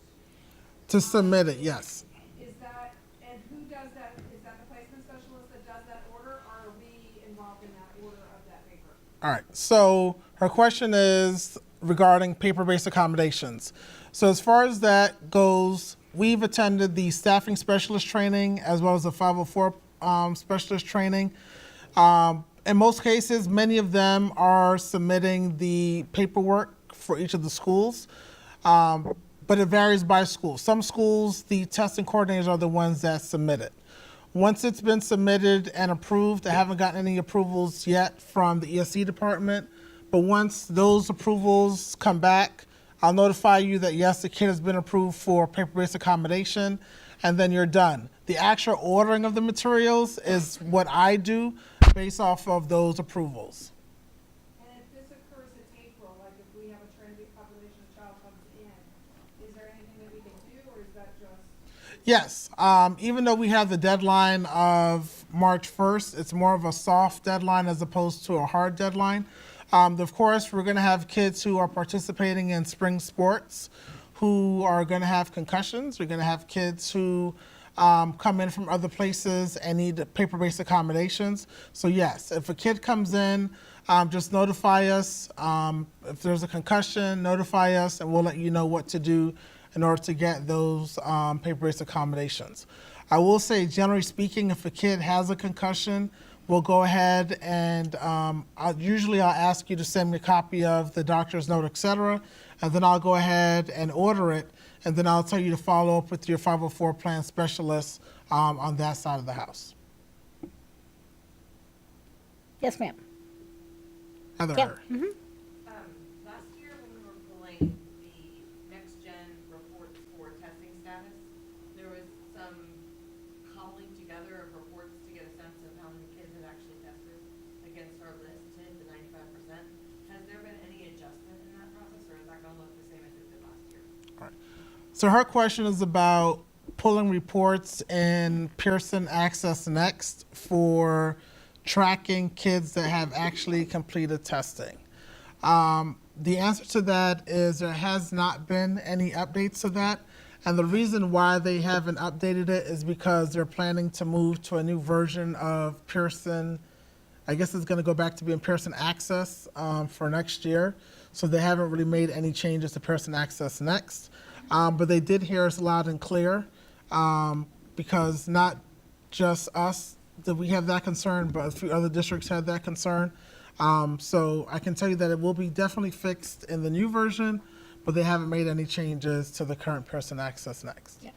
To submit it, yes. Is that, and who does that? Is that the placement specialist that does that order, or are we involved in that order of that paper? All right, so her question is regarding paper-based accommodations. So as far as that goes, we've attended the staffing specialist training as well as the 504 specialist training. In most cases, many of them are submitting the paperwork for each of the schools, but it varies by school. Some schools, the testing coordinators are the ones that submit it. Once it's been submitted and approved, I haven't gotten any approvals yet from the ESC department, but once those approvals come back, I'll notify you that yes, the kid has been approved for paper-based accommodation, and then you're done. The actual ordering of the materials is what I do based off of those approvals. And if this occurs in April, like if we have a transit population child comes in, is there anything that just? Yes, even though we have the deadline of March 1st, it's more of a soft deadline as opposed to a hard deadline. Of course, we're going to have kids who are participating in spring sports who are going to have concussions. We're going to have kids who come in from other places and need paper-based accommodations. So yes, if a kid comes in, just notify us. If there's a concussion, notify us, and we'll let you know what to do in order to get those paper-based accommodations. I will say, generally speaking, if a kid has a concussion, we'll go ahead and usually I'll ask you to send me a copy of the doctor's note, et cetera, and then I'll go ahead and order it, and then I'll tell you to follow up with your 504 plan specialist on that side of the house. Yes, ma'am. Heather. Yeah. Last year when we were pulling the next gen reports for testing status, there was some cobbling together of reports to get a sense of how many kids had actually tested against our list to hit the 95%. Has there been any adjustment in that process, or is that going to look the same as it did last year? So her question is about pulling reports in Pearson Access Next for tracking kids that have actually completed testing. The answer to that is there has not been any updates to that. And the reason why they haven't updated it is because they're planning to move to a new version of Pearson. I guess it's going to go back to being Pearson Access for next year. So they haven't really made any changes to Pearson Access Next. But they did hear us loud and clear because not just us did we have that concern, but a few other districts had that concern. So I can tell you that it will be definitely fixed in the new version, but they haven't made any changes to the current Pearson Access Next. Yeah.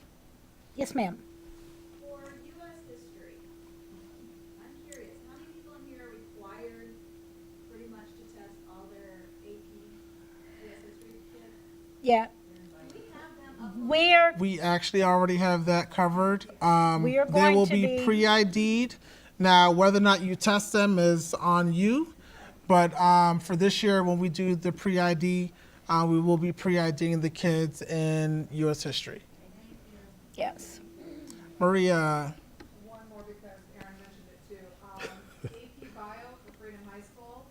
Yes, ma'am. For US history, I'm curious, how many people in here are required pretty much to test all their AP US history kids? Yeah. Do we have them up? We're, We actually already have that covered. We are They going will to be be- pre-ID'd. Now, whether or not you test them is on you, but for this year, when we do the pre-ID, we will be pre-IDing the kids in U.S. history. yes. Maria, One more because Aaron mentioned it too. AP Bio for Freedom High School,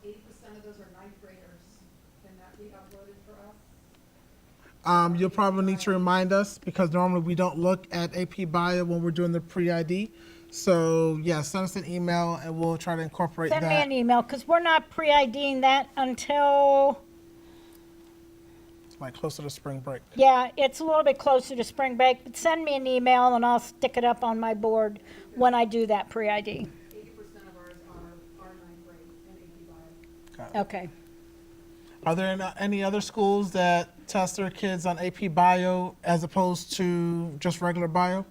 80% of those are ninth graders. Can that be uploaded for us? you'll probably need to remind us because normally we don't look at AP Bio when we're doing the pre-ID. So, yeah, send us an email and we'll try to incorporate Send me that. an email, because we're not pre-IDing that until, Like closer to spring break. yeah, it's a little bit closer to spring break, but send me an email and I'll stick it up on my board when I do that pre-ID. 80% of ours are ninth grade in AP Bio. Okay. Are there any other schools that test their kids on AP Bio as opposed to just regular Bio?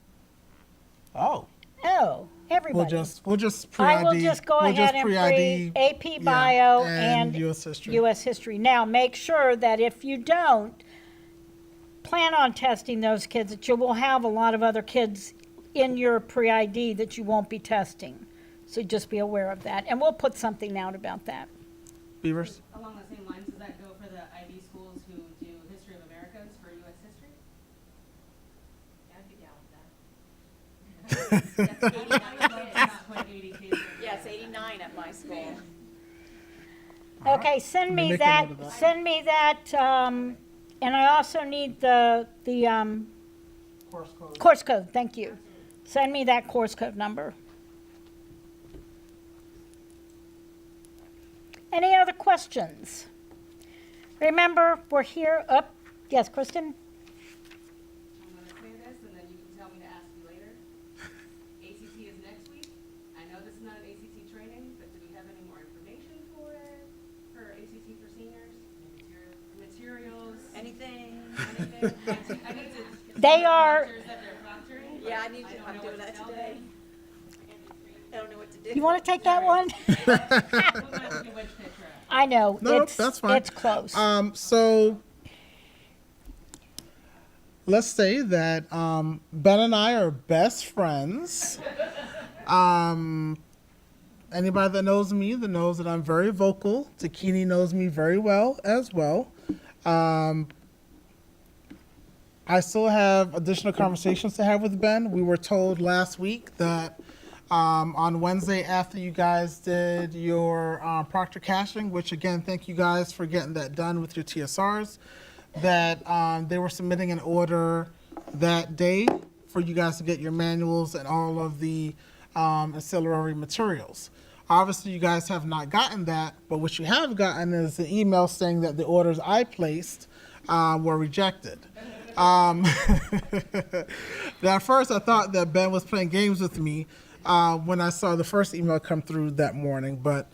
Oh, Oh, everybody. we'll just pre-ID. I will just go we'll ahead just and pre-ID, AP Bio and U.S. history. U.S. history. Now, make sure that if you don't plan on testing those kids, that you will have a lot of other kids in your pre-ID that you won't be testing. So just be aware of that. And we'll put something out about that. Beavers. Along the same lines, does that go for the IB schools who do History of Americas for U.S. history? Yeah, I'd be down with that. That's 89 kids, not quite 80 kids. Yes, 89 at my school. Okay, send Let me me make a that, note of that. send me that, and I also need the Course code. course code, thank you. Send me that course code number. Any other questions? Remember, we're here, up, yes, Kristen? I'm gonna say this, and then you can tell me to ask you later. ACT is next week. I know this is not an ACT training, but do we have any more information for ACT for seniors? Materials? Anything? Anything? I need to. They are- Vouchers that they're proctoring, Yeah, but I need to, don't I'm know doing what that to tell today. them. I don't know what to do. You want to take that one? Who wants to do which picture? I know, No, it's, that's fine. it's close. So let's say that Ben and I are best friends. Anybody that knows me that knows that I'm very vocal. Takini knows me very well as well. I still have additional conversations to have with Ben. We were told last week that on Wednesday after you guys did your proctor caching, which again, thank you guys for getting that done with your TSRs, that they were submitting an order that day for you guys to get your manuals and all of the ancillary materials. Obviously, you guys have not gotten that, but what you have gotten is an email saying that the orders I placed were rejected. Now, at first, I thought that Ben was playing games with me when I saw the first email come through that morning, but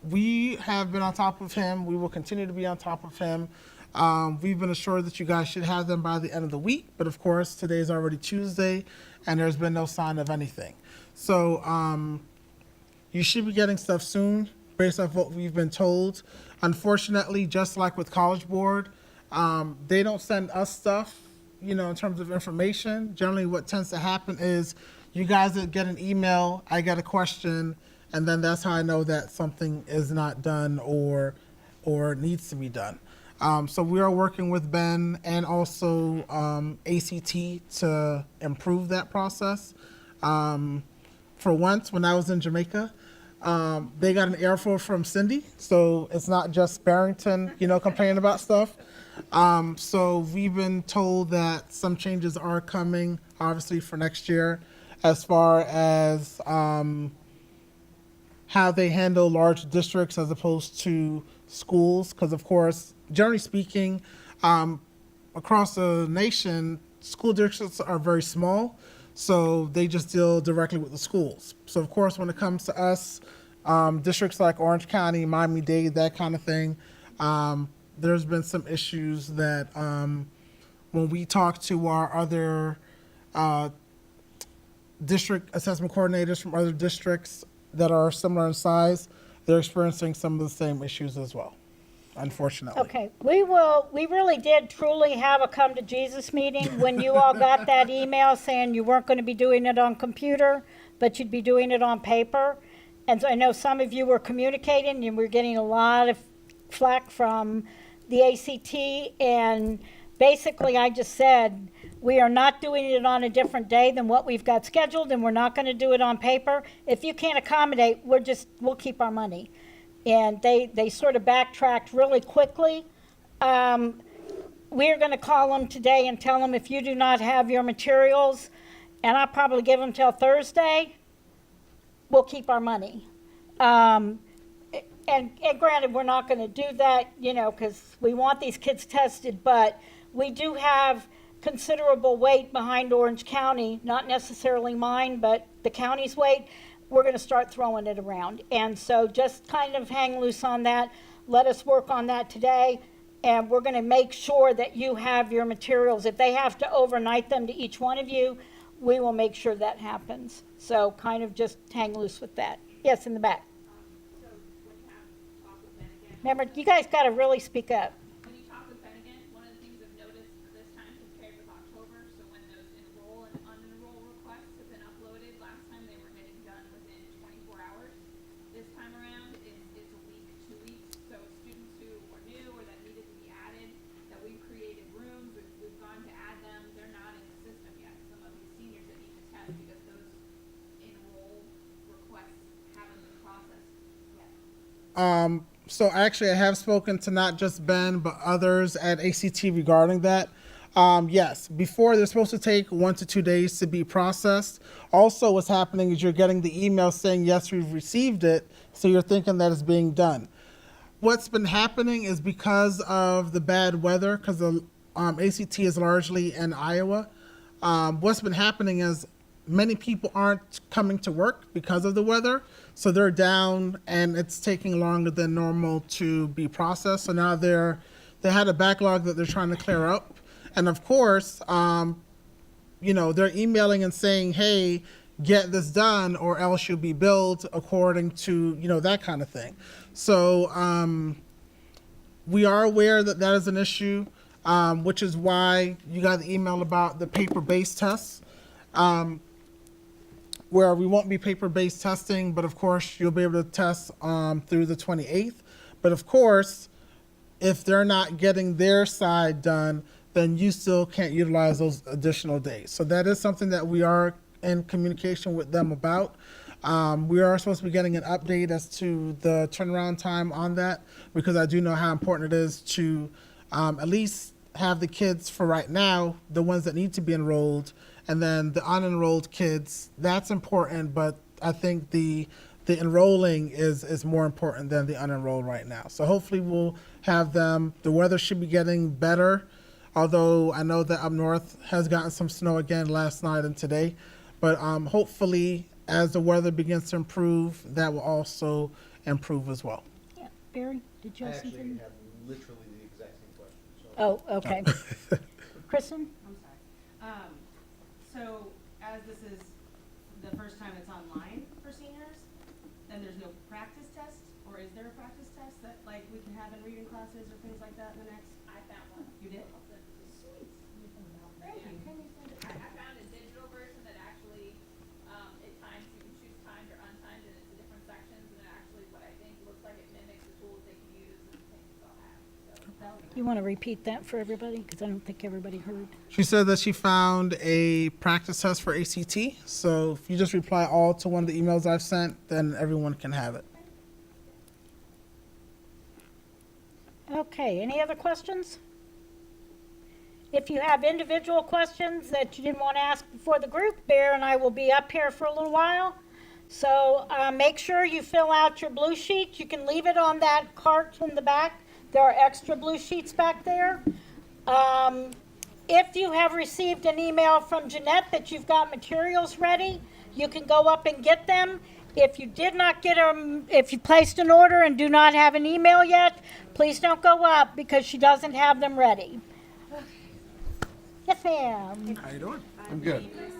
we have been on top of him. We will continue to be on top of him. We've been assured that you guys should have them by the end of the week, but of course, today is already Tuesday, and there's been no sign of anything. So you should be getting stuff soon, based off what we've been told. Unfortunately, just like with College Board, they don't send us stuff, in terms of information. Generally, what tends to happen is you guys get an email, I get a question, and then that's how I know that something is not done or needs to be done. So we are working with Ben and also ACT to improve that process. For once, when I was in Jamaica, they got an earful from Cindy, so it's not just Barrington, complaining about stuff. So we've been told that some changes are coming, obviously, for next year, as far as how they handle large districts as opposed to schools, because, of course, generally speaking, across the nation, school districts are very small, so they just deal directly with the schools. So, of course, when it comes to us, districts like Orange County, Miami-Dade, that kind of thing, there's been some issues that when we talk to our other district assessment coordinators from other districts that are similar in size, they're experiencing some of the same issues as well, unfortunately. Okay, we really did truly have a come to Jesus meeting when you all got that email saying you weren't going to be doing it on computer, but you'd be doing it on paper. And so I know some of you were communicating and we're getting a lot of flack from the ACT, and basically I just said, we are not doing it on a different day than what we've got scheduled, and we're not going to do it on paper. If you can't accommodate, we'll keep our money. And they sort of backtracked really quickly. We're going to call them today and tell them if you do not have your materials, and I'll probably give them till Thursday, we'll keep our money. And granted, we're not going to do that, because we want these kids tested, but we do have considerable weight behind Orange County, not necessarily mine, but the county's weight. We're going to start throwing it around. And so just kind of hang loose on that. Let us work on that today, and we're going to make sure that you have your materials. If they have to overnight them to each one of you, we will make sure that happens. So kind of just hang loose with that. Yes, in the back. So when you have talk with Ben again, Remember, you guys got to really speak up. when you talk with Ben again, one of the things I've noticed this time compared with October, so when those enroll and unenroll requests have been uploaded, last time they were getting done within 24 hours. This time around, it's a week, 2 weeks. So students who were new or that needed to be added, that we've created rooms, we've gone to add them, they're not in the system yet. Some of these seniors that need to test because those enroll requests haven't been processed yet. So actually, I have spoken to not just Ben, but others at ACT regarding that. Yes, before they're supposed to take 1 to 2 days to be processed. Also, what's happening is you're getting the email saying, yes, we've received it, so you're thinking that it's being done. What's been happening is because of the bad weather, because the ACT is largely in Iowa, what's been happening is many people aren't coming to work because of the weather, so they're down and it's taking longer than normal to be processed. So now they had a backlog that they're trying to clear up. And of course, they're emailing and saying, hey, get this done or else you'll be billed according to, that kind of thing. So we are aware that that is an issue, which is why you got the email about the paper-based tests. Where we won't be paper-based testing, but of course you'll be able to test through the 28th. But of course, if they're not getting their side done, then you still can't utilize those additional days. So that is something that we are in communication with them about. We are supposed to be getting an update as to the turnaround time on that, because I do know how important it is to at least have the kids for right now, the ones that need to be enrolled, and then the unenrolled kids, that's important, but I think the enrolling is more important than the unenrolled right now. So hopefully we'll have them. The weather should be getting better, although I know that up north has gotten some snow again last night and today. But hopefully as the weather begins to improve, that will also improve as well. Yeah, Barry, did you I have actually something? have literally the exact same question, so. Oh, okay. Kristen? I'm sorry. So as this is the first time it's online for seniors, then there's no practice test? Or is there a practice test that like we can have in reading classes or things like that in the next? I found one. You did? Sweet. Thank you. Can you send it? I found a digital version that actually, at times you can choose timed or untimed, and it's in different sections, and it actually, what I think looks like it mimics the tools they can use and the things they'll have, so. You want to repeat that for everybody? Because I don't think everybody heard. She said that she found a practice test for ACT. So if you just reply all to one of the emails I've sent, then everyone can have it. Okay, any other questions? If you have individual questions that you didn't want to ask before the group, Bear and I will be up here for a little while. So make sure you fill out your blue sheet. You can leave it on that cart in the back. There are extra blue sheets back there. If you have received an email from Jeanette that you've got materials ready, you can go up and get them. If you did not get them, if you placed an order and do not have an email yet, please don't go up because she doesn't have them ready. Yes, ma'am. How you doing? I'm good. Nice